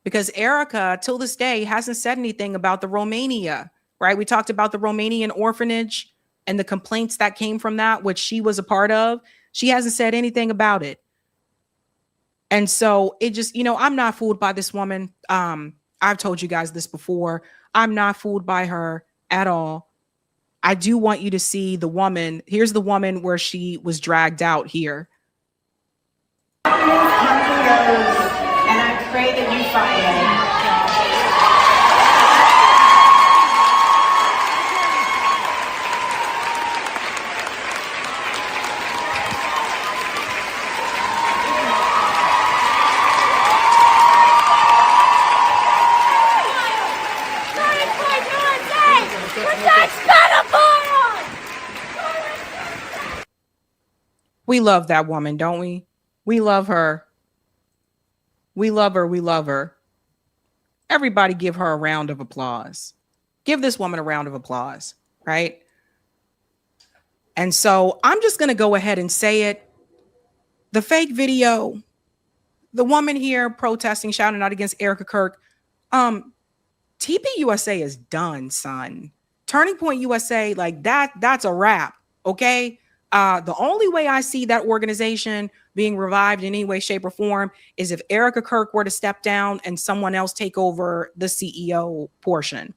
because Erica, till this day, hasn't said anything about the Romania, right? We talked about the Romanian orphanage and the complaints that came from that, which she was a part of. She hasn't said anything about it. And so it just, I'm not fooled by this woman. I've told you guys this before. I'm not fooled by her at all. I do want you to see the woman. Here's the woman where she was dragged out here. And I pray that you find them. We love that woman, don't we? We love her. We love her. We love her. Everybody give her a round of applause. Give this woman a round of applause, right? And so I'm just going to go ahead and say it. The fake video, the woman here protesting, shouting out against Erica Kirk. TPUSA is done, son. Turning Point USA, like that's a wrap, okay? The only way I see that organization being revived in any way, shape, or form is if Erica Kirk were to step down and someone else take over the CEO portion.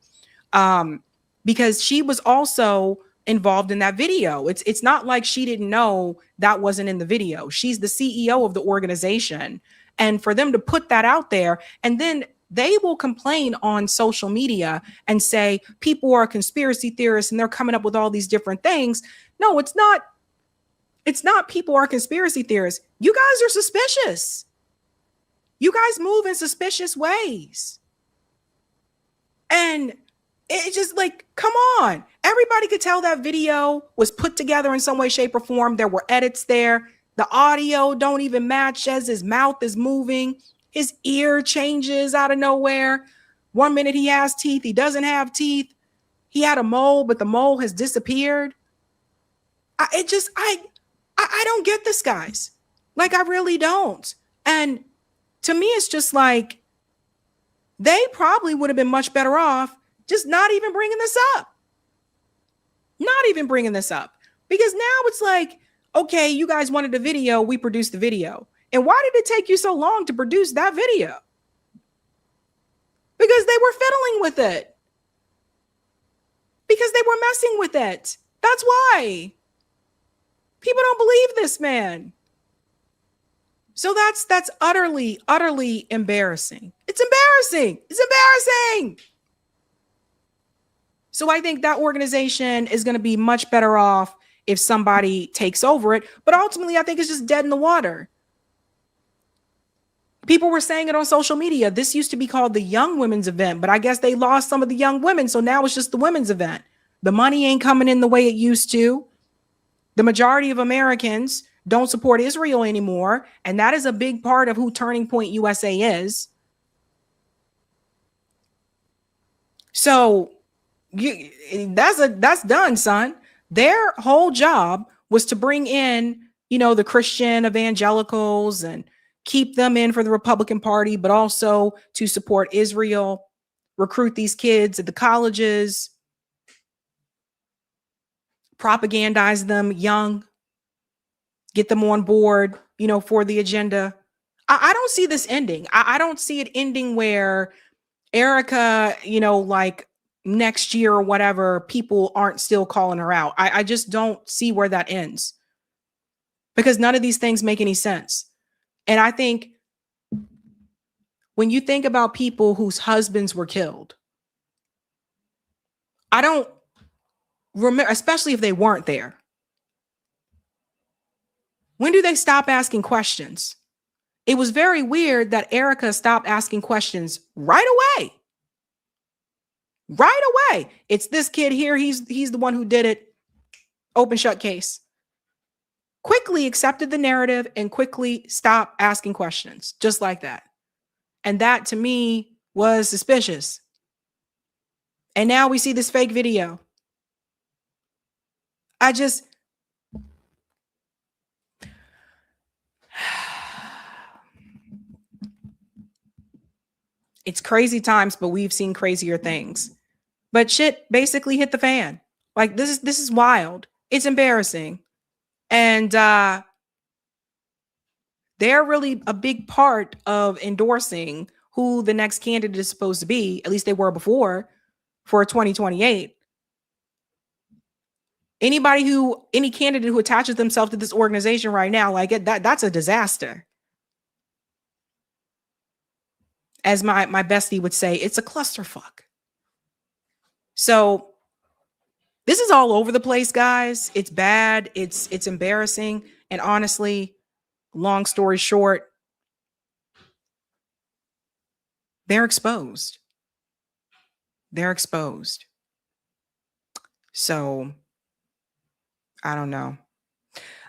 Because she was also involved in that video. It's not like she didn't know that wasn't in the video. She's the CEO of the organization. And for them to put that out there, and then they will complain on social media and say people are conspiracy theorists and they're coming up with all these different things. No, it's not. It's not people are conspiracy theorists. You guys are suspicious. You guys move in suspicious ways. And it's just like, come on. Everybody could tell that video was put together in some way, shape, or form. There were edits there. The audio don't even match as his mouth is moving. His ear changes out of nowhere. 1 minute he has teeth. He doesn't have teeth. He had a mole, but the mole has disappeared. I don't get this, guys. Like, I really don't. And to me, it's just like, they probably would have been much better off just not even bringing this up. Not even bringing this up. Because now it's like, okay, you guys wanted a video, we produced the video. And why did it take you so long to produce that video? Because they were fiddling with it. Because they were messing with it. That's why. People don't believe this man. So that's utterly, utterly embarrassing. It's embarrassing. It's embarrassing. So I think that organization is going to be much better off if somebody takes over it. But ultimately, I think it's just dead in the water. People were saying it on social media. This used to be called the Young Women's Event, but I guess they lost some of the young women. So now it's just the women's event. The money ain't coming in the way it used to. The majority of Americans don't support Israel anymore. And that is a big part of who Turning Point USA is. So that's done, son. Their whole job was to bring in, the Christian evangelicals and keep them in for the Republican Party, but also to support Israel, recruit these kids at the colleges, propagandize them young, get them on board, for the agenda. I don't see this ending. I don't see it ending where Erica, like next year or whatever, people aren't still calling her out. I just don't see where that ends because none of these things make any sense. And I think when you think about people whose husbands were killed, I don't remember, especially if they weren't there. When do they stop asking questions? It was very weird that Erica stopped asking questions right away. Right away. It's this kid here. He's the one who did it. Open shut case. Quickly accepted the narrative and quickly stopped asking questions. Just like that. And that to me was suspicious. And now we see this fake video. It's crazy times, but we've seen crazier things. But shit basically hit the fan. Like this is wild. It's embarrassing. And they're really a big part of endorsing who the next candidate is supposed to be. At least they were before for 2028. Any candidate who attaches themselves to this organization right now, like that's a disaster. As my bestie would say, it's a clusterfuck. So this is all over the place, guys. It's bad. It's embarrassing. And honestly, long story short, they're exposed. They're exposed. So I don't know.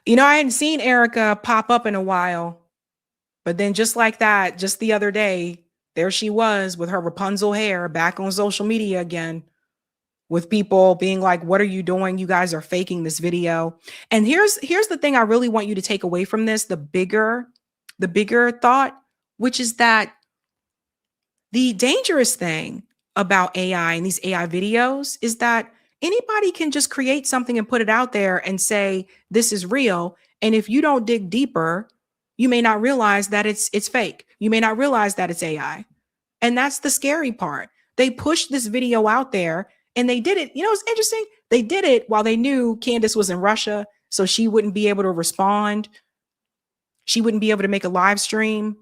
I hadn't seen Erica pop up in a while, but then just like that, just the other day, there she was with her Rapunzel hair back on social media again, with people being like, what are you doing? You guys are faking this video. And here's the thing I really want you to take away from this, the bigger thought, which is that the dangerous thing about AI and these AI videos is that anybody can just create something and put it out there and say, this is real. And if you don't dig deeper, you may not realize that it's fake. You may not realize that it's AI. And that's the scary part. They pushed this video out there and they did it. It's interesting. They did it while they knew Candace was in Russia, so she wouldn't be able to respond. She wouldn't be able to make a live stream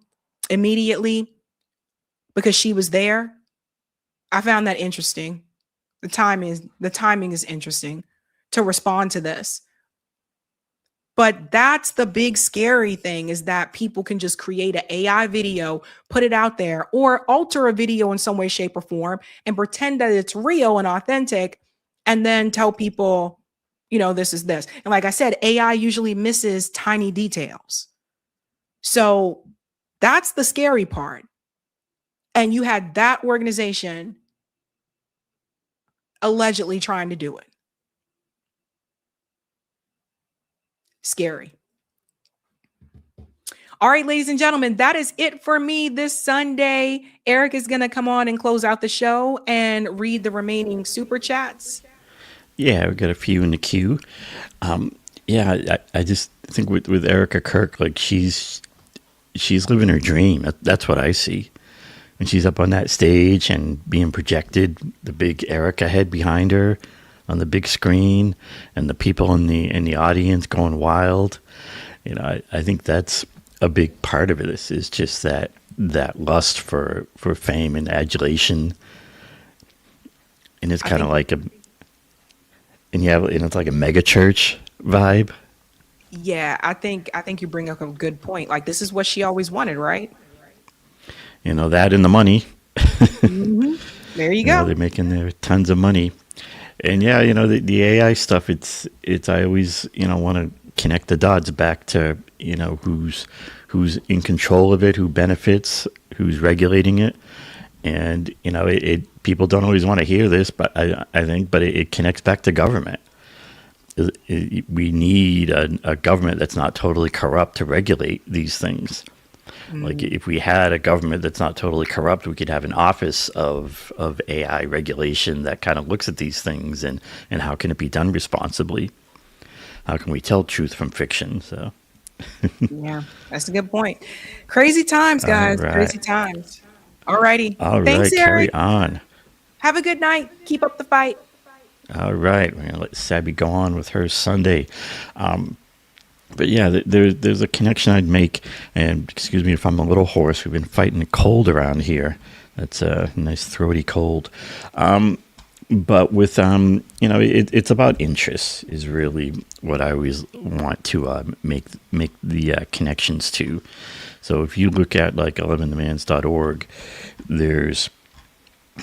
immediately because she was there. I found that interesting. The timing is interesting to respond to this. But that's the big scary thing, is that people can just create an AI video, put it out there, or alter a video in some way, shape, or form and pretend that it's real and authentic, and then tell people, this is this. And like I said, AI usually misses tiny details. So that's the scary part. And you had that organization allegedly trying to do it. Scary. All right, ladies and gentlemen, that is it for me this Sunday. Eric is going to come on and close out the show and read the remaining super chats. Yeah, we got a few in the queue. I just think with Erica Kirk, like she's living her dream. That's what I see. And she's up on that stage and being projected, the big Erica head behind her on the big screen, and the people in the audience going wild. I think that's a big part of it. Is just that lust for fame and adulation, and it's kind of like it's like a mega church vibe. Yeah, I think you bring up a good point. Like, this is what she always wanted, right? That and the money. Mm-hmm. There you go. They're making their tons of money. And the AI stuff, it's I always, want to connect the dots back to, who's in control of it, who benefits, who's regulating it. And, people don't always want to hear this, but I think it connects back to government. We need a government that's not totally corrupt to regulate these things. Like, if we had a government that's not totally corrupt, we could have an office of AI regulation that kind of looks at these things and how can it be done responsibly? How can we tell truth from fiction? So, yeah, that's a good point. Crazy times, guys. All right. Crazy times. All righty. All Thanks, right, Eric. carry on. Have a good night. Keep up the fight. All right, we're going to let Sabby go on with her Sunday. But yeah, there's a connection I'd make, and excuse me if I'm a little hoarse. We've been fighting a cold around here. That's a nice throaty cold. But with, it's about interests is really what I always want to make the connections to. So if you look at like 11demands.org, there's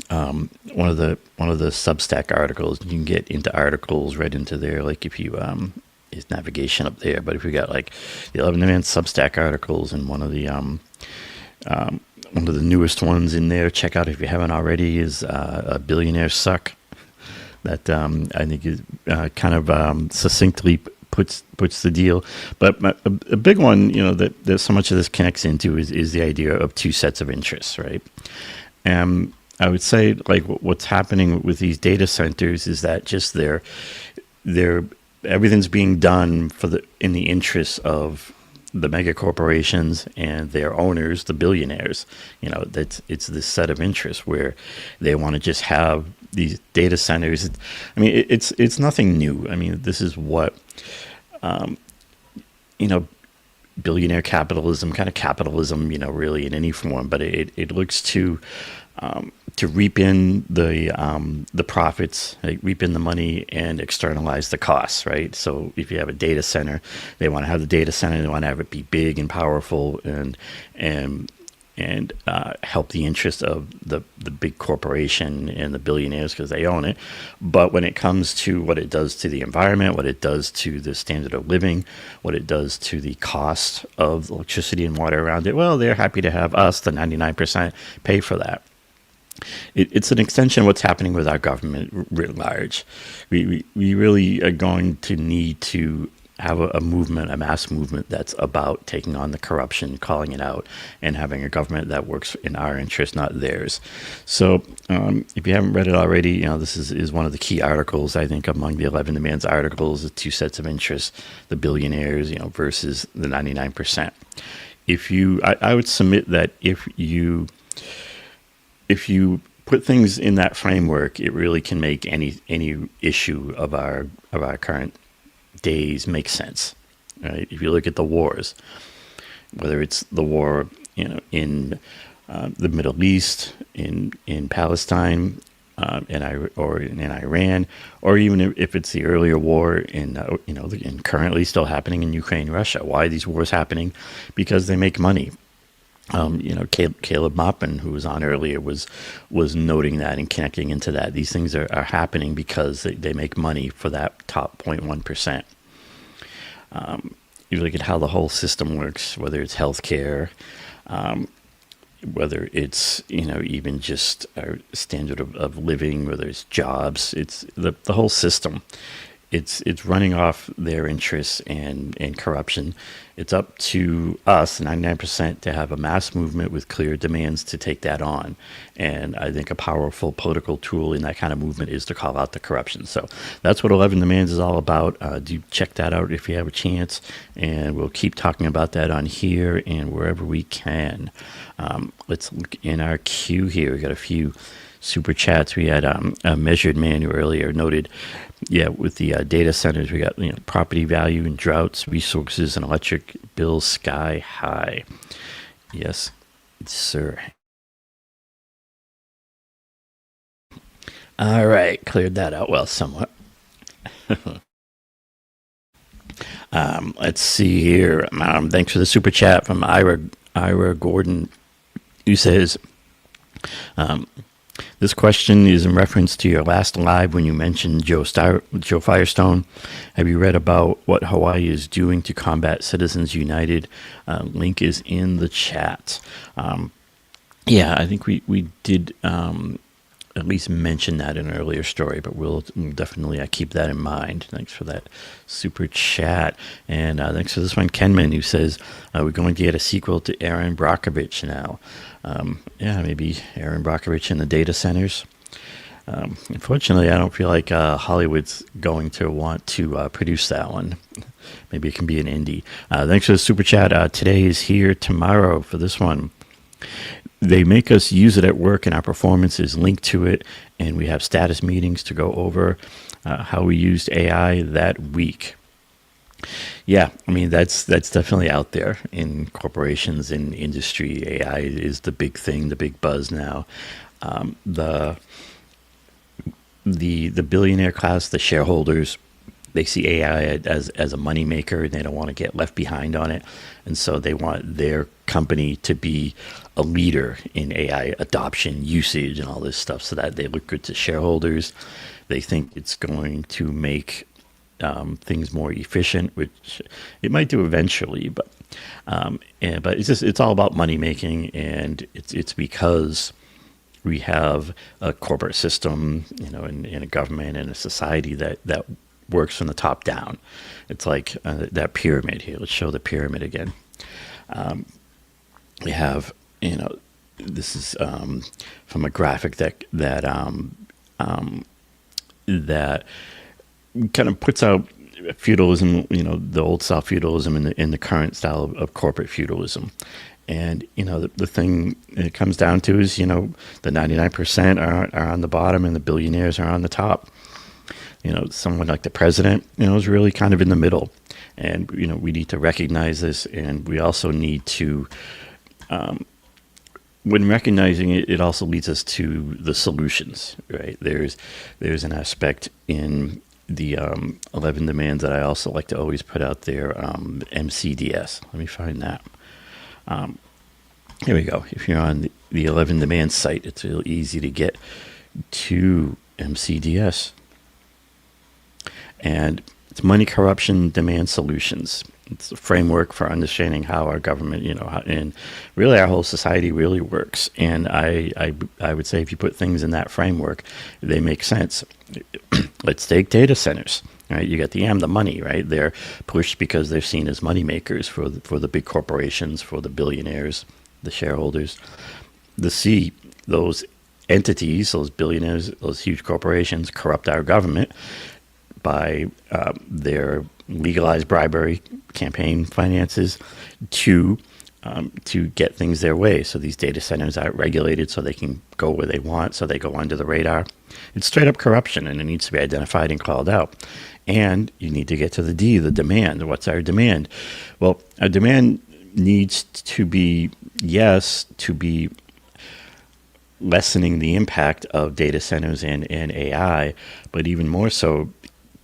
one of the Substack articles. You can get into articles right into there. Like if you is navigation up there, but if we got like the 11 Demands Substack articles and one of the newest ones in there, check out if you haven't already, is a Billionaire Suck. That I think is kind of succinctly puts the deal. But a big one, that so much of this connects into is the idea of two sets of interests, right? And I would say like what's happening with these data centers is that just they're everything's being done in the interest of the mega corporations and their owners, the billionaires. It's this set of interests where they want to just have these data centers. I mean, it's nothing new. I mean, this is what billionaire capitalism, kind of capitalism, really in any form, but it looks to reap in the profits, reap in the money, and externalize the costs, right? So if you have a data center, they want to have the data center, they want to have it be big and powerful and help the interest of the big corporation and the billionaires because they own it. But when it comes to what it does to the environment, what it does to the standard of living, what it does to the cost of electricity and water around it, well, they're happy to have us, the 99%, pay for that. It's an extension of what's happening with our government writ large. We really are going to need to have a movement, a mass movement that's about taking on the corruption, calling it out, and having a government that works in our interest, not theirs. So if you haven't read it already, this is one of the key articles, I think, among the 11 demands articles, the two sets of interests, the billionaires, versus the 99%. I would submit that if you put things in that framework, it really can make any issue of our current days make sense, right? If you look at the wars, whether it's the war, in the Middle East, in Palestine, or in Iran, or even if it's the earlier war in currently still happening in Ukraine, Russia. Why are these wars happening? Because they make money. Caleb Maupin, who was on earlier, was noting that and connecting into that. These things are happening because they make money for that top 0.1%. You look at how the whole system works, whether it's healthcare, whether it's even just our standard of living, whether it's jobs, it's the whole system. It's running off their interests and corruption. It's up to us, 99%, to have a mass movement with clear demands to take that on. And I think a powerful political tool in that kind of movement is to call out the corruption. So that's what 11 Demands is all about. Do check that out if you have a chance. And we'll keep talking about that on here and wherever we can. Let's look in our queue here. We got a few super chats. We had a Measured Man who earlier noted, with the data centers, we got property value and droughts, resources, and electric bills sky high. Yes, sir. All right, cleared that out well somewhat. Let's see here. Thanks for the super chat from Ira Gordon, who says, this question is in reference to your last live when you mentioned Joe Firestone. Have you read about what Hawaii is doing to combat Citizens United? Link is in the chat. I think we did at least mention that in an earlier story, but we'll definitely keep that in mind. Thanks for that super chat. And thanks for this one, Kenman, who says, we're going to get a sequel to Aaron Brockovich now. Maybe Aaron Brockovich in the data centers. Unfortunately, I don't feel like Hollywood's going to want to produce that one. Maybe it can be an indie. Thanks for the super chat. Today is here, tomorrow for this one. They make us use it at work, and our performance is linked to it, and we have status meetings to go over how we used AI that week. Yeah, I mean, that's definitely out there in corporations, in industry. AI is the big thing, the big buzz now. The billionaire class, the shareholders, they see AI as a moneymaker, and they don't want to get left behind on it. And so they want their company to be a leader in AI adoption, usage, and all this stuff, so that they look good to shareholders. They think it's going to make things more efficient, which it might do eventually, but it's all about money making, and it's because we have a corporate system, in a government and a society that works from the top down. It's like that pyramid here. Let's show the pyramid again. We have, this is from a graphic that kind of puts out feudalism, the old style feudalism and the current style of corporate feudalism. And, the thing it comes down to is, the 99% are on the bottom and the billionaires are on the top. Someone like the president, is really kind of in the middle. And, we need to recognize this. And we also need to, when recognizing it, it also leads us to the solutions, right? There's an aspect in the 11 demands that I also like to always put out there, MCDS. Let me find that. Here we go. If you're on the 11 demands site, it's real easy to get to MCDS. And it's money, corruption, demand solutions. It's a framework for understanding how our government, and really our whole society really works. And I would say if you put things in that framework, they make sense. Let's take data centers. Right, you got the money, right? They're pushed because they're seen as money makers for the big corporations, for the billionaires, the shareholders. The C, those entities, those billionaires, those huge corporations corrupt our government by their legalized bribery campaign finances to get things their way. So these data centers are regulated so they can go where they want, so they go under the radar. It's straight up corruption, and it needs to be identified and called out. And you need to get to the D, the demand. What's our demand? Well, our demand needs to be, to be lessening the impact of data centers and AI, but even more so,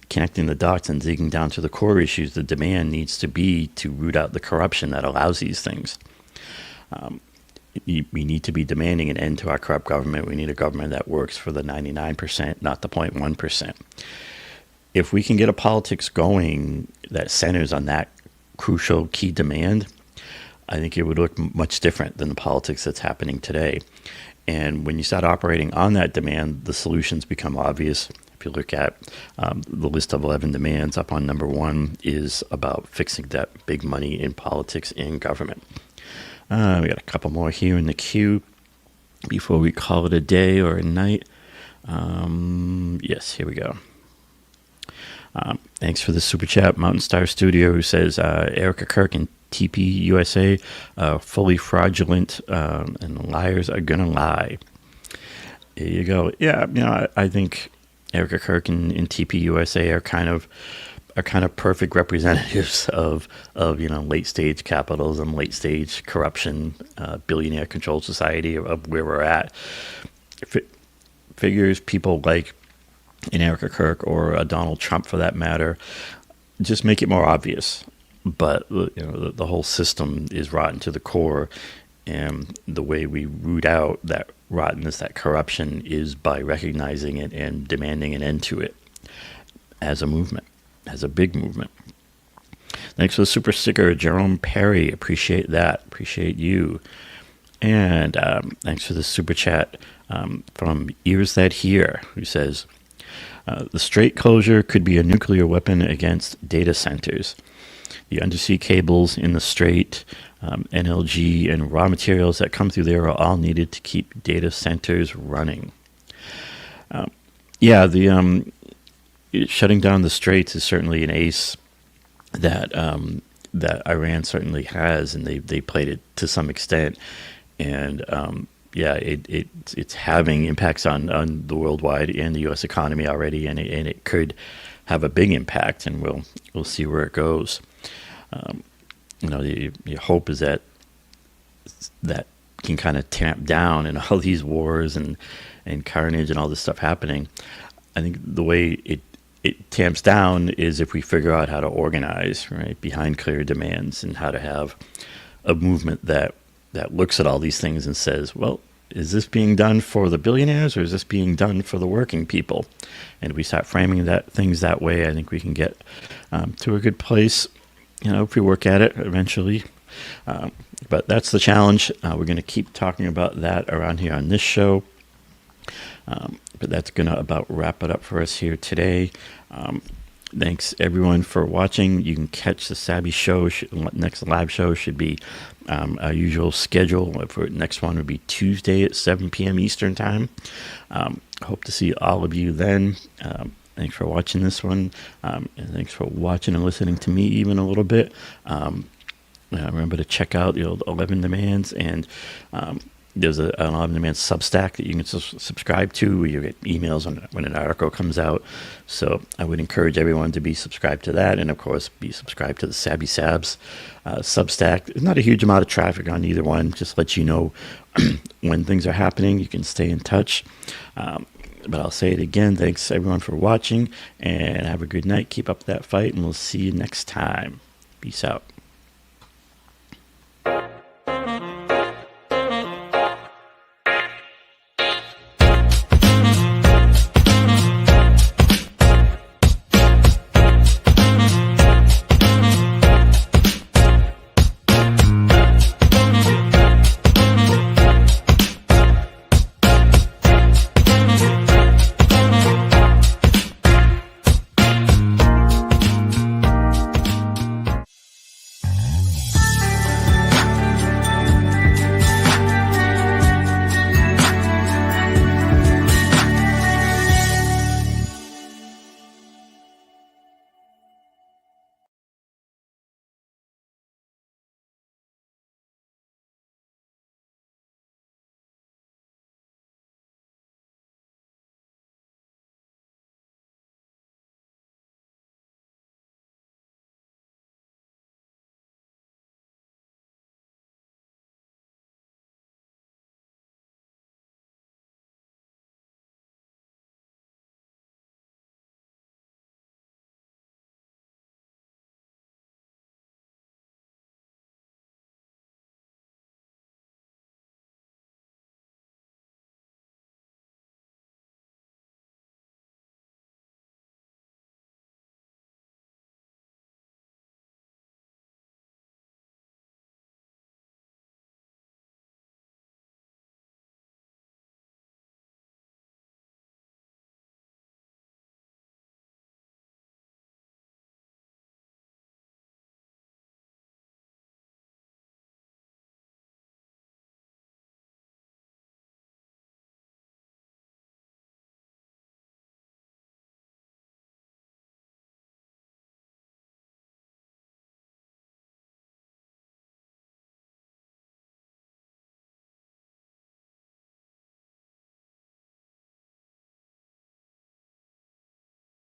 connecting the dots and digging down to the core issues. The demand needs to be to root out the corruption that allows these things. We need to be demanding an end to our corrupt government. We need a government that works for the 99%, not the 0.1%. If we can get a politics going that centers on that crucial key demand, I think it would look much different than the politics that's happening today. And when you start operating on that demand, the solutions become obvious. If you look at the list of 11 demands, up on number 1 is about fixing that big money in politics and government. We got a couple more here in the queue before we call it a day or a night. Yes, here we go. Thanks for the super chat, Mountain Star Studio, who says Erica Kirk and TP USA fully fraudulent and liars are gonna lie. There you go. Yeah, I think Erica Kirk and TP USA are kind of perfect representatives of late stage capitalism, late stage corruption, billionaire controlled society of where we're at. Figures people like in Erica Kirk or Donald Trump, for that matter, just make it more obvious. But the whole system is rotten to the core, and the way we root out that rottenness, that corruption, is by recognizing it and demanding an end to it as a movement, as a big movement. Thanks for the super sticker, Jerome Perry. Appreciate that. Appreciate you. And thanks for the super chat from Ears That Hear, who says, the Strait closure could be a nuclear weapon against data centers. The undersea cables in the Strait, NLG, and raw materials that come through there are all needed to keep data centers running. Shutting down the Straits is certainly an ace that Iran certainly has, and they played it to some extent. And it's having impacts on the worldwide and the U.S. economy already, and it could have a big impact, and we'll see where it goes. The hope is that can kind of tamp down, and all these wars and carnage and all this stuff happening. I think the way it tamps down is if we figure out how to organize, right, behind clear demands, and how to have a movement that looks at all these things and says, well, is this being done for the billionaires or is this being done for the working people? And if we start framing things that way, I think we can get to a good place, if we work at it eventually. But that's the challenge. We're going to keep talking about that around here on this show. But that's going to about wrap it up for us here today. Thanks, everyone, for watching. You can catch the Sabby show. Next live show should be our usual schedule. For next one would be Tuesday at 7 p.m. Eastern Time. Hope to see all of you then. Thanks for watching this one, and thanks for watching and listening to me even a little bit. Remember to check out the 11 Demands, and there's an 11 Demands Substack that you can subscribe to, where you get emails when an article comes out. So I would encourage everyone to be subscribed to that, and of course be subscribed to the Sabs Substack. There's not a huge amount of traffic on either one, just let you know when things are happening. You can stay in touch. But I'll say it again, thanks everyone for watching, and have a good night. Keep up that fight, and we'll see you next time. Peace out.